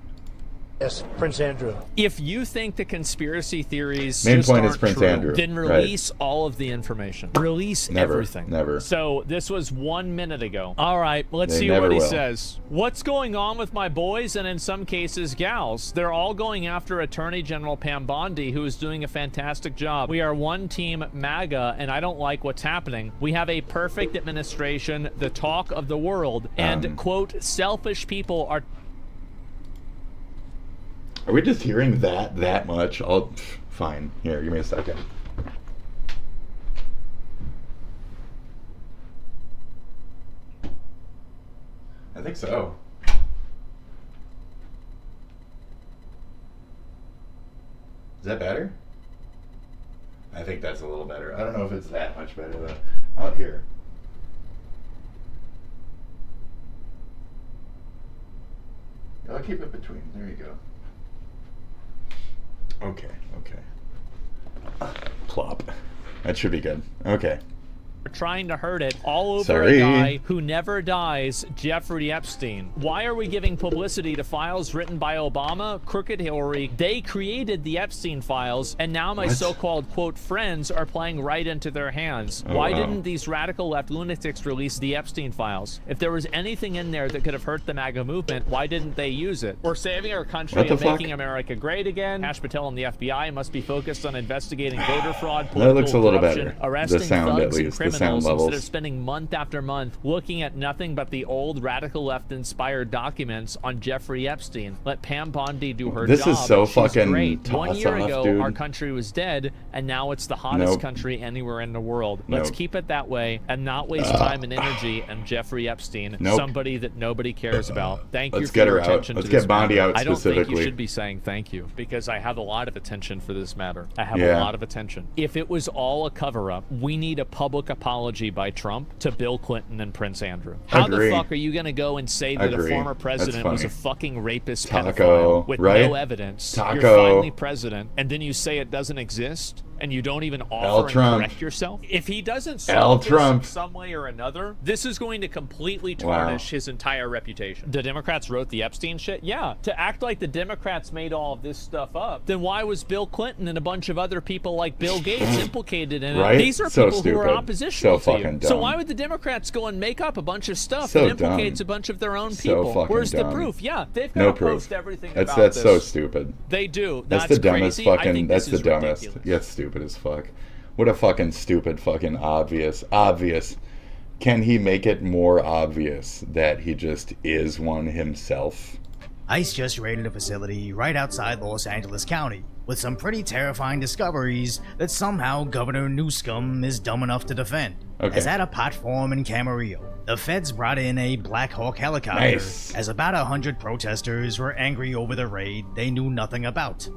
Yes, Prince Andrew. If you think the conspiracy theories Main just point is aren't Prince true, Andrew. then release all of the information. Release everything. Never. So this was 1 minute ago. All right, let's They see never what he will. says. What's going on with my boys and in some cases gals? They're all going after Attorney General Pam Bondi, who is doing a fantastic job. We are one team MAGA, and I don't like what's happening. We have a perfect administration, the talk of the world, and quote, selfish people are... Are we just hearing that much? Fine. Here, give me a second. I think so. Is that better? I think that's a little better. I don't know if it's that much better though. Out here. I'll keep it between. There you go. Okay. Plop. That should be good. Okay. trying to hurt it all over Sorry. a guy who never dies, Jeffrey Epstein. Why are we giving publicity to files written by Obama, Crooked Hillary? They created the Epstein files, and now my so-called, quote, friends are playing right into their hands. Oh, Why wow. didn't these radical left lunatics release the Epstein files? If there was anything in there that could have hurt the MAGA movement, why didn't they use it? We're saving our country What the and fuck? making America great again. Kash Patel and the FBI must be focused on investigating voter fraud, That political looks a little corruption, better. arresting The sound, thugs at and least. The sound criminals levels. instead of spending month after month looking at nothing but the old radical left-inspired documents on Jeffrey Epstein. Let Pam Bondi do her This job. is so She's fucking great. 1 year toss-off, ago, dude. our country was dead, and now it's the hottest Nope. country anywhere in the world. Let's Nope. keep it that way and not waste time and energy on Jeffrey Epstein, Nope. somebody that nobody cares about. Thank you Let's for get your her out. attention Let's to get this Bondi matter. out I don't think specifically. you should be saying thank you, because I have a lot of attention for this matter. I have a Yeah. lot of attention. If it was all a cover-up, we need a public apology by Trump to Bill Clinton and Prince Andrew. How Agree. the fuck are you going to go and say that Agree. a former That's president was a funny. fucking rapist Taco, pedophile with right? no evidence? Taco. You're finally president, and then you say it doesn't exist, and you don't even offer and Trump. correct yourself? If he doesn't L. solve this Trump. in some way or another, this is going to completely Wow. tarnish his entire reputation. The Democrats wrote the Epstein shit? Yeah. To act like the Democrats made all of this stuff up, then why was Bill Clinton and a bunch of other people like Bill Gates implicated in it? Right? These are So people who are stupid. oppositional So to you. fucking So dumb. why would the Democrats go and make up a bunch of stuff So that implicates dumb. a bunch of their own So people? fucking Where's the dumb. proof? Yeah, they've got No to proof. post everything That's about so this. stupid. They do. That's the dumbest crazy. I fucking. think That's this the is dumbest. ridiculous. Yeah, stupid as fuck. What a fucking stupid fucking obvious. Can he make it more obvious that he just is one himself? ICE just raided a facility right outside Los Angeles County with some pretty terrifying discoveries that somehow Governor Newsom is dumb enough to defend. Okay. As at a platform in Camarillo, the feds brought in a Black Hawk helicopter Nice. as about 100 protesters were angry over the raid they knew nothing about.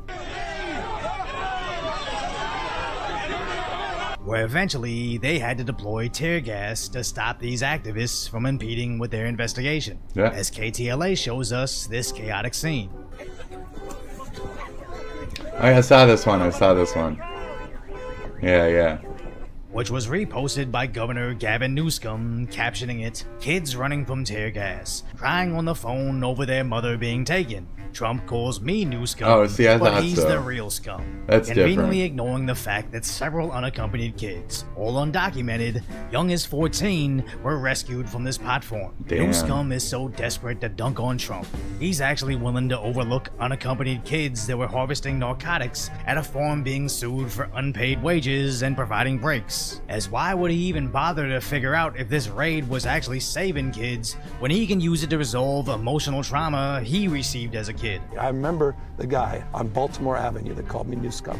Where eventually they had to deploy tear gas to stop these activists from impeding with their investigation. Yeah. As KTLA shows us this chaotic scene. Oh, yeah, I saw this one. Yeah. Which was reposted by Governor Gavin Newsom, captioning it, "Kids running from tear gas, crying on the phone over their mother being taken. Trump calls me new scum, Oh, see, I but thought he's so. the real scum." That's Conveniently different. ignoring the fact that several unaccompanied kids, all undocumented, young as 14, were rescued from this platform. Damn. New scum is so desperate to dunk on Trump, he's actually willing to overlook unaccompanied kids that were harvesting narcotics at a farm being sued for unpaid wages and providing breaks. As why would he even bother to figure out if this raid was actually saving kids when he can use it to resolve emotional trauma he received as a kid? I remember the guy on Baltimore Avenue that called me New Scum.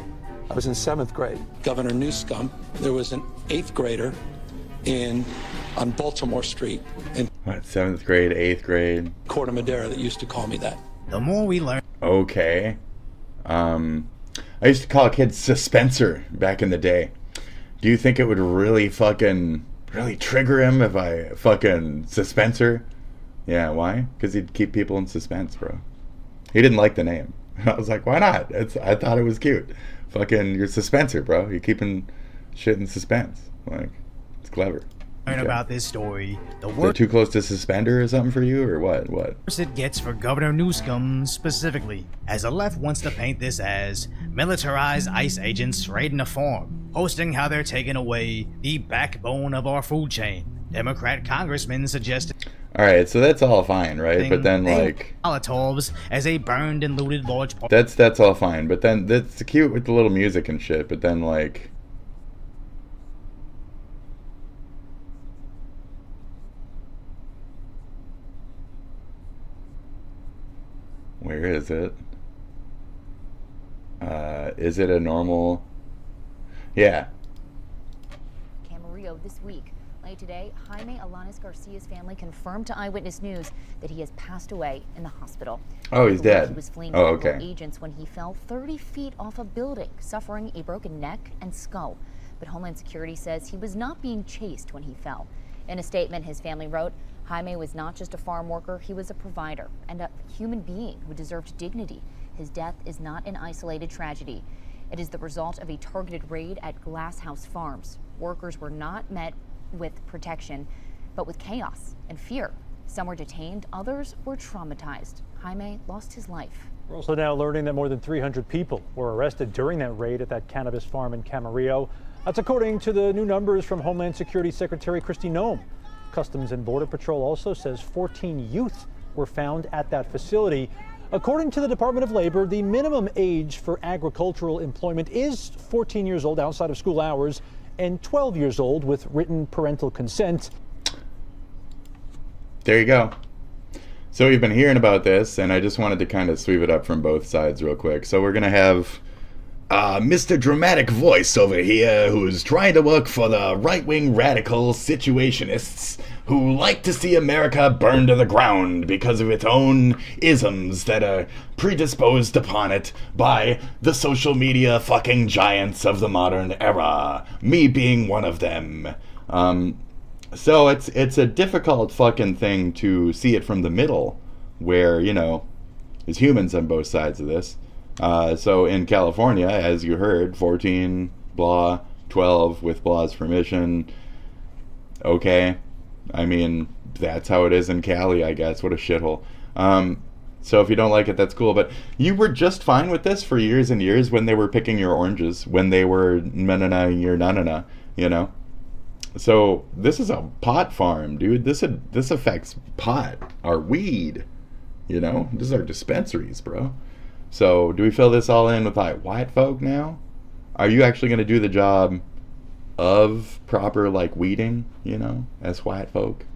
I was in 7th grade. Governor New Scum. There was an 8th grader on Baltimore Street in What, 7th grade, 8th grade? Corte Madera that used to call me that. The more we learn. Okay. I used to call kids Suspenser back in the day. Do you think it would really trigger him if I fucking Suspenser? Yeah, why? Because he'd keep people in suspense, bro. He didn't like the name. I was like, why not? I thought it was cute. Fucking, you're Suspenser, bro. You're keeping shit in suspense. Like, it's clever. about this story, the Is that worse too close to suspender or something for you, or what? What? it gets for Governor Newsom specifically, as the left wants to paint this as militarized ICE agents raiding a farm, posting how they're taking away the backbone of our food chain. Democrat congressmen suggested All right, so that's all fine, right? But then like Molotovs as they burned and looted large parts. that's all fine. But then that's cute with the little music and shit. But then like. Where is it? Is it a normal? Yeah. Camarillo this week. Late today, Jaime Alanis Garcia's family confirmed to Eyewitness News that he has passed away in the hospital. Oh, he's dead. He was fleeing Oh, federal okay. agents when he fell 30 feet off a building, suffering a broken neck and skull. But Homeland Security says he was not being chased when he fell. In a statement, his family wrote, Jaime was not just a farm worker, he was a provider and a human being who deserved dignity. His death is not an isolated tragedy. It is the result of a targeted raid at Glass House Farms. Workers were not met with protection, but with chaos and fear. Some were detained, others were traumatized. Jaime lost his life. We're also now learning that more than 300 people were arrested during that raid at that cannabis farm in Camarillo. That's according to the new numbers from Homeland Security Secretary Kristi Noem. Customs and Border Patrol also says 14 youth were found at that facility. According to the Department of Labor, the minimum age for agricultural employment is 14 years old outside of school hours and 12 years old with written parental consent. There you go. So we've been hearing about this, and I just wanted to kind of sweep it up from both sides real quick. So we're going to have Mr. Dramatic Voice over here, who's trying to work for the right-wing radical situationists who like to see America burn to the ground because of its own isms that are predisposed upon it by the social media fucking giants of the modern era, me being one of them. So it's a difficult fucking thing to see it from the middle, where, you know, there's humans on both sides of this. So in California, as you heard, 14, blah, 12 with blah's permission. Okay. I mean, that's how it is in Cali, I guess. What a shithole. So if you don't like it, that's cool. But you were just fine with this for years and years when they were picking your oranges, when they were na-na-na, your na-na-na, you know? So this is a pot farm, dude. This affects pot, our weed, you know? This is our dispensaries, bro. So do we fill this all in with like white folk now? Are you actually going to do the job of proper like weeding, you know, as white folk?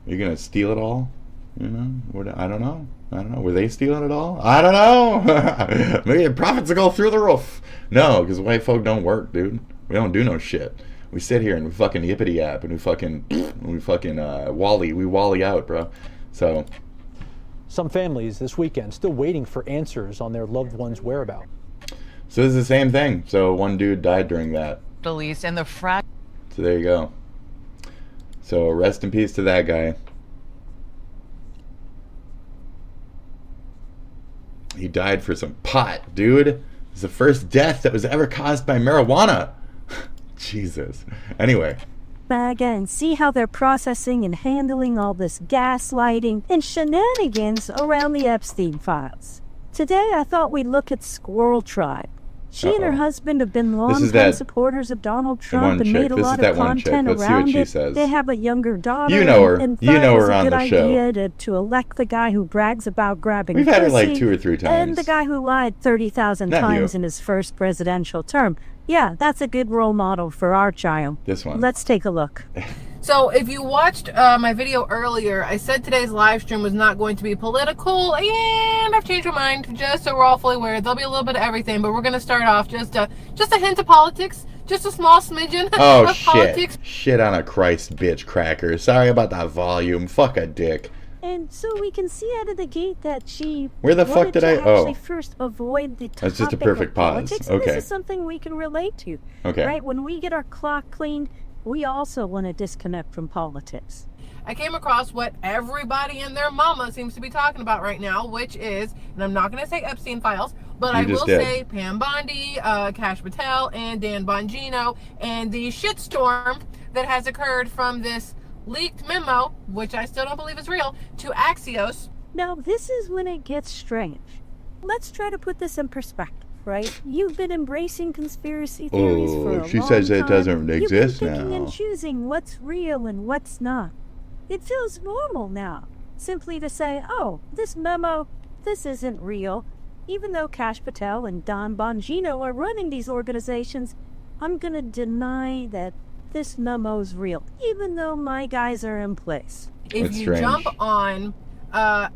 You're going to steal it all? You know, I don't know. Were they stealing it all? I don't know. Maybe the profits will go through the roof. No, because white folk don't work, dude. We don't do no shit. We sit here and we fucking yippity yap and we fucking wally out, bro. So Some families this weekend still waiting for answers on their loved ones' whereabouts. So this is the same thing. So one dude died during that. Released and the So there you go. So rest in peace to that guy. He died for some pot, dude. It was the first death that was ever caused by marijuana. Jesus. Anyway. And see how they're processing and handling all this gaslighting and shenanigans around the Epstein files. Today I thought we'd look at Squirrel Tribe. She and her husband have been longtime supporters of Donald Trump and made a lot of content around it. They have a younger daughter. You know her. And You know her on the the show. idea to elect the guy who brags about grabbing We've had her like pussy 2 or 3 times. and the guy who lied 30,000 Not times you. in his first presidential term. Yeah, that's a good role model for our child. This one. Let's take a look. So if you watched my video earlier, I said today's live stream was not going to be political, and I've changed my mind, just so we're all fully aware. There'll be a little bit of everything, but we're going to start off just a hint of politics, just a small smidgen Oh of shit. politics. Shit on a Christ bitch cracker. Sorry about that volume. Fuck a dick. And so we can see out of the gate that she Where the fuck wanted did to I- actually oh. first avoid the topic That's just a perfect of pause. politics. And Okay. This is something we can relate to. Okay. Right? When we get our clock cleaned, we also want to disconnect from politics. I came across what everybody and their mama seems to be talking about right now, which is, and I'm not going to say Epstein files, but You I just will did. say Pam Bondi, Kash Patel, and Dan Bongino, and the shitstorm that has occurred from this leaked memo, which I still don't believe is real, to Axios. Now, this is when it gets strange. Let's try to put this in perspective, right? You've been embracing conspiracy theories for a long time. She says it doesn't exist You've been picking now. and choosing what's real and what's not. It feels normal now, simply to say, oh, this memo, this isn't real. Even though Kash Patel and Don Bongino are running these organizations, I'm going to deny that this memo's real, even though my guys are in place. If you jump on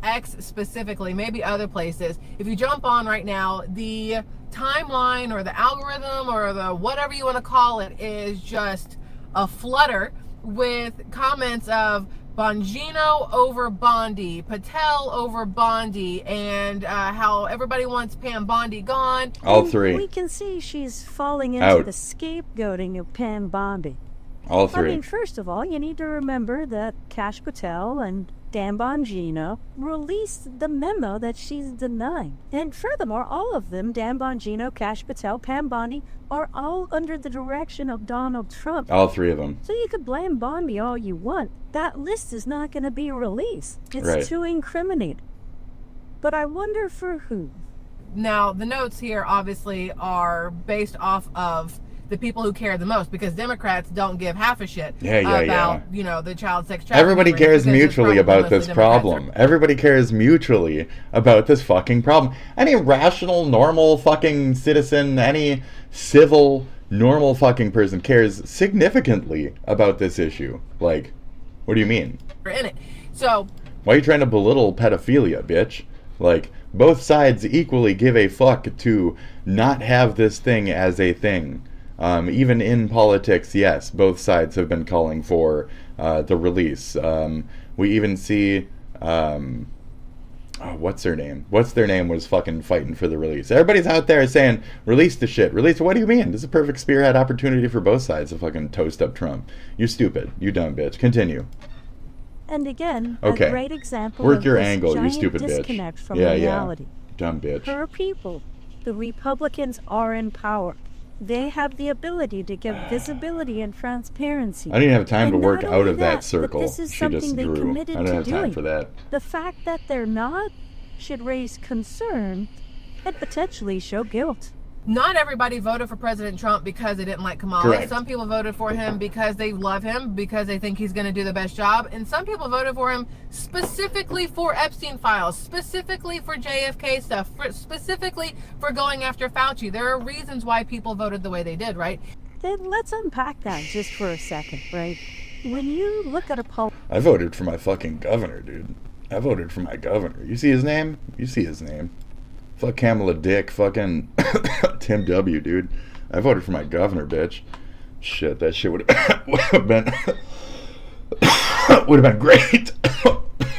X specifically, maybe other places, if you jump on right now, the timeline or the algorithm or the whatever you want to call it is just a flutter with comments of Bongino over Bondi, Patel over Bondi, and how everybody wants Pam Bondi gone. All three. We can see she's falling into the scapegoating of Pam Bondi. All three. I mean, first of all, you need to remember that Kash Patel and Dan Bongino released the memo that she's denying. And furthermore, all of them, Dan Bongino, Kash Patel, Pam Bondi, are all under the direction of Donald Trump. All three of them. So you could blame Bondi all you want. That list is not going to be released. It's too incriminating. But I wonder for who. Now, the notes here obviously are based off of the people who care the most, because Democrats don't give half a shit about, you know, the child sex trafficking. Everybody cares mutually about this problem. Everybody cares mutually about this fucking problem. Any rational, normal fucking citizen, any civil, normal fucking person cares significantly about this issue. Like, what do you mean? In it. So, why are you trying to belittle pedophilia, bitch? Like, both sides equally give a fuck to not have this thing as a thing. Even in politics, yes, both sides have been calling for the release. We even see, what's her name? What's their name was fucking fighting for the release. Everybody's out there saying, release the shit. Release. What do you mean? This is a perfect spearhead opportunity for both sides to fucking toast up Trump. You stupid. You dumb bitch. Continue. And again, a great example Work of your this angle, you giant stupid disconnect bitch. from reality. Dumb bitch. For people, the Republicans are in power. They have the ability to give visibility and transparency. I didn't have time to work out of that but circle. this is She something just they drew. committed I didn't to have time doing. for that. The fact that they're not should raise concern and potentially show guilt. not everybody voted for President Trump because they didn't like Kamala. Correct. Some people voted for him because they love him, because they think he's going to do the best job. And some people voted for him specifically for Epstein files, specifically for JFK stuff, specifically for going after Fauci. There are reasons why people voted the way they did, right? Then let's unpack that just for a second, right? When you look at a poll... I voted for my fucking governor, dude. I voted for my governor. You see his name? You see his name. Fuck Kamala Dick, fucking Tim W, dude. I voted for my governor, bitch. Shit, that shit would have been would have been great.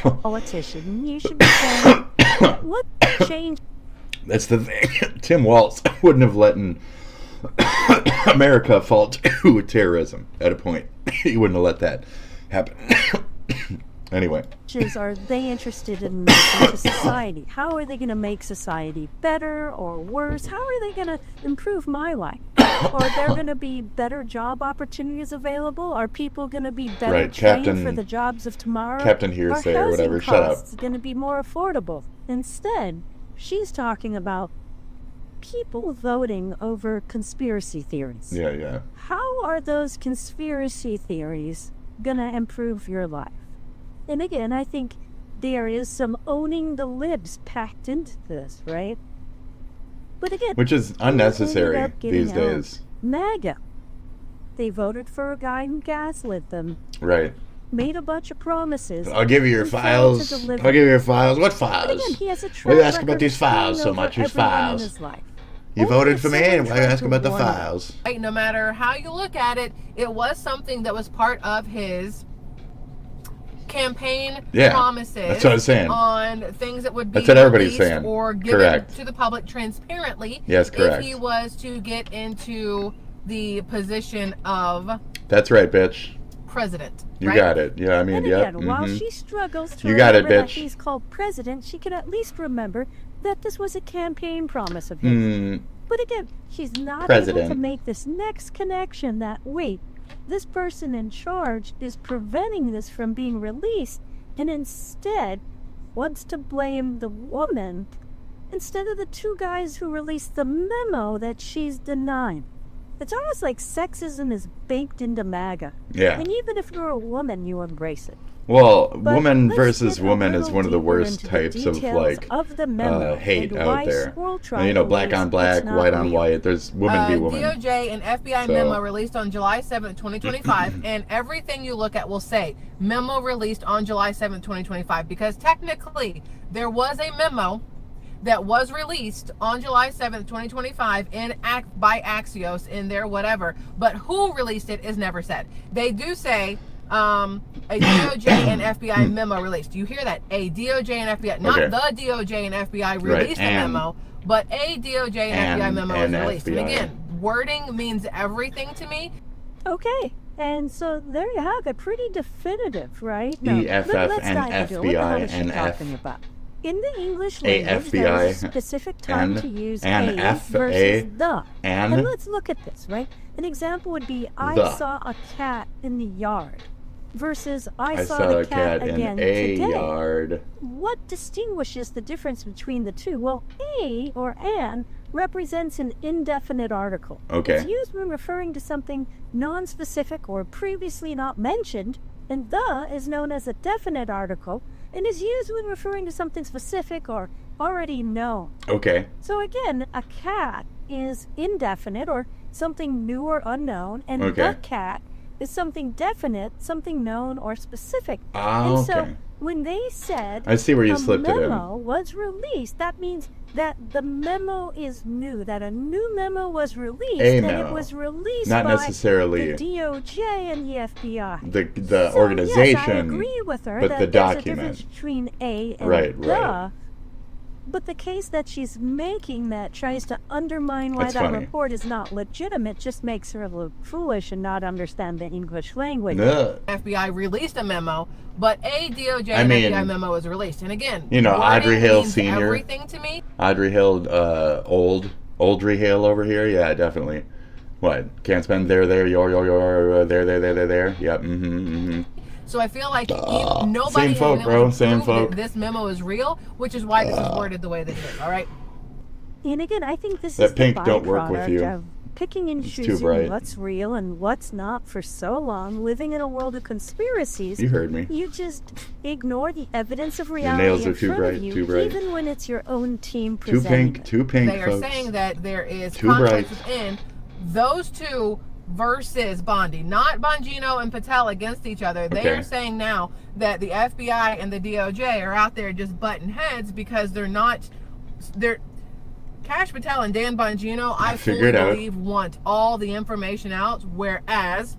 Politician, you should be saying, what changed? That's the thing. Tim Walz wouldn't have let America fall to terrorism at a point. He wouldn't have let that happen. Anyway. Are they interested in making to society? How are they going to make society better or worse? How are they going to improve my life? Are there going to be better job opportunities available? Are people going to be better trained for the jobs of tomorrow? Captain Hearsay or whatever. Shut up. It's going to be more affordable. Instead, she's talking about people voting over conspiracy theories. Yeah. How are those conspiracy theories going to improve your life? And again, I think there is some owning the libs packed into this, right? But again, which is unnecessary these days. MAGA. They voted for a guy who gaslit them. Right. Made a bunch of promises. I'll give you your files. I'll give you your files. What files? But again, he has a why you ask about these files so much? These files. You voted for me, and why you ask about the files? Right, no matter how you look at it, it was something that was part of his campaign promises. That's what I was saying. On things that would be that's what everybody's saying. Or given to the public transparently. Yes, correct. If he was to get into the position of that's right, bitch. President. You got it. Yeah, I mean, and again, while she struggles to remember that he's called president, she can at least remember that this was a campaign promise of his. But again, she's not able to make this next connection that, wait, this person in charge is preventing this from being released and instead wants to blame the woman instead of the two guys who released the memo that she's denying. It's almost like sexism is baked into MAGA. Yeah. And even if you're a woman, you embrace it. Well, But woman let's versus get a woman is little one of the deeper worst into the types of details like of the memo hate and out why there. Squirrel And, Tribe you know, black on believes black, it's not white on real. white. There's woman be woman. DOJ and FBI So- memo released on July 7th, 2025, and everything you look at will say memo released on July 7th, 2025, because technically there was a memo that was released on July 7th, 2025 by Axios in their whatever, but who released it is never said. They do say a DOJ and FBI memo released. You hear that? A DOJ and FBI, not Okay. the DOJ and FBI released a and- memo, but a DOJ and FBI memo was and released. And FBI. again, wording means everything to me. Okay, and so there you have it. Pretty definitive, right? Now, EFF let's and dive into it. What the FBI hell is she and talking about? In the English A language, there is a FBI specific time and- to use and a F versus A the. and let's look at this, right? An example would be, I the. saw a cat in the yard versus I saw saw the a cat in again a today. yard. What distinguishes the difference between the two? Well, a or an represents an indefinite article. Okay. It's used when referring to something non-specific or previously not mentioned, and the is known as a definite article and is used when referring to something specific or already known. Okay. So again, a cat is indefinite or something new or unknown, and Okay. the cat is something definite, something known or specific. Ah, and okay. so when they said I see where you a slipped it in. memo was released, that means that the memo is new, that a new memo was released, A and memo. it was released Not by necessarily the DOJ and the FBI. the So, organization, yes, I agree with her but that the there's a document. difference between a and Right, the. right. But the case that she's making that tries to undermine why That's that funny. report is not legitimate just makes her look foolish and not understand the English language. Ugh. FBI released a memo, but a DOJ I and mean, FBI memo was released. And again, you know, wording Audrey Hale means Sr. everything to me. Audrey Hale, Oldry Hale over here. Yeah, definitely. What? Can't spend there, your, there. Yep. So I feel like nobody Same folk, has been bro. able to Same prove folk. that this memo is real, which is why this is worded the way that it is. All right. And again, I think this That is pink the don't work with byproduct you. of picking and It's too choosing bright. what's real and what's not for so long, living in a world of conspiracies. You heard me. You just ignore the evidence of Your reality nails are in too front bright, of you, too bright. even when it's your own team Too presenting pink, it. too pink, They are folks. saying that there is Too conflict bright. within those two versus Bondi, not Bongino and Patel against each other. They Okay. are saying now that the FBI and the DOJ are out there just butting heads because they're Cash Patel and Dan Bongino, I fully Figure it out. believe, want all the information out, whereas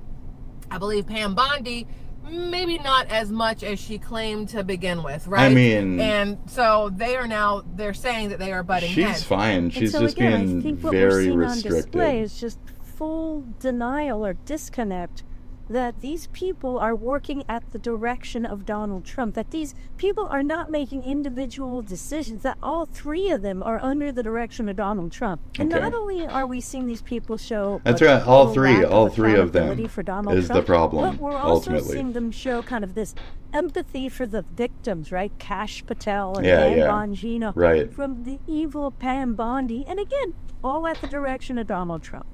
I believe Pam Bondi maybe not as much as she claimed to begin with, right? I mean, and so they're saying that they are butting heads. she's fine. And She's so just again, I being think what we're very seeing restricted. on display is just full denial or disconnect that these people are working at the direction of Donald Trump, that these people are not making individual decisions, that all three of them are under the direction of Donald Trump. And Okay. not only are we seeing these people show That's a right, all total three- lack all three of them accountability for Donald is the Trump, problem, but we're also ultimately. seeing them show kind of this empathy for the victims, right? Cash Patel and Yeah, Dan yeah. Bongino Right. from the evil Pam Bondi, and again, all at the direction of Donald Trump.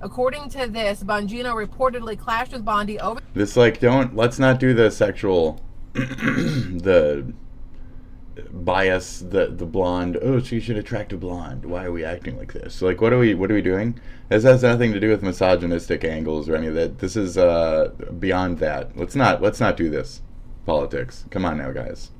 According to this, Bongino reportedly clashed with Bondi over This let's not do the sexual the bias, the blonde, oh, she should attract a blonde, why are we acting like this? Like, what are we doing? This has nothing to do with misogynistic angles or any of that. This is beyond that. Let's not do this politics. Come on now, guys.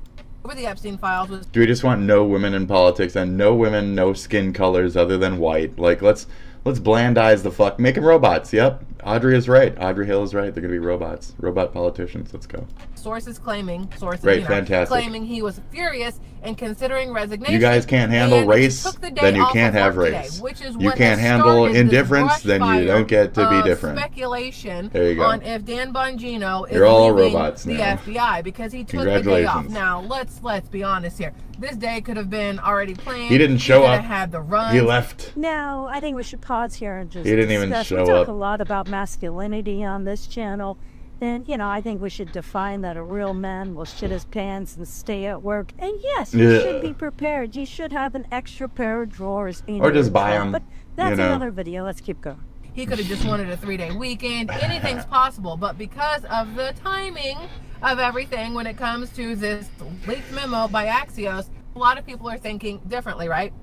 the Epstein files was Do we just want no women in politics and no women, no skin colors other than white? Like, let's blandize the fuck. Make them robots. Yep. Audrey is right. Audrey Hale is right. They're going to be robots. Robot politicians. Let's go. sources claiming Right, fantastic. claiming he was furious and considering resignation. You guys can't handle and race, took the day then you off can't of have work race. today, which is You what can't has handle started this indifference, brush then you fire don't get to be of different. Speculation There you go. on if Dan Bongino is You're all leaving robots the now. FBI because he took the day off. Congratulations. Now let's be honest here. This day could have been already planned. He didn't show could have up. had the run. He left. Now, I think we should pause here and just He didn't even discuss. show we talk up. a lot about masculinity on this channel, then, you know, I think we should define that a real man will shit his pants and stay at work. And yes, you should be prepared. You should have an extra pair of drawers in or just your buy trunk. them. But that's another video. Let's keep going. He could have just wanted a 3-day weekend. Anything's possible. But because of the timing of everything when it comes to this leaked memo by Axios, a lot of people are thinking differently, right?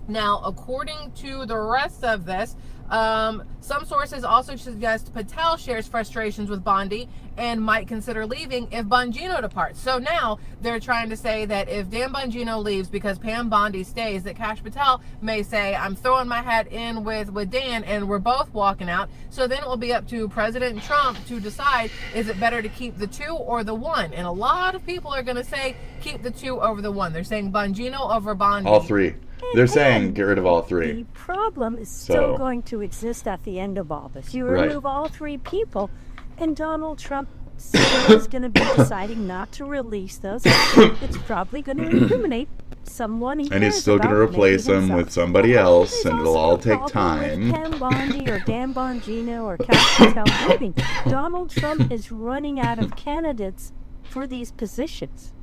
Now, according to the rest of this, some sources also suggest Patel shares frustrations with Bondi and might consider leaving if Bongino departs. So now they're trying to say that if Dan Bongino leaves because Pam Bondi stays, that Kash Patel may say, I'm throwing my hat in with Dan and we're both walking out. So then it will be up to President Trump to decide, is it better to keep the 2 or the 1? And a lot of people are going to say keep the 2 over the 1. They're saying Bongino over Bondi. All 3. They're saying get rid of all 3. The problem is still going to exist at the end of all this. You remove all 3 people, and Donald Trump still is going to be deciding not to release those. It's probably going to incriminate someone. And he's still going to replace them with somebody else, and it'll all take time. Pam Bondi or Dan Bongino or Kash Patel leaving. Donald Trump is running out of candidates for these positions.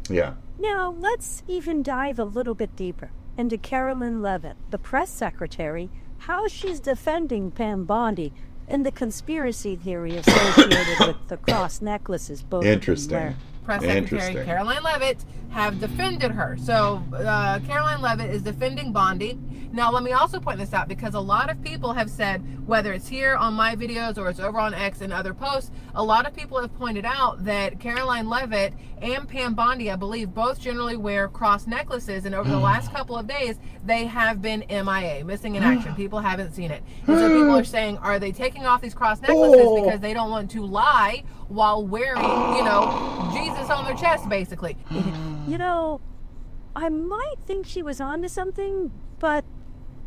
Yeah. Now, let's even dive a little bit deeper into Caroline Leavitt, the press secretary, how she's defending Pam Bondi and the conspiracy theory associated with the cross necklaces both Interesting. wear. Press Secretary Caroline Leavitt have defended her. So Caroline Leavitt is defending Bondi. Now, let me also point this out because a lot of people have said, whether it's here on my videos or it's over on X and other posts, a lot of people have pointed out that Caroline Leavitt and Pam Bondi, I believe, both generally wear cross necklaces, and over the last couple of days, they have been MIA, missing in action. People haven't seen it. And so people are saying, are they taking off these cross necklaces because they don't want to lie while wearing, you know, Jesus on their chest, basically? You know, I might think she was onto something, but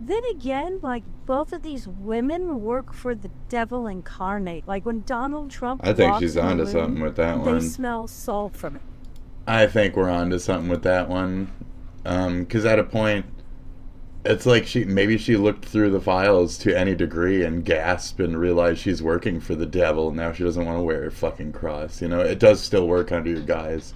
then again, like, both of these women work for the devil incarnate. Like, when Donald Trump I think walks she's in the onto room, something with that one. They smell salt from it. I think we're onto something with that one. Because at a point, it's like maybe she looked through the files to any degree and gasped and realized she's working for the devil. Now she doesn't want to wear a fucking cross. You know, it does still work under your guise.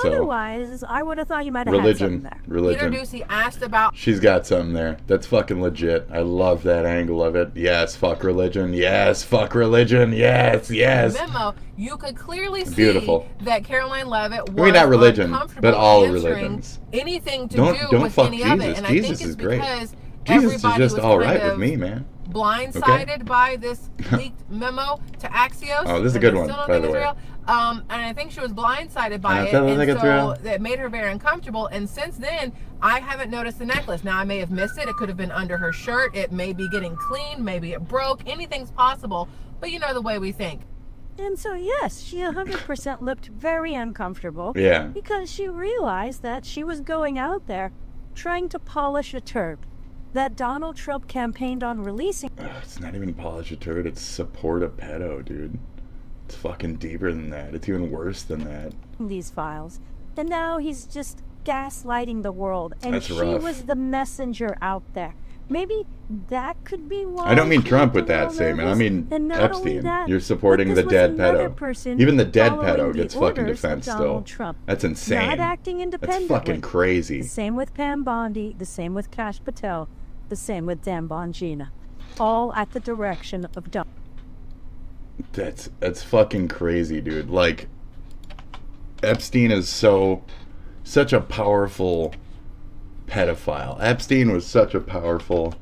So, otherwise, I would have thought you might have had something there. Religion. Peter Ducey asked about... She's got something there. That's fucking legit. I love that angle of it. Yes, fuck religion. Yes, fuck religion. Yes, yes. Memo, you could clearly see Beautiful. That Caroline Leavitt was not religion, uncomfortable but all answering religions. anything to Don't do with fuck any Jesus. of it. And Jesus I think is it's great. because Jesus is everybody just was all kind right of with me, man. blindsided by this leaked memo to Axios. Oh, this is a good one, by the way. And I think she was blindsided by it, And and so real. that made her very uncomfortable. And since then, I haven't noticed the necklace. Now, I may have missed it. It could have been under her shirt. It may be getting clean. Maybe it broke. Anything's possible. But you know the way we think. And so, yes, she 100% looked very uncomfortable. Yeah. Because she realized that she was going out there trying to polish a turd that Donald Trump campaigned on releasing. It's not even polish a turd. It's support a pedo, dude. It's fucking deeper than that. It's even worse than that. These files. And now he's just gaslighting the world. And That's she rough. was the messenger out there. Maybe that could be why. I don't mean she Trump was with that all statement. I nervous. mean And not only Epstein. that, You're supporting but the this dead was another pedo. person Even the dead following pedo the gets fucking orders of defense Donald still. Trump. That's insane. Not acting independently. That's fucking crazy. The same with Pam Bondi, the same with Kash Patel, the same with Dan Bongino. All at the direction of Donald. That's fucking crazy, dude. Like, Epstein is such a powerful pedophile. Epstein was such a powerful...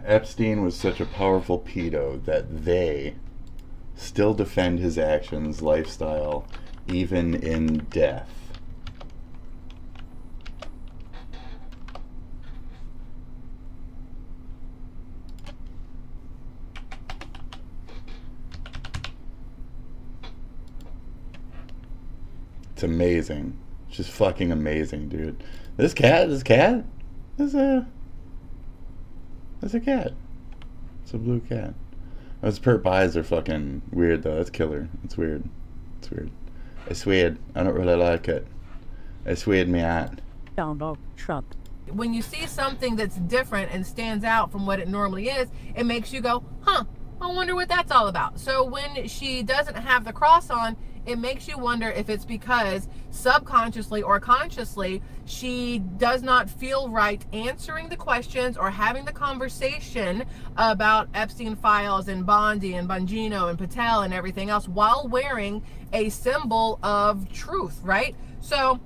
Epstein was such a powerful pedo that they still defend his actions, lifestyle, even in death. It's amazing. It's just fucking amazing, dude. This cat is a cat. It's a blue cat. Those perp eyes are fucking weird though. That's killer. It's weird. It's weird. It's weird. I don't really like it. It's weird me out. Donald Trump. When you see something that's different and stands out from what it normally is, it makes you go, huh, I wonder what that's all about. So when she doesn't have the cross on, it makes you wonder if it's because subconsciously or consciously she does not feel right answering the questions or having the conversation about Epstein files and Bondi and Bongino and Patel and everything else while wearing a symbol of truth, right? So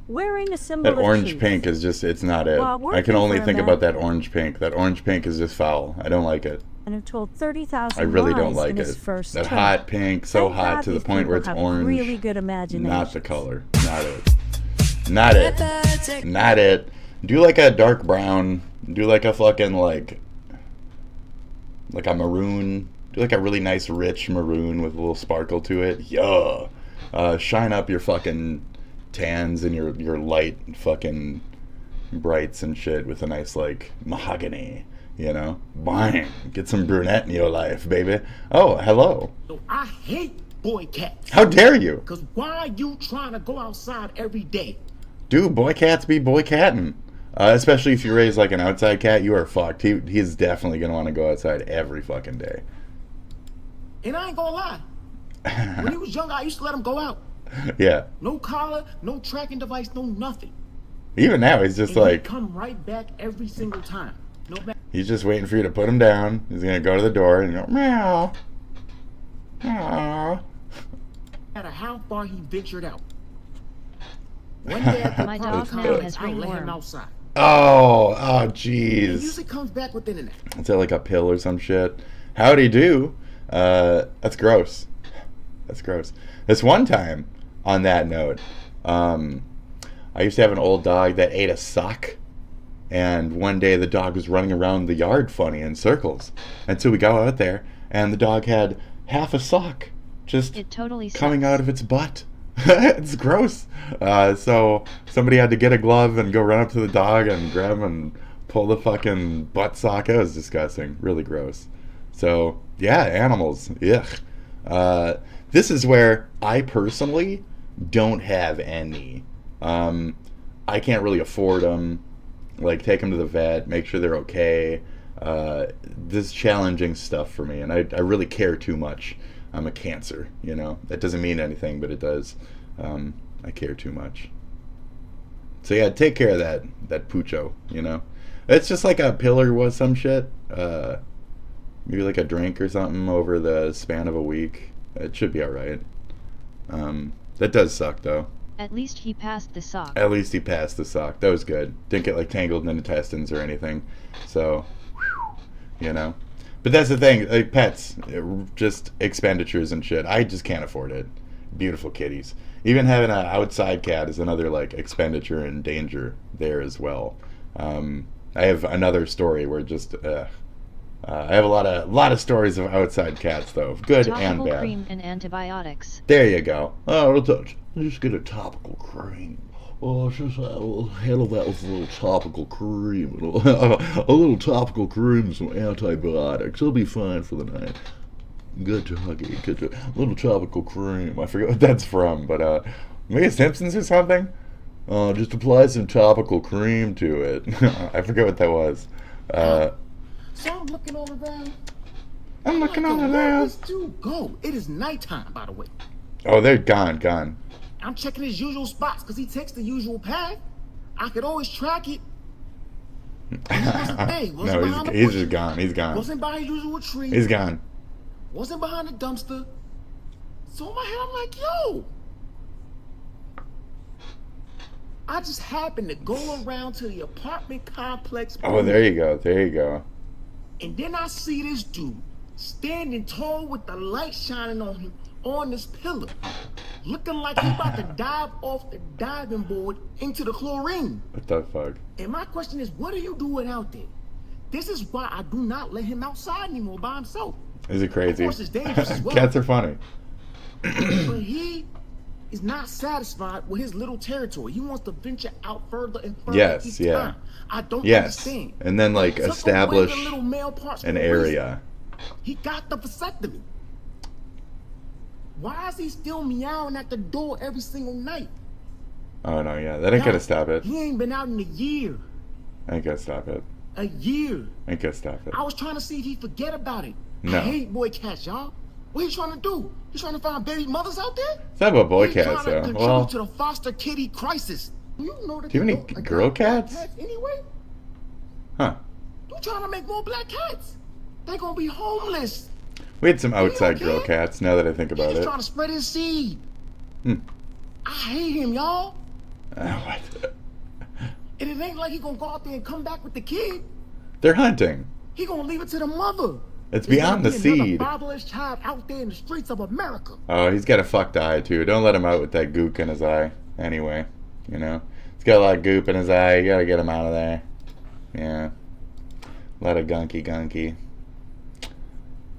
wearing a symbol that of orange truth. pink is just, it's not it. I can only think about that orange pink. That orange pink is just foul. I don't like it. And have told 30,000 I really lies don't like in it. his first That term. hot pink, so Thank hot God to the these point where it's people have orange. really good imagination. Not the color. Not it. Not it. Not it. Do like a dark brown. Do like a fucking like a maroon. Do like a really nice rich maroon with a little sparkle to it. Yeah. Shine up your fucking tans and your light fucking brights and shit with a nice like mahogany. You know, bang, get some brunette in your life, baby. Oh, hello. So I hate boy cats. How dare you? Because why are you trying to go outside every day? Dude, boy cats be boy catting. Especially if you raise like an outside cat, you are fucked. He's definitely going to want to go outside every fucking day. And I ain't gonna lie. When he was young, I used to let him go out. Yeah. No collar, no tracking device, no nothing. Even now, he's just and like... he'd come right back every single time. No matter. He's just waiting for you to put him down. He's going to go to the door and go, meow. Meow. No matter how far he ventured out. One day at the My party dog now complex, has I let him ringworm. outside. Oh, He jeez. usually comes back within an hour. Is that like a pill or some shit? Howdy do. That's gross. That's gross. This one time, on that note, I used to have an old dog that ate a sock. And one day the dog was running around the yard funny in circles. And so we go out there, and the dog had half a sock just coming out of its butt. It's gross. So somebody had to get a glove and go run up to the dog and grab him and pull the fucking butt sock. It was disgusting. Really gross. So, yeah, animals. Yuck. This is where I personally don't have any. I can't really afford them. Like, take them to the vet, make sure they're okay. This is challenging stuff for me, and I really care too much. I'm a Cancer, you know. That doesn't mean anything, but it does. I care too much. So yeah, take care of that poocho, you know. It's just like a pill or some shit. Maybe like a drink or something over the span of a week. It should be alright. That does suck though. At least he passed the sock. At least he passed the sock. That was good. Didn't get like tangled in the intestines or anything. So, you know. But that's the thing, like pets, just expenditures and shit. I just can't afford it. Beautiful kitties. Even having an outside cat is another like expenditure and danger there as well. I have another story where just I have a lot of stories of outside cats though, good and bad. Topical cream and antibiotics. There you go. Oh, just get a topical cream. Oh, we'll handle that with a little topical cream. A little topical cream and some antibiotics. It'll be fine for the night. Good talkie. A little topical cream. I forget what that's from, but maybe Simpsons or something? Just apply some topical cream to it. I forget what that was. So I'm looking all around. I'm looking all Where around. does dude go? It is nighttime, by the way. Oh, they're gone. I'm checking his usual spots because he takes the usual path. I could always track it. No, he's just gone. He's gone. Wasn't by his usual tree. He's gone. Wasn't behind the dumpster. So in my head, I'm like, yo. I just happened to go around to the apartment complex. Oh, there you go. And then I see this dude standing tall with the light shining on him on this pillar, looking like he's about to dive off the diving board into the chlorine. What the fuck? And my question is, what are you doing out there? This is why I do not let him outside anymore by himself. Is it crazy? Of course, it's dangerous as well. Cats are funny. But he is not satisfied with his little territory. He wants to venture out further and further. Yes, yeah. I don't yes. understand. And then like Took establish away the little male parts an for a reason. area. He got the vasectomy. Why is he still meowing at the door every single night? Oh no, yeah, that ain't gonna stop it. He ain't been out in a year. Ain't gonna stop it. A year. Ain't gonna stop it. I was trying to see if he forget about it. No. I hate boy cats, y'all. What he trying to do? He's trying to find baby mothers out there? It's not about boy He's cats trying to though. contribute Well, to the foster kitty crisis. You know that do you have any girl cats? Anyway? Huh. You trying to make more black cats? They gonna be homeless. We had some outside girl cats. Now that I think about He's it. trying to spread his seed. Hmm. I hate him, y'all. What? And it ain't like he gonna go out there and come back with the kid. They're hunting. He gonna leave it to the mother. It's beyond the gonna be another seed. fatherless child out there in the streets of America. Oh, he's got a fucked eye too. Don't let him out with that gook in his eye. Anyway, you know, he's got a lot of goop in his eye. You gotta get him out of there. Yeah, a lot of gunky.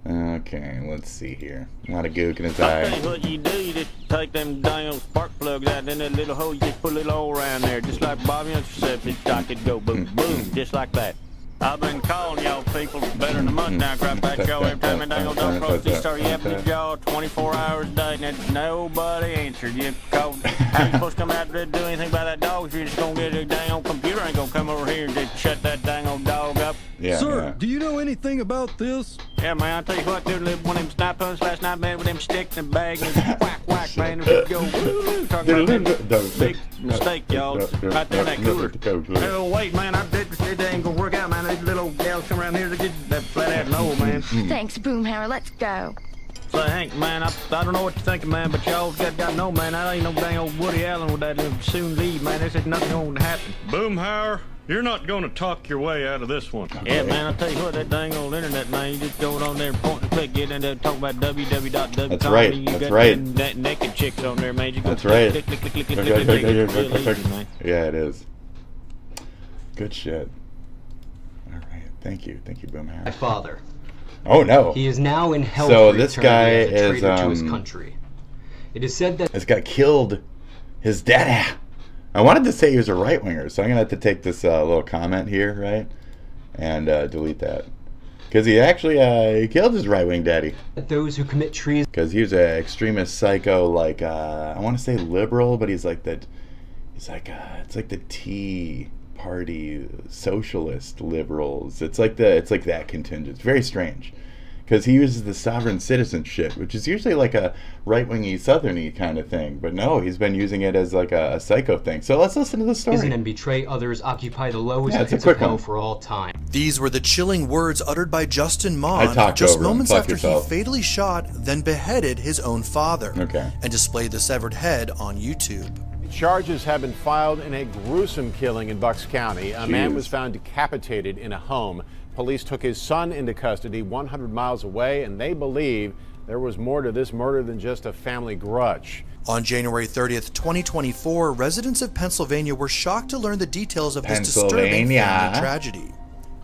Okay, let's see here. A lot of gook in his eye. What you do, you just take them dang spark plugs out in that little hole, you just put a little hole around there, just like Bobby intercepted, I could go boom, boom, just like that. I've been calling y'all people better than a month now, crap back y'all every time that dang old dog proceeds start yapping at y'all 24 hours a day, and nobody answered. You called, how you supposed to come out there to do anything about that dog if you're just gonna get a dang old computer ain't gonna come over here and just shut that dang old dog up? Yeah, Sir, do you know anything about this? Yeah, man, I'll tell you what, dude, one of them snipe hunts last night, man, with them sticks and bags and whack, man, and go, woo, talking about that big mistake, y'all, right there in that cooler. Oh, wait, man, it ain't gonna work out, man. These little gals come around here to get that flat-ass nose, man. Thanks, Boomhauer, let's go. So, Hank, man, I don't know what you're thinking, man, but y'all got to know, man, that ain't no dang old Woody Allen with that little soon leave, man. This is nothing going to happen. Boomhauer, you're not going to talk your way out of this one. Yeah, man, I'll tell you what, that dang old internet, man, you just go on there, point and click, get in there, talk about www.w. That's right, you that's got right. That naked chicks on there, man. You go That's right. click, real easy, man. Yeah, it is. Good shit. All right, thank you, Boomhauer. My father. Oh no. He is now in hell. So for this eternity guy as a is traitor to his country. It is said that this guy killed his dad. I wanted to say he was a right winger, so I'm gonna have to take this little comment here, right, and delete that, because he actually he killed his right wing daddy. Those who commit treason. Because he was an extremist psycho, like I want to say liberal, but he's like that. He's like it's like the Tea Party socialist liberals. It's like that contingent. It's very strange. Because he uses the sovereign citizenship, which is usually like a right-wingy, southerny kind of thing. But no, he's been using it as like a psycho thing. So let's listen to the story. And betray others, occupy the lowest Yeah, it's a pits of quick hell one. for all time. These were the chilling words uttered by Justin I Mon talked just over him. moments Fuck after yourself. he fatally shot, then beheaded his own father. Okay. And displayed the severed head on YouTube. Charges have been filed in a gruesome killing in Bucks County. A man Jeez. was found decapitated in a home. Police took his son into custody 100 miles away, and they believe there was more to this murder than just a family grudge. On January 30th, 2024, residents of Pennsylvania were shocked to learn the details of this disturbing family tragedy.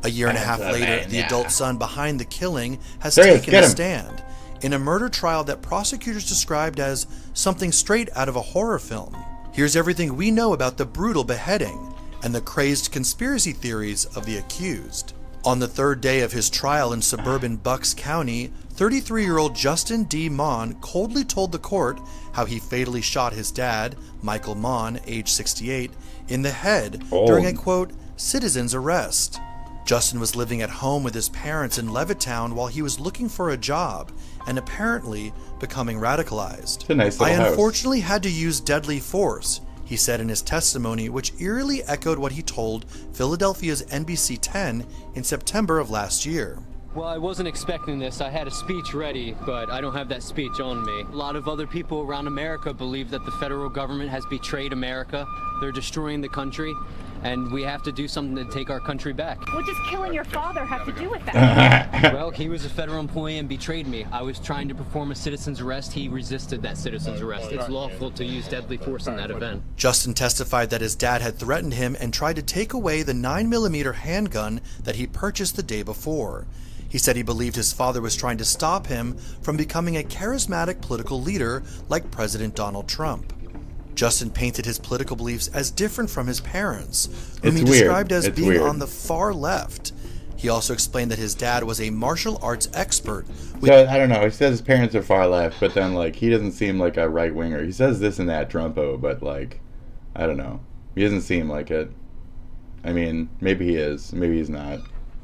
A year and a half later, the adult son behind the killing has taken a stand in a murder trial that prosecutors described as something straight out of a horror film. Here's everything we know about the brutal beheading and the crazed conspiracy theories of the accused. On the third day of his trial in suburban Bucks County, 33-year-old Justin D. Mon coldly told the court how he fatally shot his dad, Michael Mon, age 68, in the head during a, quote, citizen's arrest. Justin was living at home with his parents in Levittown while he was looking for a job and apparently becoming radicalized. It's a nice little house. Unfortunately had to use deadly force, he said in his testimony, which eerily echoed what he told Philadelphia's NBC 10 in September of last year. Well, I wasn't expecting this. I had a speech ready, but I don't have that speech on me. A lot of other people around America believe that the federal government has betrayed America. They're destroying the country, and we have to do something to take our country back. What does killing your father have to do with that? Well, he was a federal employee and betrayed me. I was trying to perform a citizen's arrest. He resisted that citizen's arrest. It's lawful to use deadly force in that event. Justin testified that his dad had threatened him and tried to take away the 9mm handgun that he purchased the day before. He said he believed his father was trying to stop him from becoming a charismatic political leader like President Donald Trump. Justin painted his political beliefs as different from his parents, whom he It's weird. described as It's being weird. on the far left. He also explained that his dad was a martial arts expert. So, I don't know. He says his parents are far left, but then, like, he doesn't seem like a right winger. He says this and that, Trumpo, but, like, I don't know. He doesn't seem like it. I mean, maybe he is. Maybe he's not.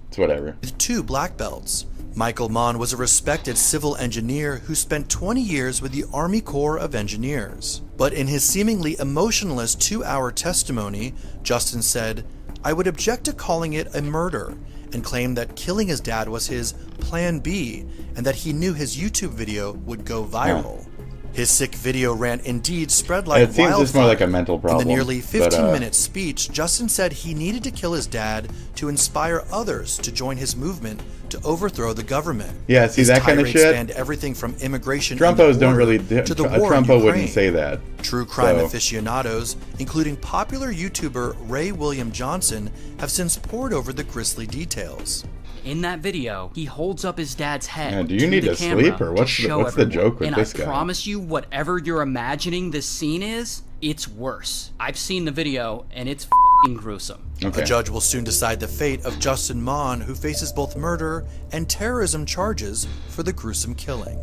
It's whatever. With 2 black belts. Michael Mon was a respected civil engineer who spent 20 years with the Army Corps of Engineers. But in his seemingly emotionless 2-hour testimony, Justin said, "I would object to calling it a murder," and claimed that killing his dad was his plan B and that he knew his YouTube video would go viral. His sick video rant indeed spread like It seems wildfire. just more like a mental problem. In the nearly but, 15-minute speech, Justin said he needed to kill his dad to inspire others to join his movement to overthrow the government. Yeah, see, His that kind of tirade shit? spanned everything from immigration Trumpos and the don't border really... to the war in Trumpo wouldn't Ukraine. say that. True crime So- aficionados, including popular YouTuber Ray William Johnson, have since pored over the grisly details. In that video, he holds up his dad's head. Yeah, do you to need the to camera sleep, or what's to the- show what's the everyone. joke with and this I guy? promise you, whatever you're imagining this scene is, it's worse. I've seen the video, and it's f***ing gruesome. A judge will soon decide the fate of Justin Mon, who faces both murder and terrorism charges for the gruesome killing.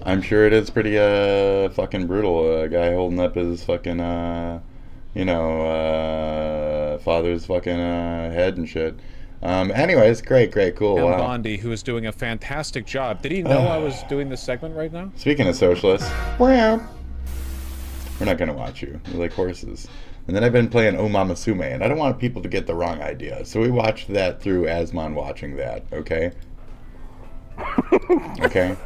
I'm sure it is pretty fucking brutal. A guy holding up his fucking father's fucking head and shit. Anyways, great, cool. Tim Wow. Bondi, who is doing a fantastic job. Did he know I was doing this segment right now? Speaking of socialists, we're not gonna watch you. We're like horses. And then I've been playing Oh Mama Sume, and I don't want people to get the wrong idea. So we watched that through Asmon watching that, okay? Okay?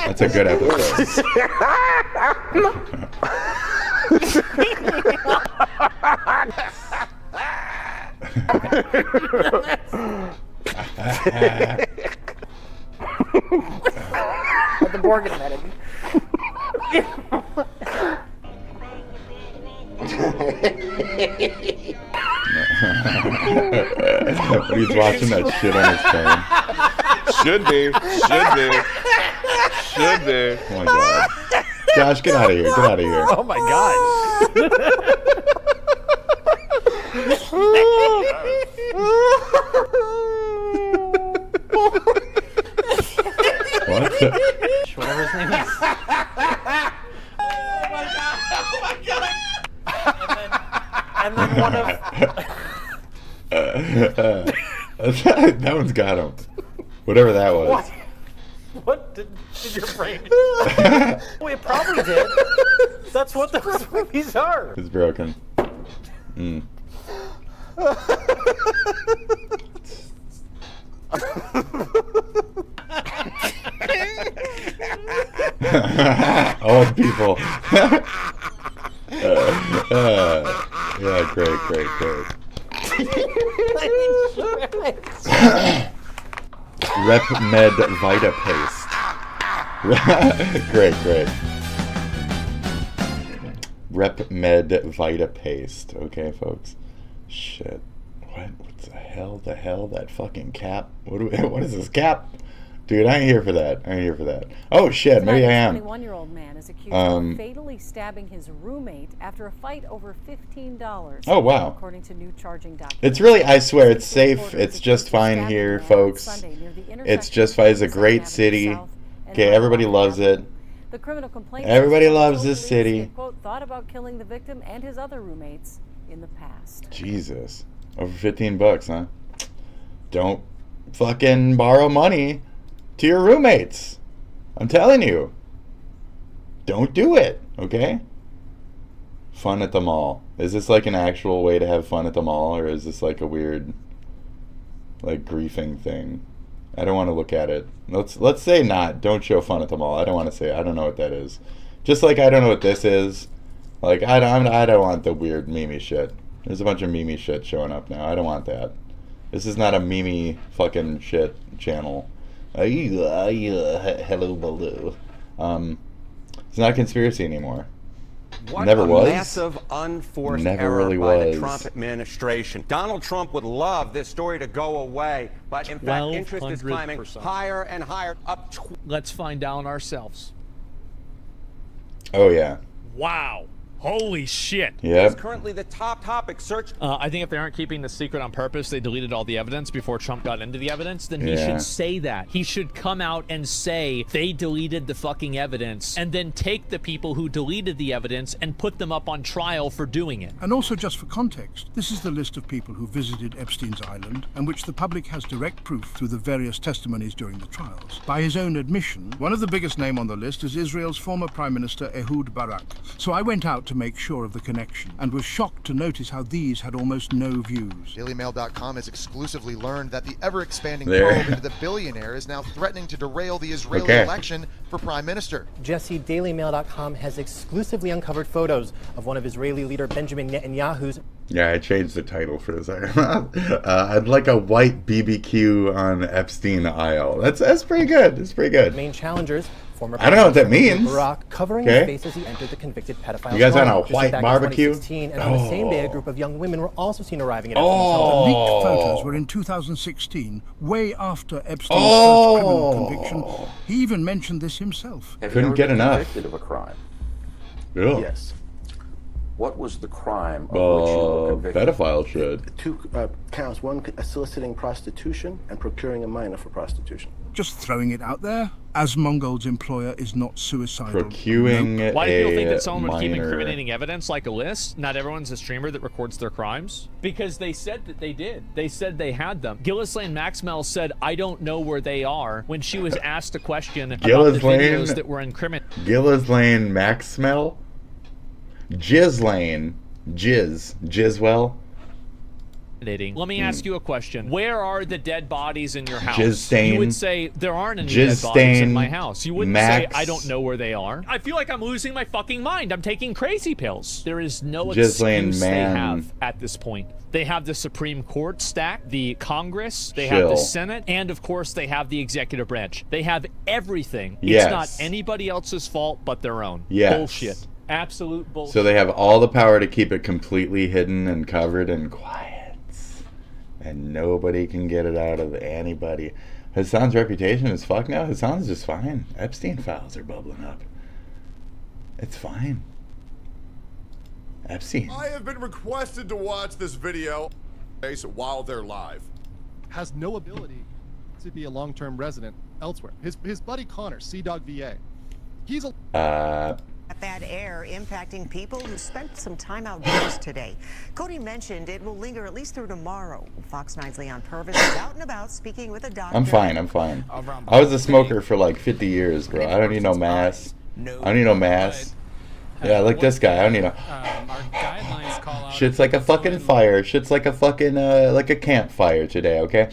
That's a good episode. The Borgen medic. He's watching that shit on his phone. Should be. Oh my god. Josh, get out of here. Get out of here. Oh my god. What? Whatever his name is. And then one of... that one's got him. Whatever that was. What did your brain... Well, it probably did. That's what those movies are. It's broken. Mm. Old people. Yeah, great. Rep Med Vita Paste. Great. Rep Med Vita Paste. Okay, folks. Shit. What the hell? That fucking cap. What is this cap? Dude, I ain't here for that. Oh shit, maybe I am. A 21-year-old man is accused of fatally stabbing his roommate after a fight over $15. Oh, wow. According to new charging documents. It's really, I swear, it's safe. It's just fine here, folks. It's just fine. It's a great city. Okay, everybody loves it. The criminal complaint. Everybody loves this city. He, quote, thought about killing the victim and his other roommates in the past. Jesus. Over $15, huh? Don't fucking borrow money to your roommates. I'm telling you. Don't do it, okay? Fun at the mall. Is this like an actual way to have fun at the mall, or is this like a weird, like, griefing thing? I don't want to look at it. Let's say not. Don't show fun at the mall. I don't want to say. I don't know what that is. Just like I don't know what this is. Like I don't want the weird meme shit. There's a bunch of meme shit showing up now. I don't want that. This is not a meme fucking shit channel. Hello, baloo. It's not a conspiracy anymore. What Never a was. massive unforced Never error really by was. the Trump administration. Donald Trump would love this story to go away, but in fact, interest is climbing 1200%. higher and higher. Up. Let's find out ourselves. Oh yeah. Wow. Holy shit. Yep. It's currently the top topic. Search. I think if they aren't keeping the secret on purpose, they deleted all the evidence before Trump got into the evidence, then he Yeah. should say that. He should come out and say they deleted the fucking evidence and then take the people who deleted the evidence and put them up on trial for doing it. And also, just for context, this is the list of people who visited Epstein's Island and which the public has direct proof through the various testimonies during the trials. By his own admission, one of the biggest names on the list is Israel's former Prime Minister Ehud Barak. So I went out to make sure of the connection and was shocked to notice how these had almost no views. DailyMail.com has exclusively learned that the ever-expanding There. probe into the billionaire is now threatening to derail the Israeli election for Prime Minister. Jesse, DailyMail.com has exclusively uncovered photos of one of Israeli leader Benjamin Netanyahu's. Yeah, I changed the title for this. I'd like a white BBQ on Epstein Isle. That's pretty good. It's pretty good. Main challengers, former I don't know what that means. Barack, covering Okay. his face as he entered the convicted pedophile. You guys on a home. This is white back in barbecue? 2016, and on the same day, a group of young women were also seen arriving at The Epstein's leaked home. photos were in 2016, way after Epstein's first criminal conviction. He even mentioned this himself. Couldn't get enough. Convicted of a crime. Ugh. Yes. What was the crime of which you were convicted? Pedophile should. Two counts. One, soliciting prostitution and procuring a minor for prostitution. Just throwing it out there, as Mongold's employer is not suicidal. Procuring Why do people think that a someone would keep minor. incriminating evidence like a list? Not everyone's a streamer that records their crimes. Because they said that they did. They said they had them. Ghislaine Maxwell said, I don't know where they are, when she was asked a question about the videos that were incriminating. Ghislaine Maxwell? Ghislaine. Jizwell? Let me ask you a question. Where are the dead bodies in your house? Jizz stain. You would say, there aren't any Jizz dead bodies in stain. my house. You wouldn't Max. say, I don't know where they are. I feel like I'm losing my fucking mind. I'm taking crazy pills. There is no Ghislaine excuse they Man. have at this point. They have the Supreme Court stacked, the Congress, they have the Chill. Senate, and of course they have the executive branch. They have everything. Yes. It's not anybody else's fault but their own. Yes. Bullshit. Absolute bullshit. So they have all the power to keep it completely hidden and covered and quiet. And nobody can get it out of anybody. Hassan's reputation is fucked now. Hassan's just fine. Epstein files are bubbling up. It's fine. Epstein. I have been requested to watch this video while they're live. Has no ability to be a long-term resident elsewhere. His buddy Connor, Sea-Dog VA, he's a... Bad air impacting people who spent some time outdoors today. Cody mentioned it will linger at least through tomorrow. Fox 9's Leon Purvis is out and about speaking with a doctor. I'm fine. I was a smoker for like 50 years, bro. I don't need no mask. I don't need no mask. Yeah, like this guy. I don't need no... Shit's like a fucking fire. Shit's like a fucking, like a campfire today, okay?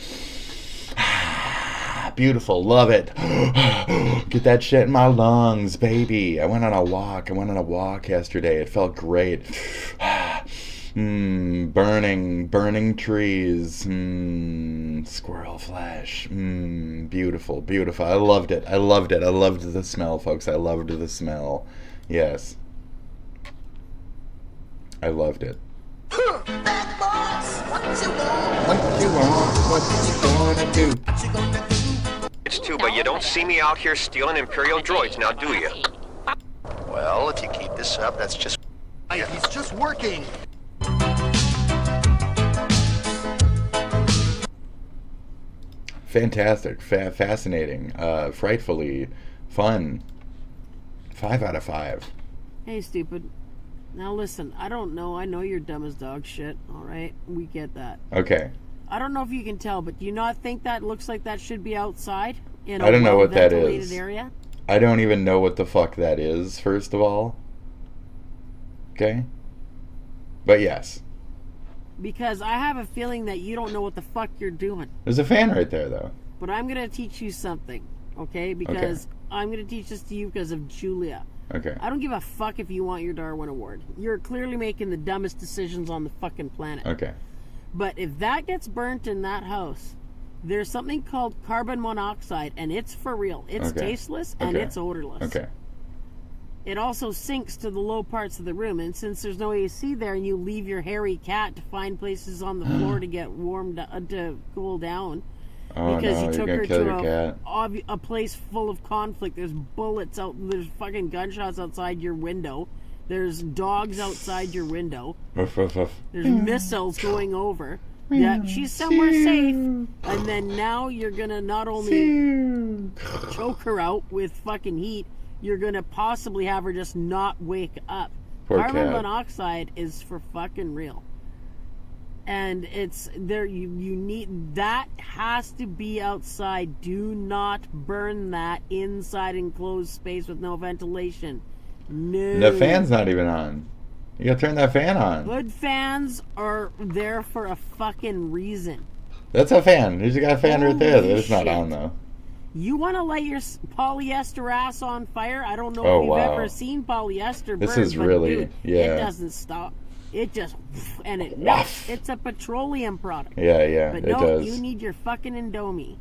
Beautiful, love it. Get that shit in my lungs, baby. I went on a walk yesterday. It felt great. Burning trees. Squirrel flesh. Beautiful. I loved it. I loved the smell, folks. I loved the smell. Yes. I loved it. What you gonna do? It's too, but you don't see me out here stealing Imperial droids, now do you? Well, if you keep this up, that's just... He's just working. Fantastic, fascinating, frightfully fun. 5 out of 5. Hey, stupid. Now listen, I don't know. I know you're dumb as dog shit, alright? We get that. Okay. I don't know if you can tell, but do you not think that looks like that should be outside? In a I don't know what that well-ventilated is. area? I don't even know what the fuck that is, first of all. Okay? But yes. Because I have a feeling that you don't know what the fuck you're doing. There's a fan right there, though. But I'm going to teach you something, okay? Because I'm going to teach this to you because of Julia. Okay. I don't give a fuck if you want your Darwin Award. You're clearly making the dumbest decisions on the fucking planet. Okay. But if that gets burnt in that house, there's something called carbon monoxide, and it's for real. It's tasteless and it's odorless. Okay. It also sinks to the low parts of the room, and since there's no AC there, and you leave your hairy cat to find places on the floor to get warmed, to cool down, because you took her to a place full of conflict. There's bullets out, there's fucking gunshots outside your window, there's dogs outside your window, there's missiles going over. Yeah, she's somewhere safe, and then now you're gonna not only choke her out with fucking heat, you're gonna possibly have her just not wake up. Carbon monoxide is for fucking real, and it's there. You need that has to be outside. Do not burn that inside enclosed space with no ventilation. No. The fan's not even on. You gotta turn that fan on. Good fans are there for a fucking reason. That's a fan. There's got a fan right there. It's not on though. You want to light your polyester ass on fire? I don't know if you've ever seen polyester burn. This is really, dude, it doesn't stop. It just, and it melts. It's a petroleum product. Yeah, but it does. You need your fucking Indomie.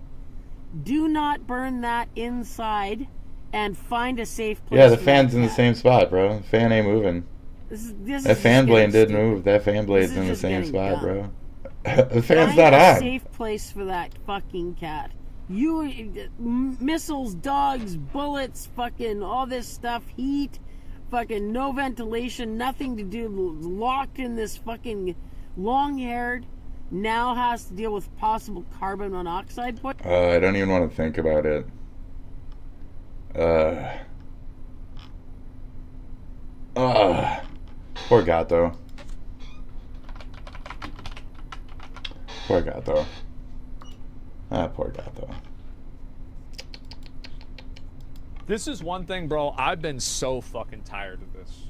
Do not burn that inside, and find a safe place. Yeah, the fan's in the same spot, bro. The fan ain't moving. That fan blade didn't move. That fan blade's in the same spot, bro. The fan's not on. Find a safe place for that fucking cat. Missiles, dogs, bullets, fucking all this stuff, heat, fucking no ventilation, nothing to do, locked in this fucking long-haired, now has to deal with possible carbon monoxide. I don't even want to think about it. Poor gato. Poor gato. Poor gato. This is one thing, bro. I've been so fucking tired of this.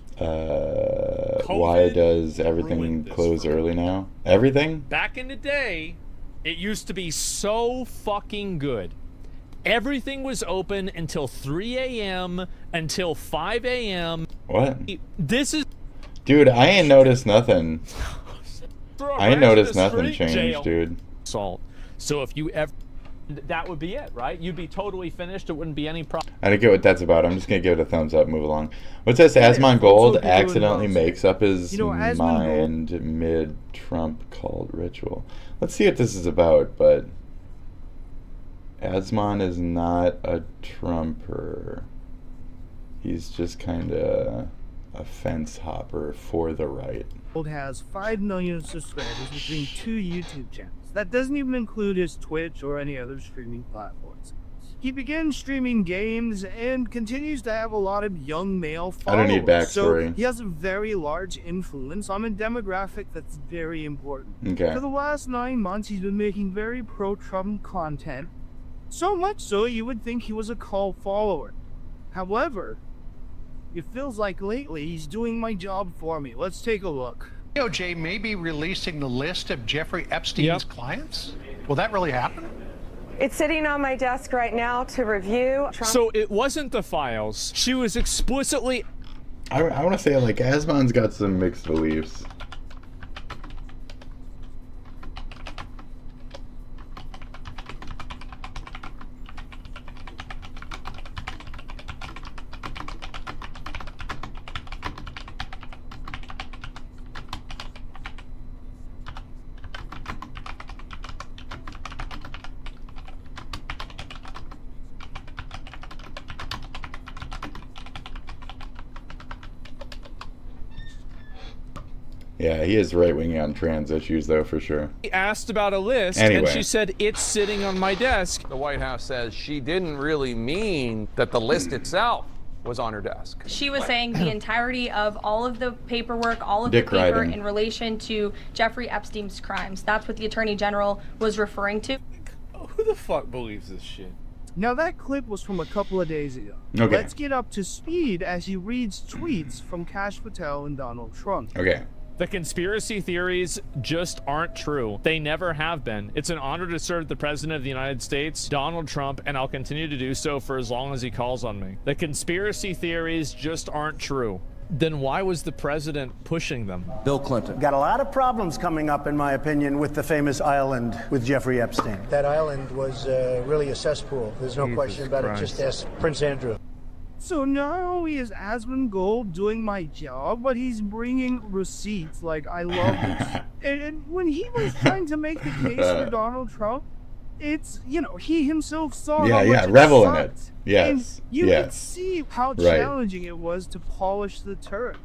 Why does everything close early now? Everything? Back in the day, it used to be so fucking good. Everything was open until 3 a.m., until 5 a.m. What? This is... Dude, I ain't noticed nothing. I ain't noticed nothing change, dude. Salt. So if you ever... That would be it, right? You'd be totally finished. It wouldn't be any problem. I don't get what that's about. I'm just going to give it a thumbs up, move along. What's this? Asmon Gold accidentally makes up his mind mid-Trump called ritual. Let's see what this is about, but... Asmon is not a Trumper. He's just kind of a fence hopper for the right. Gold has 5 million subscribers between 2 YouTube channels. That doesn't even include his Twitch or any other streaming platforms. He began streaming games and continues to have a lot of young male followers. I don't need backstory. So he has a very large influence on a demographic that's very important. Okay. For the last 9 months, he's been making very pro-Trump content. So much so, you would think he was a cult follower. However, it feels like lately he's doing my job for me. Let's take a look. DOJ may be releasing the list of Jeffrey Epstein's clients. Will that really happen? It's sitting on my desk right now to review. So it wasn't the files. She was explicitly... I want to say, like, Asmon's got some mixed beliefs. Yeah, he is right-wing on trans issues, though, for sure. He asked about a list, and she said, it's sitting on my desk. The White House says she didn't really mean that the list itself was on her desk. She was saying the entirety of all of the paperwork, all of the paper in relation to Jeffrey Epstein's crimes. That's what the Attorney General was referring to. Who the fuck believes this shit? Now that clip was from a couple of days ago. Okay. Let's get up to speed as he reads tweets from Kash Patel and Donald Trump. Okay. The conspiracy theories just aren't true. They never have been. It's an honor to serve the President of the United States, Donald Trump, and I'll continue to do so for as long as he calls on me. The conspiracy theories just aren't true. Then why was the president pushing them? Bill Clinton. Got a lot of problems coming up, in my opinion, with the famous island with Jeffrey Epstein. That island was really a cesspool. There's no question about it. Just ask Prince Andrew. So not only is Asmongold doing my job, but he's bringing receipts. Like, I love this. And when he was trying to make the case for Donald Trump, it's, you know, he himself saw how much it revel in sucked. it. Yes, And you could see how challenging it was to polish the turd.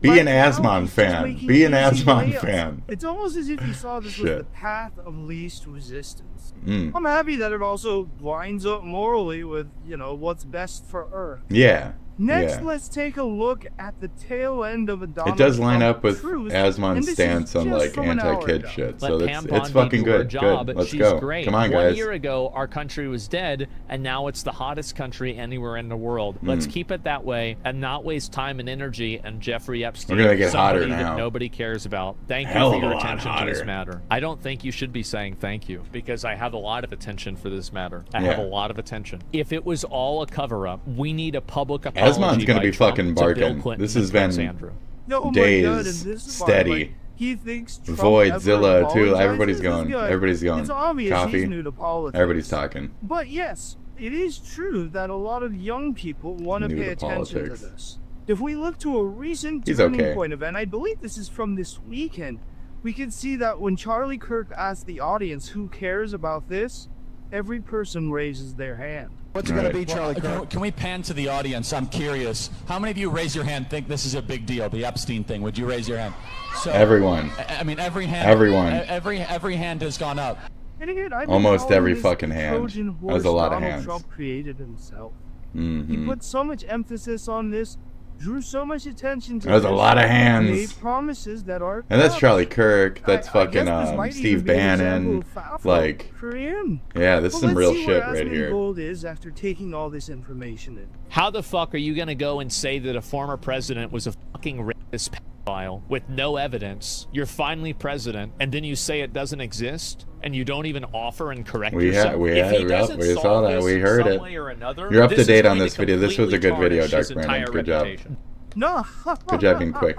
Be an Asmon fan. Be an Asmon fan. It's almost as if he saw this was Shit. the path of least resistance. Mm. I'm happy that it also lines up morally with, you know, what's best for Earth. Yeah. Next, yeah. let's take a look at the tail end of a Donald It does line Trump up with truth, Asmon's and this stance is on just like from an hour anti-kid ago. shit. Let So Pam it's Bondi fucking do her good. job. Good. Let's She's go. great. Come on, 1 guys. year ago, our country was dead, and now it's the hottest country anywhere in the world. Let's keep it that way and not waste time and energy on Jeffrey Epstein. We're gonna get hotter somebody now. that nobody cares about. Thank Hell you of for a your lot attention to this hotter. matter. I don't think you should be saying thank you because I have a lot of attention for this matter. I Yeah. have a lot of attention. If it was all a cover-up, we need a public apology. Asmon's gonna by be Trump fucking to Bill barking. Clinton This and has Prince been Andrew. Oh my days God, and this is why, steady. like, he thinks Trump Voidzilla ever too. Everybody's apologizes? going. This guy- Everybody's going. It's obvious Coffee. he's new to politics. Everybody's talking. But yes, it is true that a lot of young people want to New pay to attention politics. to this. If we look to a recent He's turning okay. point event, I believe this is from this weekend, we can see that when Charlie Kirk asked the audience who cares about this, every person raises their hand. What's it going to be, Charlie Kirk? Can we pan to the audience? I'm curious. How many of you raise your hand think this is a big deal, the Epstein thing? Would you raise your hand? So, Everyone. I mean, every hand. Everyone. Every hand has gone up. And again, I've been Almost calling every this fucking hand. Trojan That was a horse lot of Donald hands. Trump created himself. He Mhm. put so much emphasis on this, drew so much attention to That was a this, lot of hands. made promises that are And that's kept. Charlie Kirk. That's I fucking guess this might Steve even be an example Bannon. of Fafo Like, for him. yeah, this is some Well, real let's see where shit right here. Asmongold is after taking all this information in. How the fuck are you gonna go and say that a former president was a fucking rapist pedophile with no evidence? You're finally president, and then you say it doesn't exist, and you don't even offer and correct yourself. We If he saw doesn't that. solve this We in heard some it. way or another, You're up to this is date on going this to video. This was a good completely video, tarnish Dark his Brandon. entire Good job. reputation. No. Good job being quick.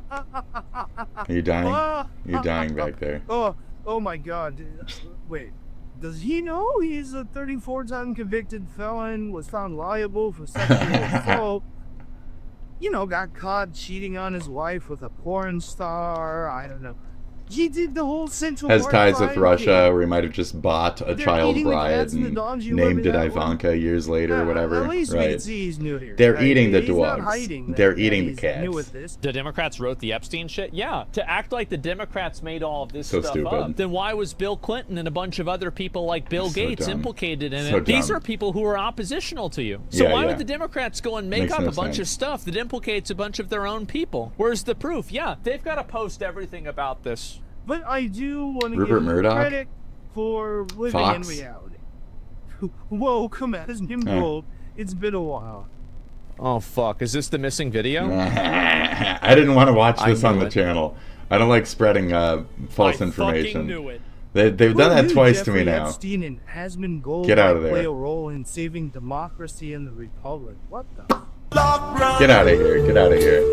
Are you dying? You're dying back there. Oh my God. Wait. Does he know he's a 34-time convicted felon, was found liable for sexual assault? You know, got caught cheating on his wife with a porn star. I don't know. He did the whole Central Has Park ties with crime Russia, thing. where he might have just bought a They're child eating the bride cats and the and dogs. You named it remember that one? Ivanka years later or whatever. At least we right. can see he's new here. They're right? eating the He's not dogs. hiding They're that eating the he's cats. new with this. The Democrats wrote the Epstein shit? Yeah. To act like the Democrats made all of this So stuff stupid. up, then why was Bill Clinton and a bunch of other people like Bill So Gates dumb. implicated in So it? These dumb. are people who are oppositional to you. So Yeah, why yeah. would the Democrats go and make Makes up no a bunch sense. of stuff that implicates a bunch of their own people? Where's the proof? Yeah, they've got to post everything about this. But I do want to Rupert give him Murdoch? credit for living Fox? in reality. Whoa, come on, it's been gold. It's been a while. Oh fuck! Is this the missing video? I didn't want to watch this I on knew the it. channel. I don't like spreading false I information. fucking knew it. They've done Who that knew twice to Jeffrey me now. Epstein and Asmongold Get out of might play there. a role in saving democracy and the republic. What the? Get out of here. Get out of here.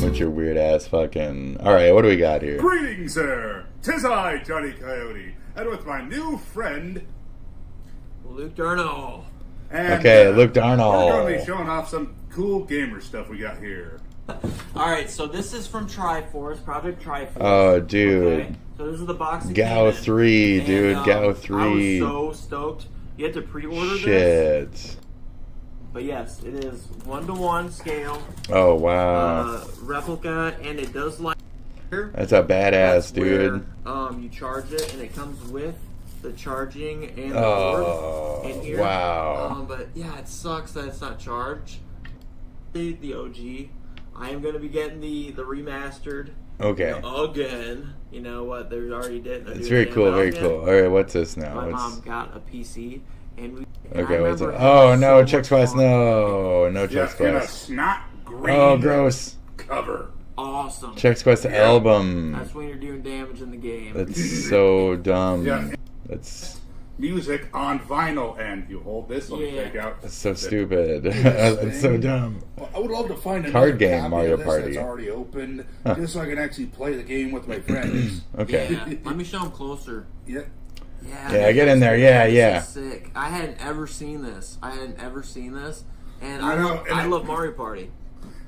With your weird ass fucking. Alright, what do we got here? Greetings, sir. 'Tis I, Johnny Coyote, and with my new friend, Luke Darnell. And, Okay, Luke we're going to Darnell. be showing off some cool gamer stuff we got here. Alright, so this is from Triforce, Project Triforce. Oh, dude. Okay? So this is the box that Gao came in. 3, And, dude. Gao I 3. was so stoked. You had to pre-order this. Shit. But yes, it is 1-to-1 scale. Oh, wow. Replica, and it does like here. That's a badass, That's dude. Where, you charge it, and it comes with the charging and the Oh, board in here. wow. But yeah, it sucks that it's not charged. The OG. I am going to be getting the remastered. Okay. Again. You know what? They already did. It's very cool, very cool. Alright, what's this now? My What's... mom got a PC, and we. Okay, what's it? remember Oh, having no, so check much twice. fun. No, no Yeah, check in a twice. snot green Oh, gross. cover. Awesome. Check twice the album. That's when you're doing damage in the game. That's so dumb. Yeah. That's Music on vinyl, and you hold this. Let me take out. that's so stupid. That's so dumb. Well, I would love to find a Card game, copy Mario of this Party. that's already opened, Huh. just so I can actually play the game with my friends. Okay. Yeah. Let me show them closer. Yeah. Yeah, get in there. Yeah, yeah. Sick. I hadn't ever seen this. And I love Mario Party.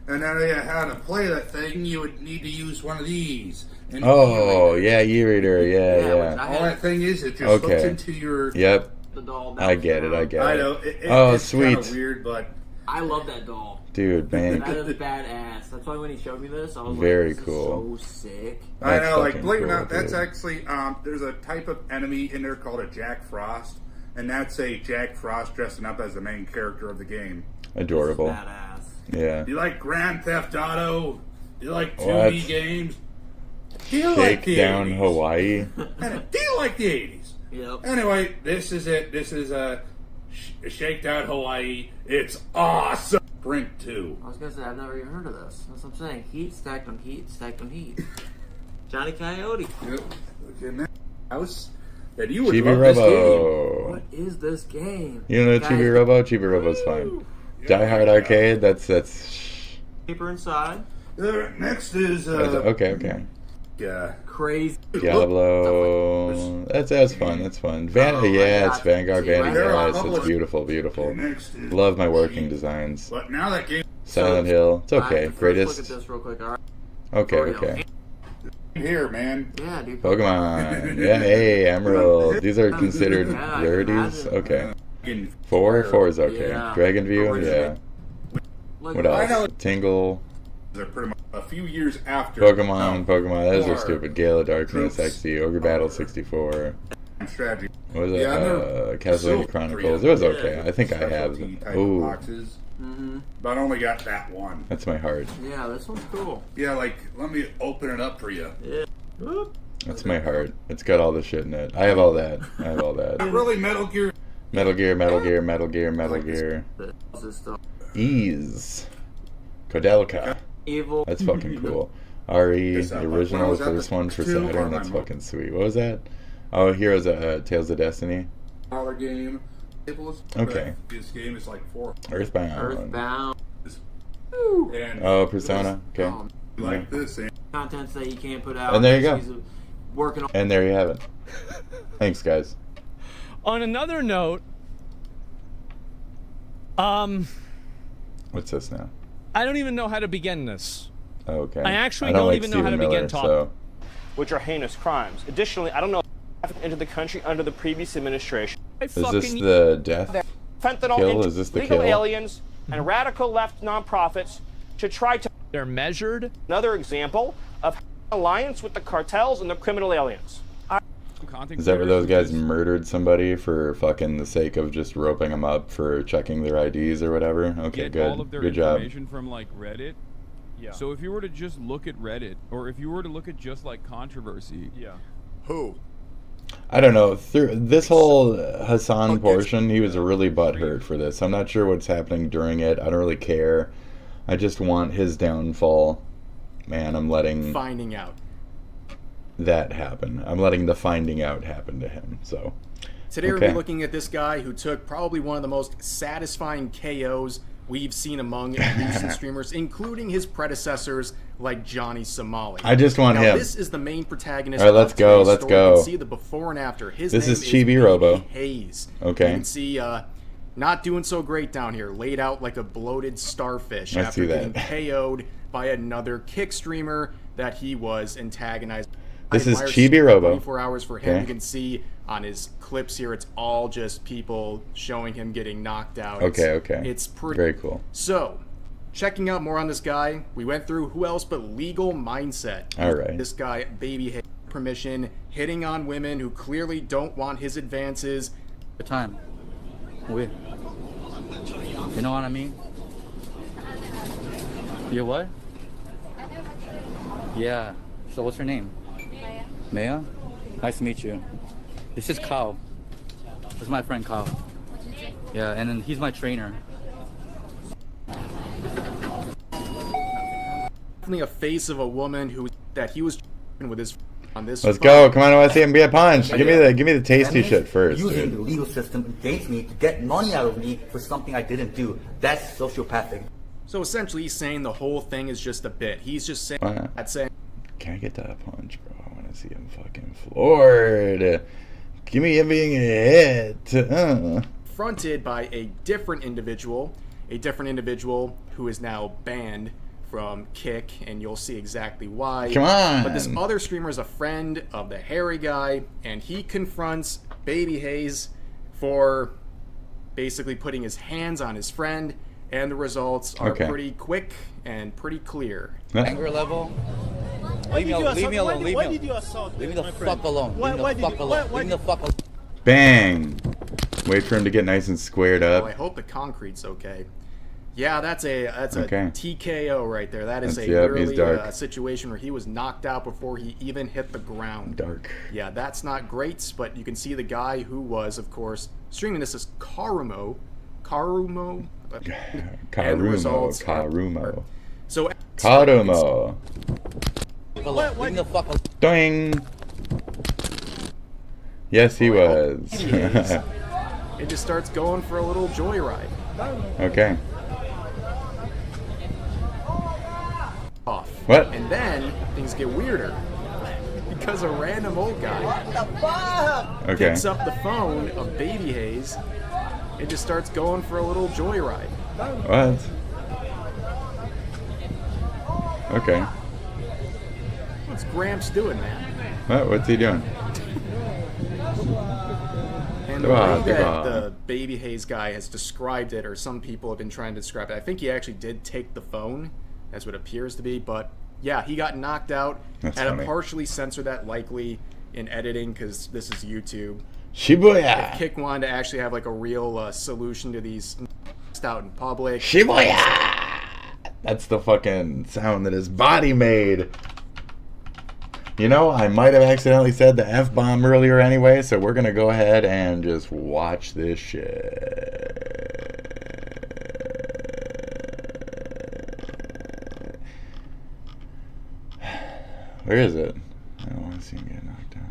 And then how to play that thing, you would need to use one of these. An Oh, yeah, e-reader. Yeah. All that thing is, it just hooks into your... Yep. The doll. I get it. I know. Oh, it's sweet. kind of weird, but... I love that doll. Dude, man. That is badass. That's why when he showed me this, I was Very like, this cool. is so sick. I know, like, fucking believe it or cool, not, that's dude. actually, there's a type of enemy in there called a Jack Frost, and that's a Jack Frost dressing up as the main character of the game. Adorable. Badass. Yeah. Do you like Grand Theft Auto? Do you like 2D What? games? Do you like the Shakedown 80s? Hawaii. Do you like the 80s? Yep. Anyway, this is it. This is a Shakedown Hawaii. It's awesome. Brink 2. I was gonna say, I've never even heard of this. That's what I'm saying. Heat stacked on heat, stacked on heat. Johnny Coyote. Yep. Look in that house. And you would Chibi love this Robo. game. What is this game? You know Guys, Chibi Robo? Chibi Robo's fine. Die Hard Arcade, that's... Paper inside. Next is... okay. Crazy. Diablo. That's fun. That's fun. It's Vanguard Vanity. Yes, it's beautiful. Love my working designs. But now that game... Silent Hill. It's okay. Look Greatest. at this real quick, alright? Okay. Here, man. Yeah, dude. Pokemon. Yeah, hey, Emerald. These are considered rarities? Okay. 4 is okay. Yeah. Dragon View? Yeah. What else? Tingle. They're pretty much a few years after. Pokemon. Those are stupid. Gale of Darkness, XD, Ogre Battle 64. Strategy. What was it? Castlevania Chronicles. It was okay. I think I have them. Ooh. Boxes. But I only got that one. That's my heart. Yeah, this one's cool. Yeah, like, let me open it up for you. Yeah. That's my heart. It's got all the shit in it. I have all that. Really, Metal Gear. Metal Gear. Ease. Kodelka. Evil. That's fucking cool. RE, the original, the first one for Saturn. That's fucking sweet. What was that? Oh, Heroes of Tales of Destiny. $1 game. Okay. This game is like $4. Earthbound. And Oh, Persona. Okay. Like this. Contents that you can't put out. And there you go. He's working on. And there you have it. Thanks, guys. On another note, What's this now? I don't even know how to begin this. Okay. I actually don't don't like even know how to Stephen begin Miller, talking. so- Which are heinous crimes. Additionally, I don't know if trafficked into the country under the previous administration. Is this the death Fentanyl kill? into Is this the legal kill? aliens and radical left nonprofits to try to... They're measured. Another example of alliance with the cartels and the criminal aliens. Is that where those guys murdered somebody for fucking the sake of just roping them up for checking their IDs or whatever? Okay, Get good. all of their Good job. information from like Reddit. Yeah. So if you were to just look at Reddit, or if you were to look at just like controversy. Yeah. Who? I don't know. Through this whole Hassan portion, he was really butthurt for this. I'm not sure what's happening during it. I don't really care. I just want his downfall. Man, I'm letting Finding out. that happen. I'm letting the finding out happen to him. So Today we'll be looking at this guy who took probably one of the most satisfying KOs we've seen among recent streamers, including his predecessors like Johnny Somali. I just want now, him. This is the main protagonist. All right, let's of go. today's Let's story. go. You can see the before and after. His This name is Chibi Baby Robo. Hayes. Okay. You can see not doing so great down here, laid out like a bloated starfish I after see that. getting KO'd by another kick streamer that he was antagonized. This is Myers, Chibi Robo. 24 hours for him. Okay. You can see on his clips here, it's all just people showing him getting knocked out. Okay, It's pretty very cool. So, checking out more on this guy, we went through who else but Legal Mindset. All right. This guy, Baby Hayes, permission, hitting on women who clearly don't want his advances. The time. We. You know what I mean? You're what? Yeah. So what's your name? Maya. Maya? Nice to meet you. This is Kyle. This is my friend Kyle. Yeah, and then he's my trainer. Definitely a face of a woman who that he was with his on this. Let's go. Come on, I want to see him get punched. Give me the tasty That shit means first. Using Dude. the legal system against me to get money out of me for something I didn't do. That's sociopathic. So essentially, he's saying the whole thing is just a bit. He's just saying Why not? that saying. Can I get that punch, bro? I want to see him fucking floored. Give me being a hit. Fronted by a different individual who is now banned from Kick, and you'll see exactly why. Come on. But this other streamer is a friend of the hairy guy, and he confronts Baby Hayes for basically putting his hands on his friend, and the results are pretty quick and pretty clear. Anger level. Leave me alone. Leave me alone. Leave me the fuck alone. Leave me the fuck alone. Leave me the fuck alone. Bang. Wait for him to get nice and squared up. Well, I hope the concrete's okay. Yeah, that's a TKO right there. That is literally a situation where he was knocked out before he even hit the ground. Dark. Yeah, that's not great, but you can see the guy who was, of course, streaming this is Karumo. Karumo. So Karumo. Leave the fuck alone. Doing. Yes, he was. It just starts going for a little joyride. Okay. Off. What? And then things get weirder because a random old guy picks up the phone of Baby Hayes. It just starts going for a little joyride. What? Okay. What's Gramps doing, man? What? What's he doing? And the way that the Baby Hayes guy has described it, or some people have been trying to describe it, I think he actually did take the phone. That's what it appears to be, but yeah, he got knocked out. That's Had funny. to partially censor that, likely in editing, because this is YouTube. Shibuya. If Kick wanted to actually have like a real solution to these out in public. Shibuya. That's the fucking sound that his body made. You know, I might have accidentally said the F-bomb earlier anyway, so we're gonna go ahead and just watch this shit. Where is it? I don't want to see him get knocked out.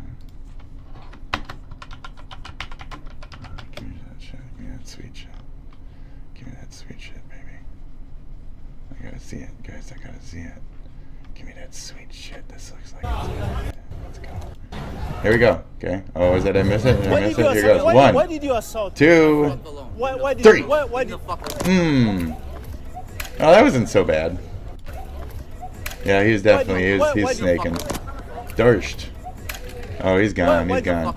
Give me that shit. Give me that sweet shit. Give me that sweet shit, baby. I gotta see it, guys. I gotta see it. Give me that sweet shit. This looks like it's... Let's go. Here we go. Okay. Oh, is that I miss it? Did I miss it? Here goes. One. Why did you assault? 2. Why did 3. You, why did Oh, that wasn't so bad. Yeah, he's definitely he's snaking. Durst. Oh, he's gone. He's gone.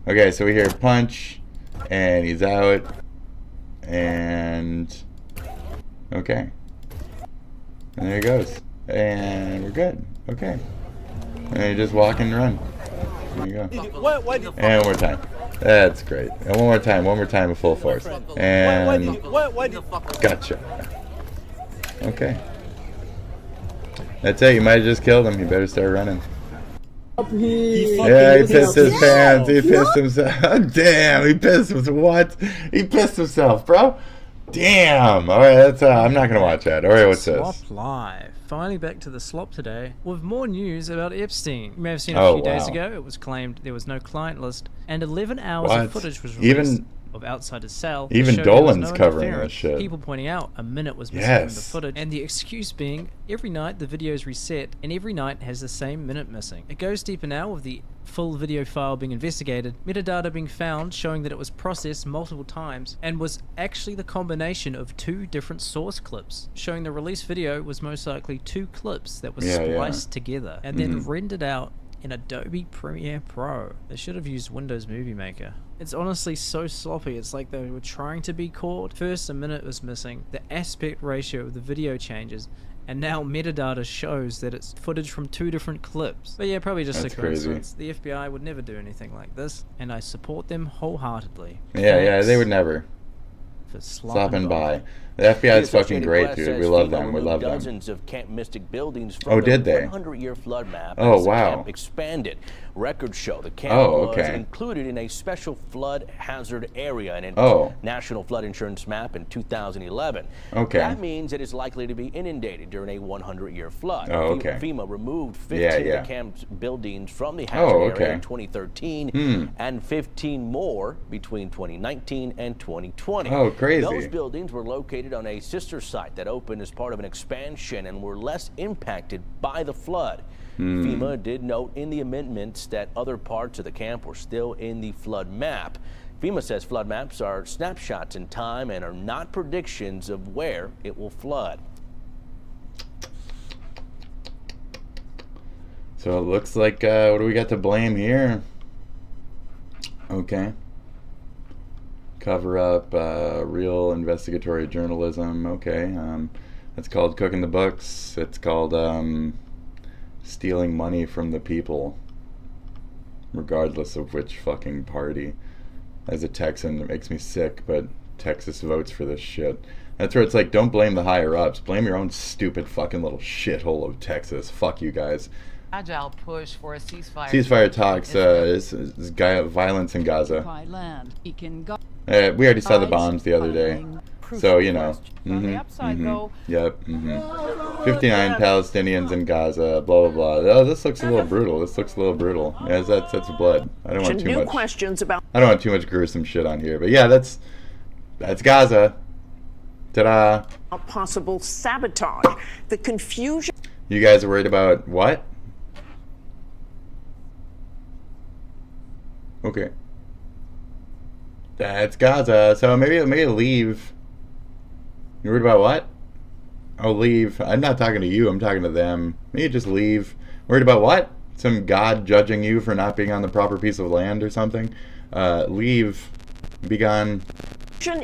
Okay, so we hear punch, and he's out, and okay, and there he goes, and we're good. Okay, and you just walk and run. There you go. And one more time. That's great. And one more time with full force. And gotcha. Okay. That's it. You might have just killed him. You better start running. Yeah, he pissed his pants. He pissed himself. Damn, he pissed himself. What? He pissed himself, bro. Damn. All right, that's. I'm not gonna watch that. All right, what's this? Slop Live. Finally back to the slop today with more news about Epstein. You may have seen a few days ago. It was claimed there was no client list, and 11 hours of footage was released of outside his cell. Even Dolan's covering that shit. People pointing out a minute was missing from the footage, and the excuse being every night the video is reset, and every night has the same minute missing. It goes deeper now with the full video file being investigated, metadata being found showing that it was processed multiple times and was actually the combination of 2 different source clips, showing the released video was most likely 2 clips that were spliced together and then rendered out in Adobe Premiere Pro. They should have used Windows Movie Maker. It's honestly so sloppy. It's like they were trying to be caught. First a minute was missing, the aspect ratio of the video changes, and now metadata shows that it's footage from 2 different clips. But yeah, probably just a coincidence. The FBI would never do anything like this, and I support them wholeheartedly. Yeah, they would never. For stopping by. The FBI is fucking great, dude. We love them. We love them. Dozens of Camp Mystic buildings from did they? 100-year flood map. Oh, wow. Camp expanded. Records show the camp was included in a special flood hazard area in a National Flood Insurance map in 2011. Okay. That means it is likely to be inundated during a 100-year flood. FEMA removed 15 of the camp's buildings from the hazard area in 2013 and 15 more between 2019 and 2020. Oh, crazy. Those buildings were located on a sister site that opened as part of an expansion and were less impacted by the flood. FEMA did note in the amendments that other parts of the camp were still in the flood map. FEMA says flood maps are snapshots in time and are not predictions of where it will flood. So it looks like, what do we got to blame here? Okay. Cover up, real investigatory journalism. Okay. It's called cooking the books. It's called stealing money from the people, regardless of which fucking party. As a Texan, it makes me sick, but Texas votes for this shit. That's where it's like, don't blame the higher ups. Blame your own stupid fucking little shithole of Texas. Fuck you guys. Agile push for a ceasefire. Ceasefire talks is violence in Gaza. We already saw the bombs the other day. So, you know. Yep. 59 Palestinians in Gaza, blah, blah, blah. Oh, this looks a little brutal. Yeah, that's blood. I don't want too much. Questions about I don't want too much gruesome shit on here. But yeah, that's Gaza. Ta-da. Possible sabotage. The confusion. You guys are worried about what? Okay. That's Gaza. So maybe leave. You worried about what? Oh, leave. I'm not talking to you. I'm talking to them. Maybe just leave. Worried about what? Some God judging you for not being on the proper piece of land or something? Leave. Be gone.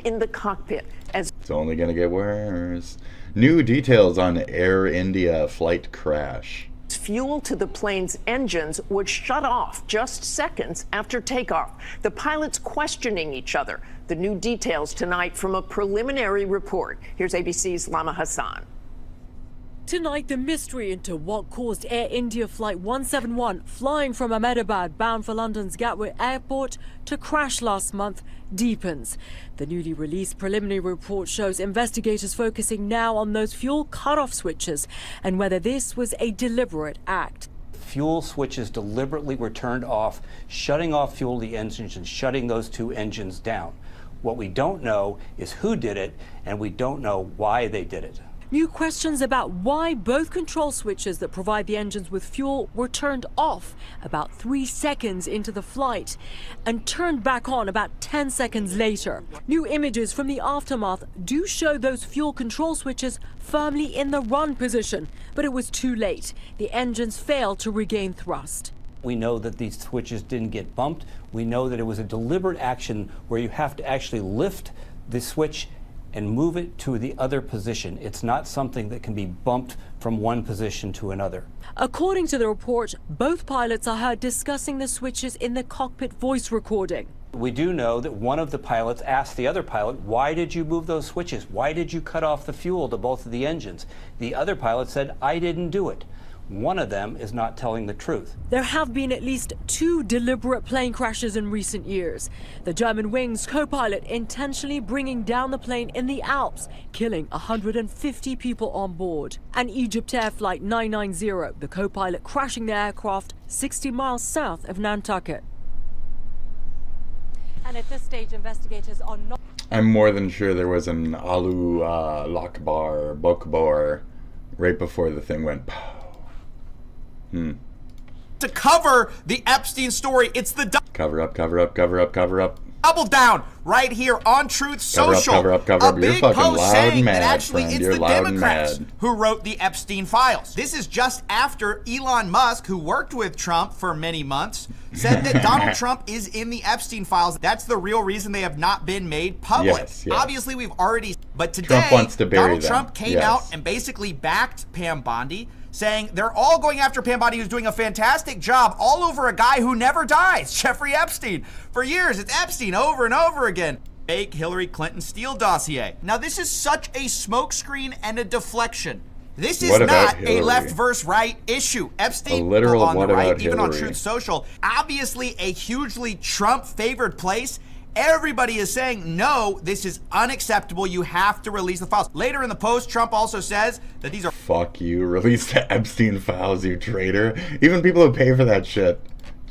In the cockpit. As it's only going to get worse. New details on Air India flight crash. Fuel to the plane's engines would shut off just seconds after takeoff. The pilots questioning each other. The new details tonight from a preliminary report. Here's ABC's Lama Hassan. Tonight, the mystery into what caused Air India Flight 171, flying from Ahmedabad bound for London's Gatwick Airport, to crash last month deepens. The newly released preliminary report shows investigators focusing now on those fuel cutoff switches and whether this was a deliberate act. Fuel switches deliberately were turned off, shutting off fuel to the engines and shutting those two engines down. What we don't know is who did it, and we don't know why they did it. New questions about why both control switches that provide the engines with fuel were turned off about 3 seconds into the flight and turned back on about 10 seconds later. New images from the aftermath do show those fuel control switches firmly in the run position, but it was too late. The engines failed to regain thrust. We know that these switches didn't get bumped. We know that it was a deliberate action where you have to actually lift the switch and move it to the other position. It's not something that can be bumped from one position to another. According to the report, both pilots are heard discussing the switches in the cockpit voice recording. We do know that one of the pilots asked the other pilot, why did you move those switches? Why did you cut off the fuel to both of the engines? The other pilot said, I didn't do it. One of them is not telling the truth. There have been at least 2 deliberate plane crashes in recent years. The German Wings co-pilot intentionally bringing down the plane in the Alps, killing 150 people on board. And Egypt Air Flight 990, the co-pilot crashing the aircraft 60 miles south of Nantucket. And at this stage, investigators are not... I'm more than sure there was an Alu Lakbar, Bokbor, right before the thing went... To cover the Epstein story, it's the cover up. Double down right here on Truth Social. Cover up. A big You're fucking post loud saying and mad, that actually friend. it's You're the loud Democrats and mad. who wrote the Epstein files. This is just after Elon Musk, who worked with Trump for many months, said that Donald Trump is in the Epstein files. That's the real reason they have not been made public. Yes. Obviously, we've already... But today, Trump wants to bury Donald them. Trump came out and basically backed Pam Bondi, saying they're all going after Pam Bondi, who's doing a fantastic job all over a guy who never dies, Jeffrey Epstein. For years, it's Epstein over and over again. Fake Hillary Clinton Steele dossier. Now, this is such a smokescreen and a deflection. This is not a left versus right issue. Epstein, on the right, even on Truth Social, obviously a hugely Trump-favored place. Everybody is saying, no, this is unacceptable. You have to release the files. Later in the post, Trump also says that these are... Fuck you. Release the Epstein files, you traitor. Even people who pay for that shit.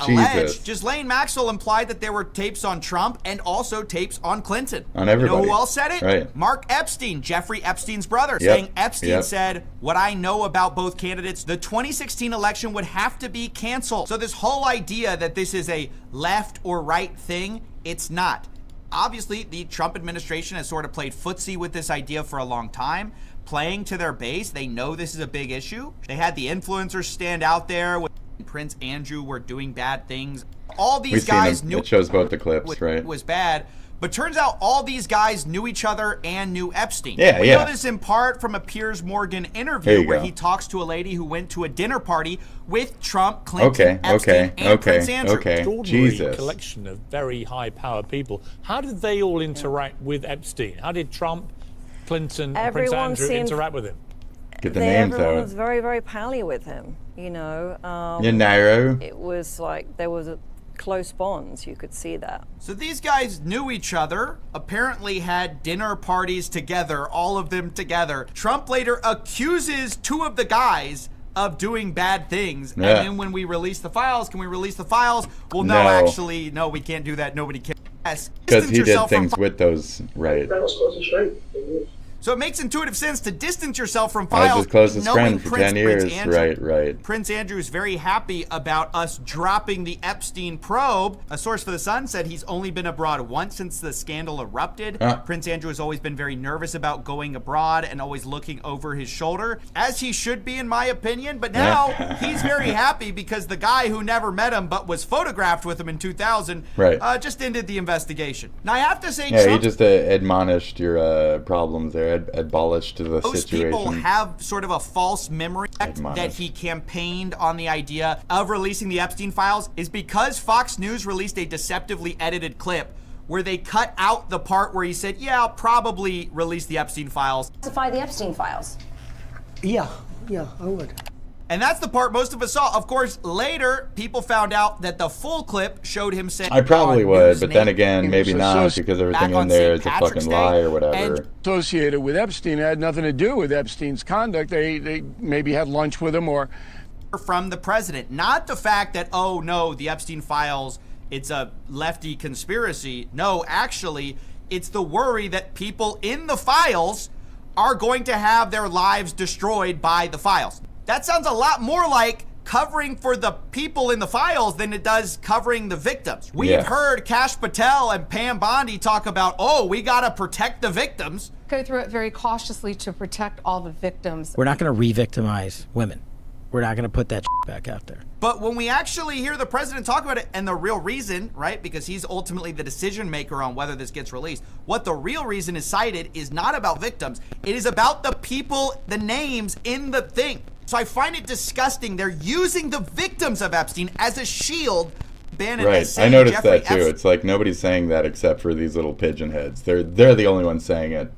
alleged, Ghislaine Maxwell implied that there were tapes on Trump and also tapes on Clinton. On everybody. You know who else said it? Right. Mark Epstein, Jeffrey Epstein's brother, saying Epstein said, "What I know about both candidates, the 2016 election would have to be canceled." So this whole idea that this is a left or right thing, it's not. Obviously, the Trump administration has sort of played footsie with this idea for a long time, playing to their base. They know this is a big issue. They had the influencers stand out there with Prince Andrew were doing bad things. All these guys knew it shows both the clips, right? Was bad. But turns out all these guys knew each other and knew Epstein. Yeah, we know this in part from a Piers Morgan interview where he talks to a lady who went to a dinner party with Trump, Clinton, Epstein, and Prince Andrew. Extraordinary collection of very high-powered people. How did they all interact with Epstein? How did Trump, Clinton, and Prince Andrew interact with him? Get the names out. Everyone was very, very pally with him, you know. Nairo. It was like there was close bonds, you could see that. So these guys knew each other, apparently had dinner parties together, all of them together. Trump later accuses two of the guys of doing bad things. And then when we release the files, can we release the files? Well, no, actually, no, we can't do that. Nobody can. Because he did things with those, right. So it makes intuitive sense to distance yourself from files. I was his closest friend for 10 years. Right. Prince Andrew is very happy about us dropping the Epstein probe. A source for The Sun said he's only been abroad once since the scandal erupted. Prince Andrew has always been very nervous about going abroad and always looking over his shoulder, as he should be in my opinion. But now he's very happy because the guy who never met him but was photographed with him in 2000 just ended the investigation. Now I have to say, he just admonished your problems there. Abolished the Most situation. people have sort of a false memory that he campaigned on the idea of releasing the Epstein files is because Fox News released a deceptively edited clip where they cut out the part where he said, yeah, I'll probably release the Epstein files. Classify the Epstein files. Yeah, I would. And that's the part most of us saw. Of course, later, people found out that the full clip showed him saying... I probably would, but then again, maybe not, because everything in there is a fucking lie or whatever. Associated with Epstein, it had nothing to do with Epstein's conduct. They maybe had lunch with him or... From the president. Not the fact that, oh no, the Epstein files, it's a lefty conspiracy. No, actually, it's the worry that people in the files are going to have their lives destroyed by the files. That sounds a lot more like covering for the people in the files than it does covering the victims. We've heard Kash Patel and Pam Bondi talk about, oh, we gotta protect the victims. Go through it very cautiously to protect all the victims. We're not gonna re-victimize women. We're not gonna put that back out there. But when we actually hear the president talk about it, and the real reason, right, because he's ultimately the decision maker on whether this gets released, what the real reason is cited is not about victims. It is about the people, the names in the thing. So I find it disgusting. They're using the victims of Epstein as a shield. Right, I noticed that too. It's like nobody's saying that except for these little pigeon heads. They're the only ones saying it.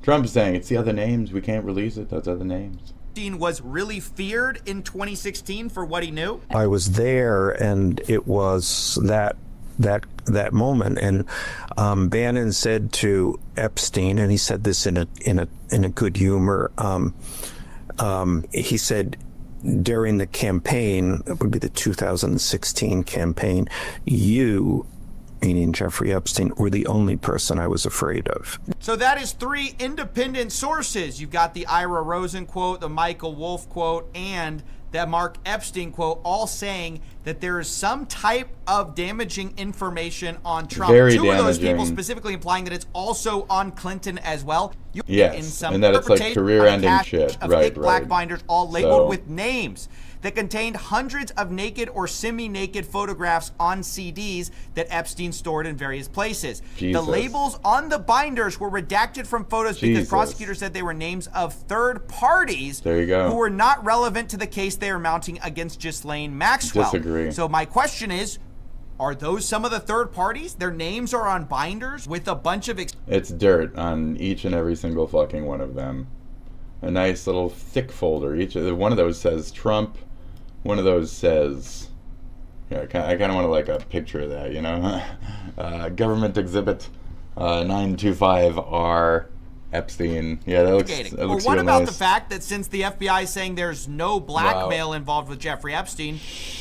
Trump is saying it's the other names. We can't release it. Those other names. Epstein was really feared in 2016 for what he knew. I was there, and it was that moment, and Bannon said to Epstein, and he said this in a good humor. He said during the campaign, it would be the 2016 campaign, you, meaning Jeffrey Epstein, were the only person I was afraid of. So that is 3 independent sources. You've got the Ira Rosen quote, the Michael Wolff quote, and that Mark Epstein quote, all saying that there is some type of damaging information on Trump. Very 2 damaging. of those people specifically implying that it's also on Clinton as well. Yes, and that it's like career-ending shit. Right. Black binders all labeled with names that contained hundreds of naked or semi-naked photographs on CDs that Epstein stored in various places. The labels on the binders were redacted from photos because prosecutors said they were names of third parties who were not relevant to the case they are mounting against Ghislaine Maxwell. Disagree. So my question is, are those some of the third parties? Their names are on binders with a bunch of... It's dirt on each and every single fucking one of them. A nice little thick folder. One of those says Trump. One of those says, I kind of want to like a picture of that, you know? Government Exhibit 925R Epstein. Yeah, that looks Or what real about nice. the fact that since the FBI is saying there's no blackmail involved with Jeffrey Epstein,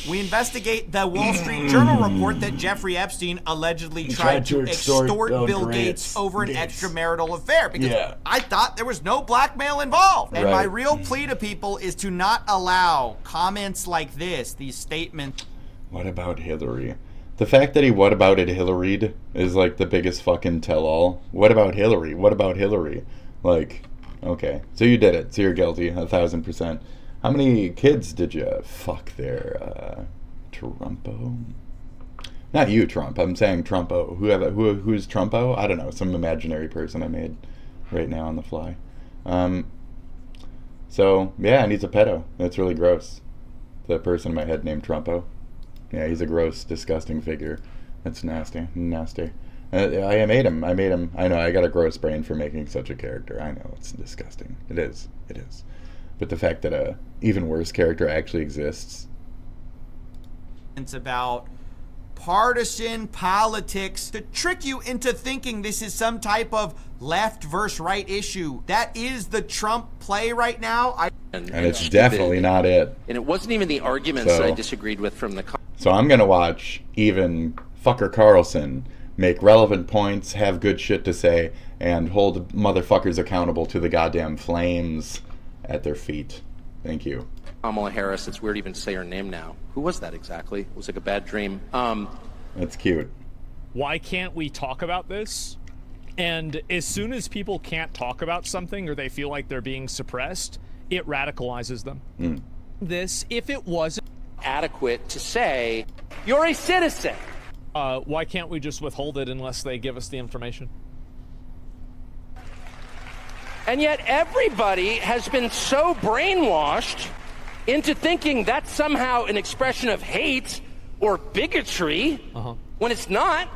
we investigate the Wall Street Journal report that Jeffrey Epstein allegedly tried to extort Bill Gates over an extramarital affair. Because I thought there was no blackmail involved. And my real plea to people is to not allow comments like this, these statements. What about Hillary? The fact that he what about it Hillaried is like the biggest fucking tell-all. What about Hillary? What about Hillary? Like, okay. So you did it. So you're guilty, 1,000%. How many kids did you fuck there, Trumpo? Not you, Trump. I'm saying Trumpo. Who's Trumpo? I don't know. Some imaginary person I made right now on the fly. So, yeah, and he's a pedo. That's really gross. The person in my head named Trumpo. Yeah, he's a gross, disgusting figure. That's nasty. Nasty. I made him. I know, I got a gross brain for making such a character. I know, it's disgusting. It is. It is. But the fact that a even worse character actually exists. It's about partisan politics to trick you into thinking this is some type of left versus right issue. That is the Trump play right now. And it's definitely not it. And it wasn't even the arguments that I disagreed with from the... So I'm going to watch even fucker Carlson make relevant points, have good shit to say, and hold motherfuckers accountable to the goddamn flames at their feet. Thank you. Kamala Harris, it's weird even to say her name now. Who was that exactly? It was like a bad dream. That's cute. Why can't we talk about this? And as soon as people can't talk about something or they feel like they're being suppressed, it radicalizes them. This, if it wasn't adequate to say, you're a citizen. Why can't we just withhold it unless they give us the information? And yet everybody has been so brainwashed into thinking that's somehow an expression of hate or bigotry when it's not.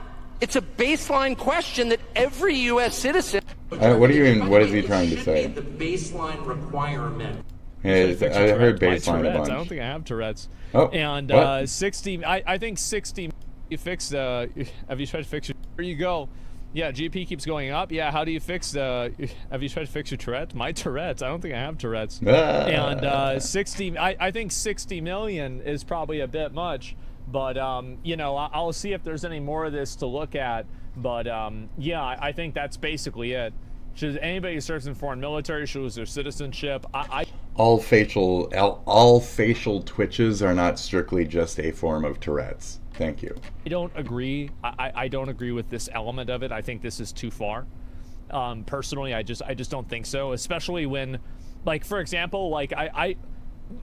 It's a baseline question that every U.S. citizen... What do you mean? What is he trying to say? The baseline requirement. Yeah, I heard baseline a bunch. I don't think I have Tourette's. Oh, and 60. I think 60. You fixed. Have you tried to fix your? There you go. Yeah, GP keeps going up. Yeah, how do you fix the? Have you tried to fix your Tourette? My Tourette's. I don't think I have Tourette's. And 60. I think 60 million is probably a bit much. But you know, I'll see if there's any more of this to look at. But yeah, I think that's basically it. Should anybody who serves in foreign military should lose their citizenship? All facial twitches are not strictly just a form of Tourette's. Thank you. I don't agree. I don't agree with this element of it. I think this is too far. Personally, I just don't think so. Especially when, like, for example, like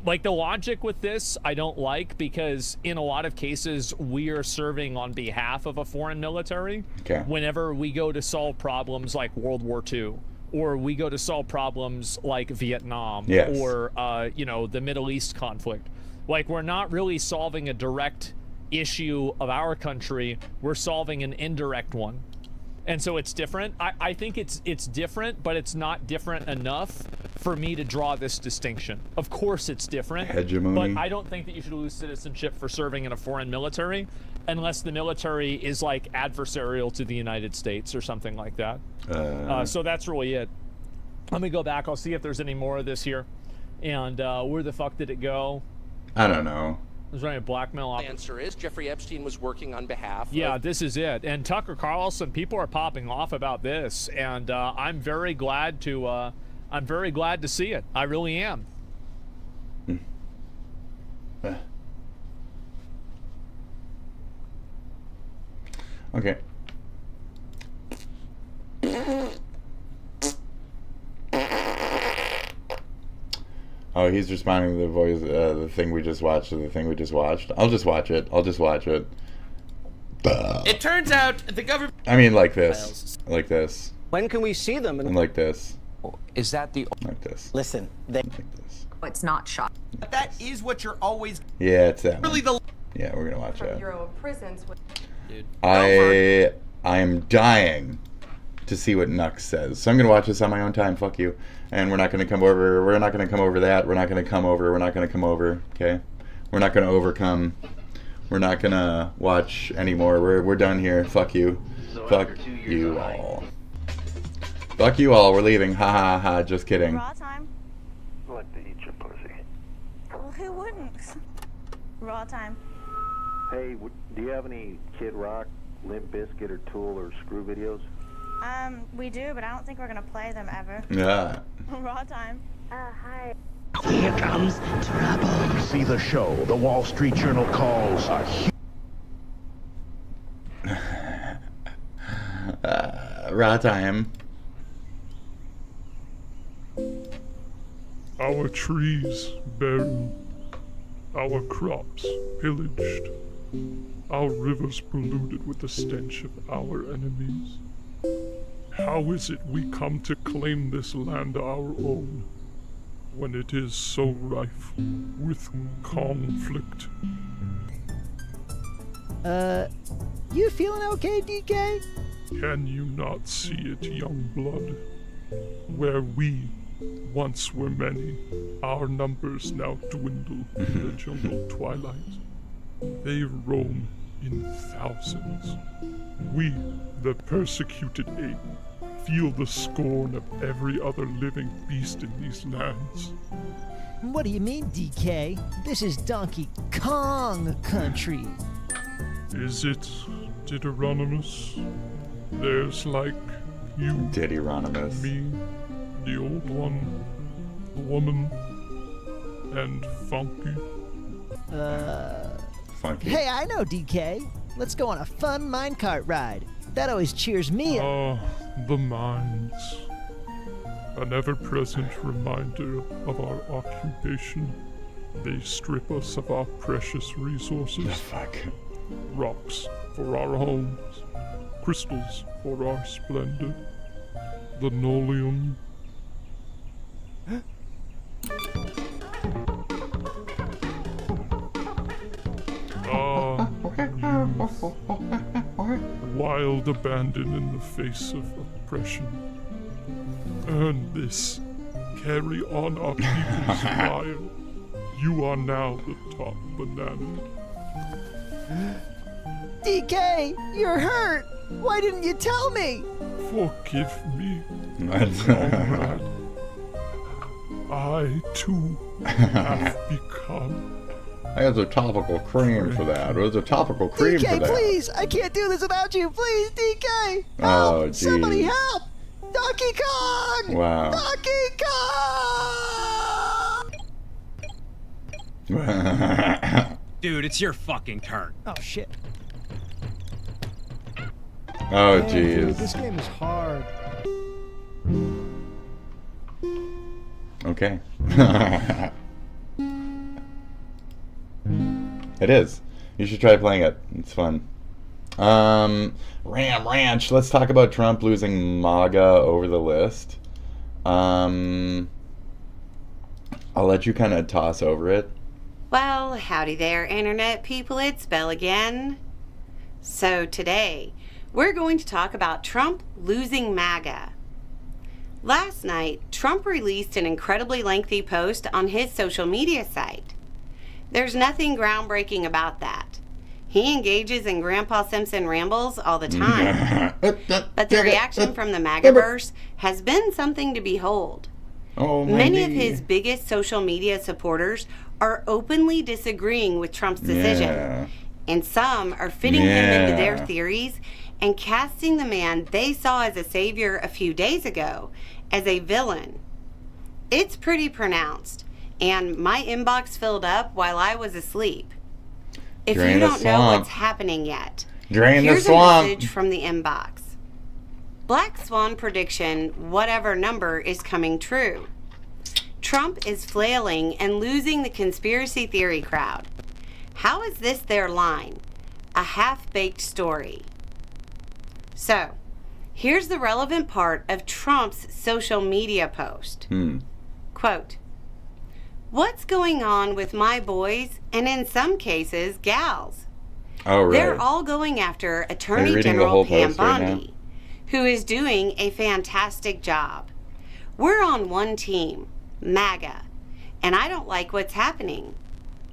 like the logic with this, I don't like, because in a lot of cases we are serving on behalf of a foreign military. Okay. Whenever we go to solve problems like World War II, or we go to solve problems like Vietnam, yes, or you know, the Middle East conflict, like we're not really solving a direct issue of our country, we're solving an indirect one. And so it's different. I think it's different, but it's not different enough for me to draw this distinction. Of course it's different, hegemony, but I don't think that you should lose citizenship for serving in a foreign military unless the military is like adversarial to the United States or something like that. So that's really it. Let me go back. I'll see if there's any more of this here. And where the fuck did it go? I don't know. Was there any blackmail? The answer is Jeffrey Epstein was working on behalf of... this is it. And Tucker Carlson, people are popping off about this, and I'm very glad to see it. I really am. Okay. Oh, he's responding to the voice, the thing we just watched, to the thing we just watched. I'll just watch it. It turns out the government... I mean, like this. Like this. When can we see them? And like this. Is that the... Like this. Listen, like this. It's not shot. But that is what you're always... Yeah, it's that really one. Yeah, we're going to watch that. Bureau of Prisons. Dude. I am dying to see what Nux says. So I'm going to watch this on my own time. Fuck you. And we're not going to come over. We're not going to come over that. We're not going to come over. We're not going to come over. Okay? We're not going to overcome. We're not going to watch anymore. We're done here. Fuck you. Fuck you all. Fuck you all, we're leaving. Ha ha ha, just kidding. Raw time. Like to eat your pussy. Well, who wouldn't? Raw time. Hey, do you have any Kid Rock, Limp Bizkit, or Tool, or Screw videos? We do, but I don't think we're gonna play them ever. Yeah. Raw time. Hi. Here comes trouble. See the show the Wall Street Journal calls a raw time. Our trees barren, our crops pillaged, our rivers polluted with the stench of our enemies. How is it we come to claim this land our own, when it is so rife with conflict? You feeling okay, DK? Can you not see it, young blood? Where we once were many, our numbers now dwindle in the jungle twilight. They roam in thousands. We, the persecuted ape, feel the scorn of every other living beast in these lands. What do you mean, DK? This is Donkey Kong country. Is it, Deuteronomus? There's like you, Deuteronomus, me, the old one, the woman, and Funky. Funky. Hey, I know, DK. Let's go on a fun minecart ride. That always cheers me up. Ah, the mines. An ever-present reminder of our occupation. They strip us of our precious resources. The fuck? Rocks for our homes, crystals for our splendor, linoleum. Ah, wild abandon in the face of oppression. Earn this. Carry on our people's fire. You are now the top banana. DK, you're hurt. Why didn't you tell me? Forgive me, comrade. I too have become. I have a topical cream for that. There's a topical cream DK, for that. please! I can't do this without you. Please, DK! Help! Oh, geez. Somebody help! Donkey Kong! Wow. Donkey Kong! Dude, it's your fucking turn. Oh, shit. Oh, Damn, jeez. dude, this game is hard. Okay. It is. You should try playing it. It's fun. Ram Ranch. Let's talk about Trump losing MAGA over the list. I'll let you kind of toss over it. Well, howdy there, Internet people. It's Belle again. So today, we're going to talk about Trump losing MAGA. Last night, Trump released an incredibly lengthy post on his social media site. There's nothing groundbreaking about that. He engages in Grandpa Simpson rambles all the time. But the reaction from the MAGAverse has been something to behold. Oh, many of his biggest social media supporters are openly disagreeing with Trump's decision. Yeah. And some are fitting him into their theories and casting the man they saw as a savior a few days ago as a villain. It's pretty pronounced, and my inbox filled up while I was asleep. If you don't know what's happening yet, here's a message from the inbox. Black Swan prediction, whatever number, is coming true. Trump is flailing and losing the conspiracy theory crowd. How is this their line? A half-baked story. So, here's the relevant part of Trump's social media post. Quote, "What's going on with my boys, and in some cases, gals? Oh, right. They're all going after Attorney General Pam Bondi, who is doing a fantastic job. We're on one team, MAGA, and I don't like what's happening.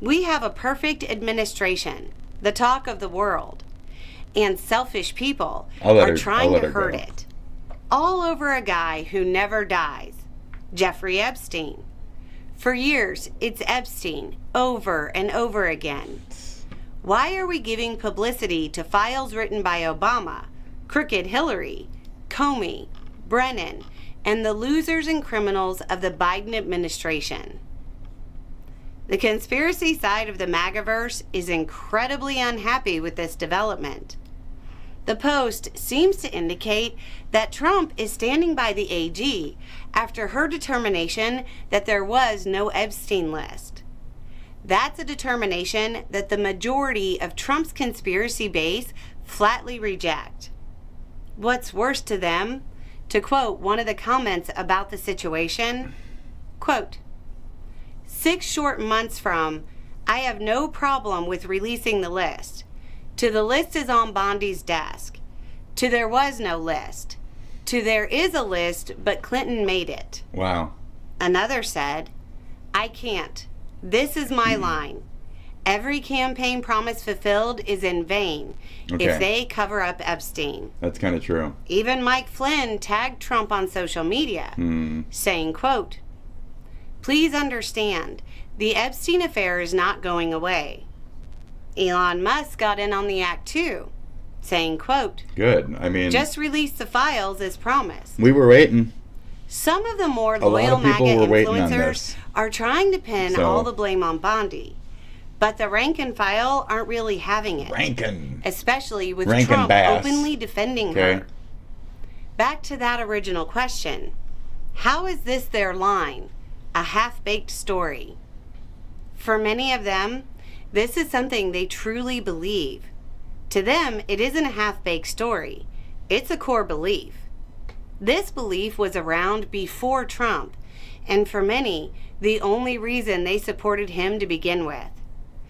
We have a perfect administration, the talk of the world, and selfish people are trying to hurt it. all over a guy who never dies, Jeffrey Epstein. For years, it's Epstein over and over again. Why are we giving publicity to files written by Obama, crooked Hillary, Comey, Brennan, and the losers and criminals of the Biden administration? The conspiracy side of the MAGAverse is incredibly unhappy with this development. The Post seems to indicate that Trump is standing by the AG after her determination that there was no Epstein list. That's a determination that the majority of Trump's conspiracy base flatly reject. What's worse to them, to quote one of the comments about the situation, quote, 6 short months from, I have no problem with releasing the list, to the list is on Bondi's desk, to there was no list, to there is a list, but Clinton made it. Wow. Another said, I can't. This is my line. Every campaign promise fulfilled is in vain if they cover up Epstein. That's kind of true. Even Mike Flynn tagged Trump on social media, saying, quote, please understand, the Epstein affair is not going away. Elon Musk got in on the act too, saying, quote, good. I mean, just release the files as promised. We were waiting. Some of the more loyal MAGA influencers are trying to pin all the blame on Bondi. But the rank and file aren't really having it. Rankin. Especially with Rankin Trump Bass. openly defending her. Back to that original question. How is this their line? A half-baked story. For many of them, this is something they truly believe. To them, it isn't a half-baked story. It's a core belief. This belief was around before Trump, and for many, the only reason they supported him to begin with.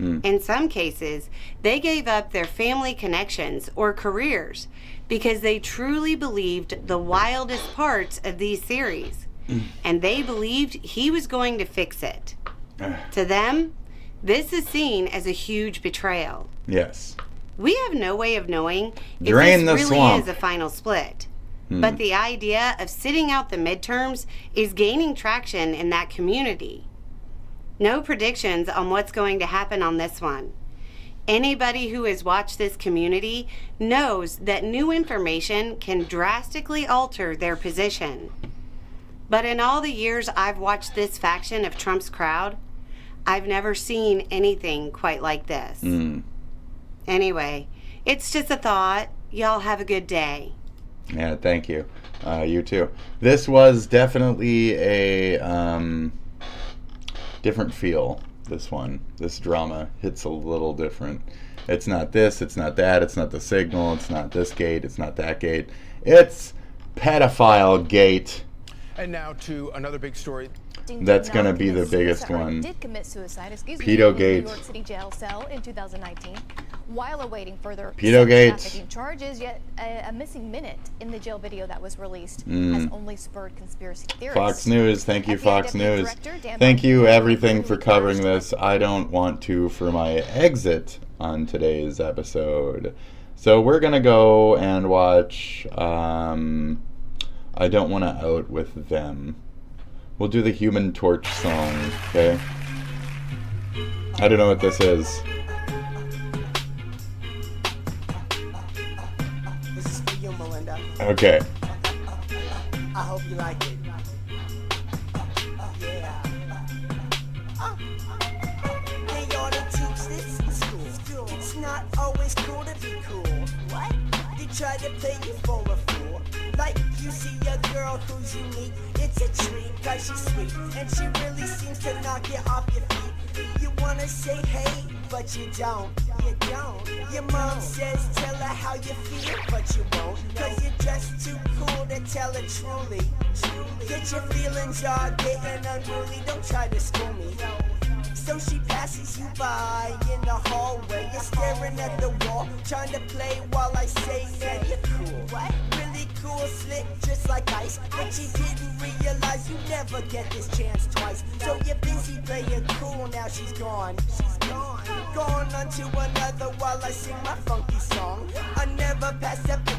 In some cases, they gave up their family connections or careers because they truly believed the wildest parts of these theories, and they believed he was going to fix it. To them, this is seen as a huge betrayal. Yes. We have no way of knowing if Drain the this really swamp. is a final split. But the idea of sitting out the midterms is gaining traction in that community. No predictions on what's going to happen on this one. Anybody who has watched this community knows that new information can drastically alter their position. But in all the years I've watched this faction of Trump's crowd, I've never seen anything quite like this. Anyway, it's just a thought. Y'all have a good day. Yeah, thank you. You too. This was definitely a different feel, this one. This drama hits a little different. It's not this, it's not that, it's not the signal, it's not this gate, it's not that gate. It's pedophile gate. And now to another big story. That's going to be the biggest one. Did commit suicide, Pedo Gate. New York City jail cell in 2019 while awaiting further Pedo Gate. trafficking charges. Yet a missing minute in the jail video that was released has only spurred conspiracy theories. Fox News, thank you, Fox News. Thank you, everything, for covering this. I don't want to for my exit on today's episode. So we're going to go and watch I Don't Want to Out With Them. We'll do the Human Torch song, okay? I don't know what this is. This is for you, Melinda. Okay. I hope you like it. Yeah. They ought to teach this in school. It's not always cool to be cool. What? They try to play you for a fool. Like you see a girl who's unique. It's a treat, cause she's sweet. And she really seems to knock you off your feet. You wanna say hey, but you don't. You don't. Your mom says tell her how you feel, but you won't. Cause you're just too cool to tell her truly. Get your feelings all getting unruly. Don't try to school me. So she passes you by in the hallway. You're staring at the wall, trying to play while I say, yeah, you're cool. What? Really cool, slick, just like ice. But you didn't realize you never get this chance twice. So you're busy playing cool, now she's gone. She's gone. Gone on to another while I sing my funky song. I never pass up the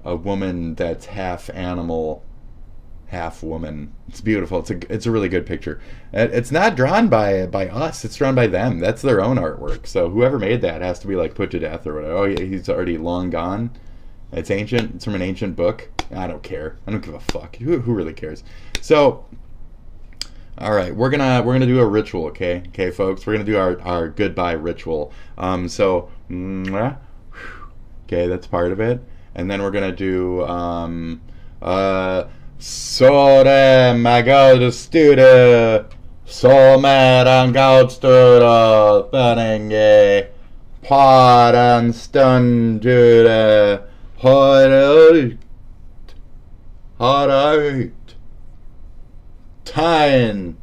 a woman that's half animal, half woman. It's beautiful. It's a really good picture. It's not drawn by us. It's drawn by them. That's their own artwork. So whoever made that has to be like put to death or whatever. Oh, yeah, he's already long gone. It's ancient. It's from an ancient book. I don't care. I don't give a fuck. Who really cares? So, all right, we're gonna do a ritual. Okay, folks. We're gonna do our goodbye ritual. So, okay, that's part of it. And then we're gonna do Sore magad stude, så medan gaudstude, Benninge, par en stund dude, har ut, tegn.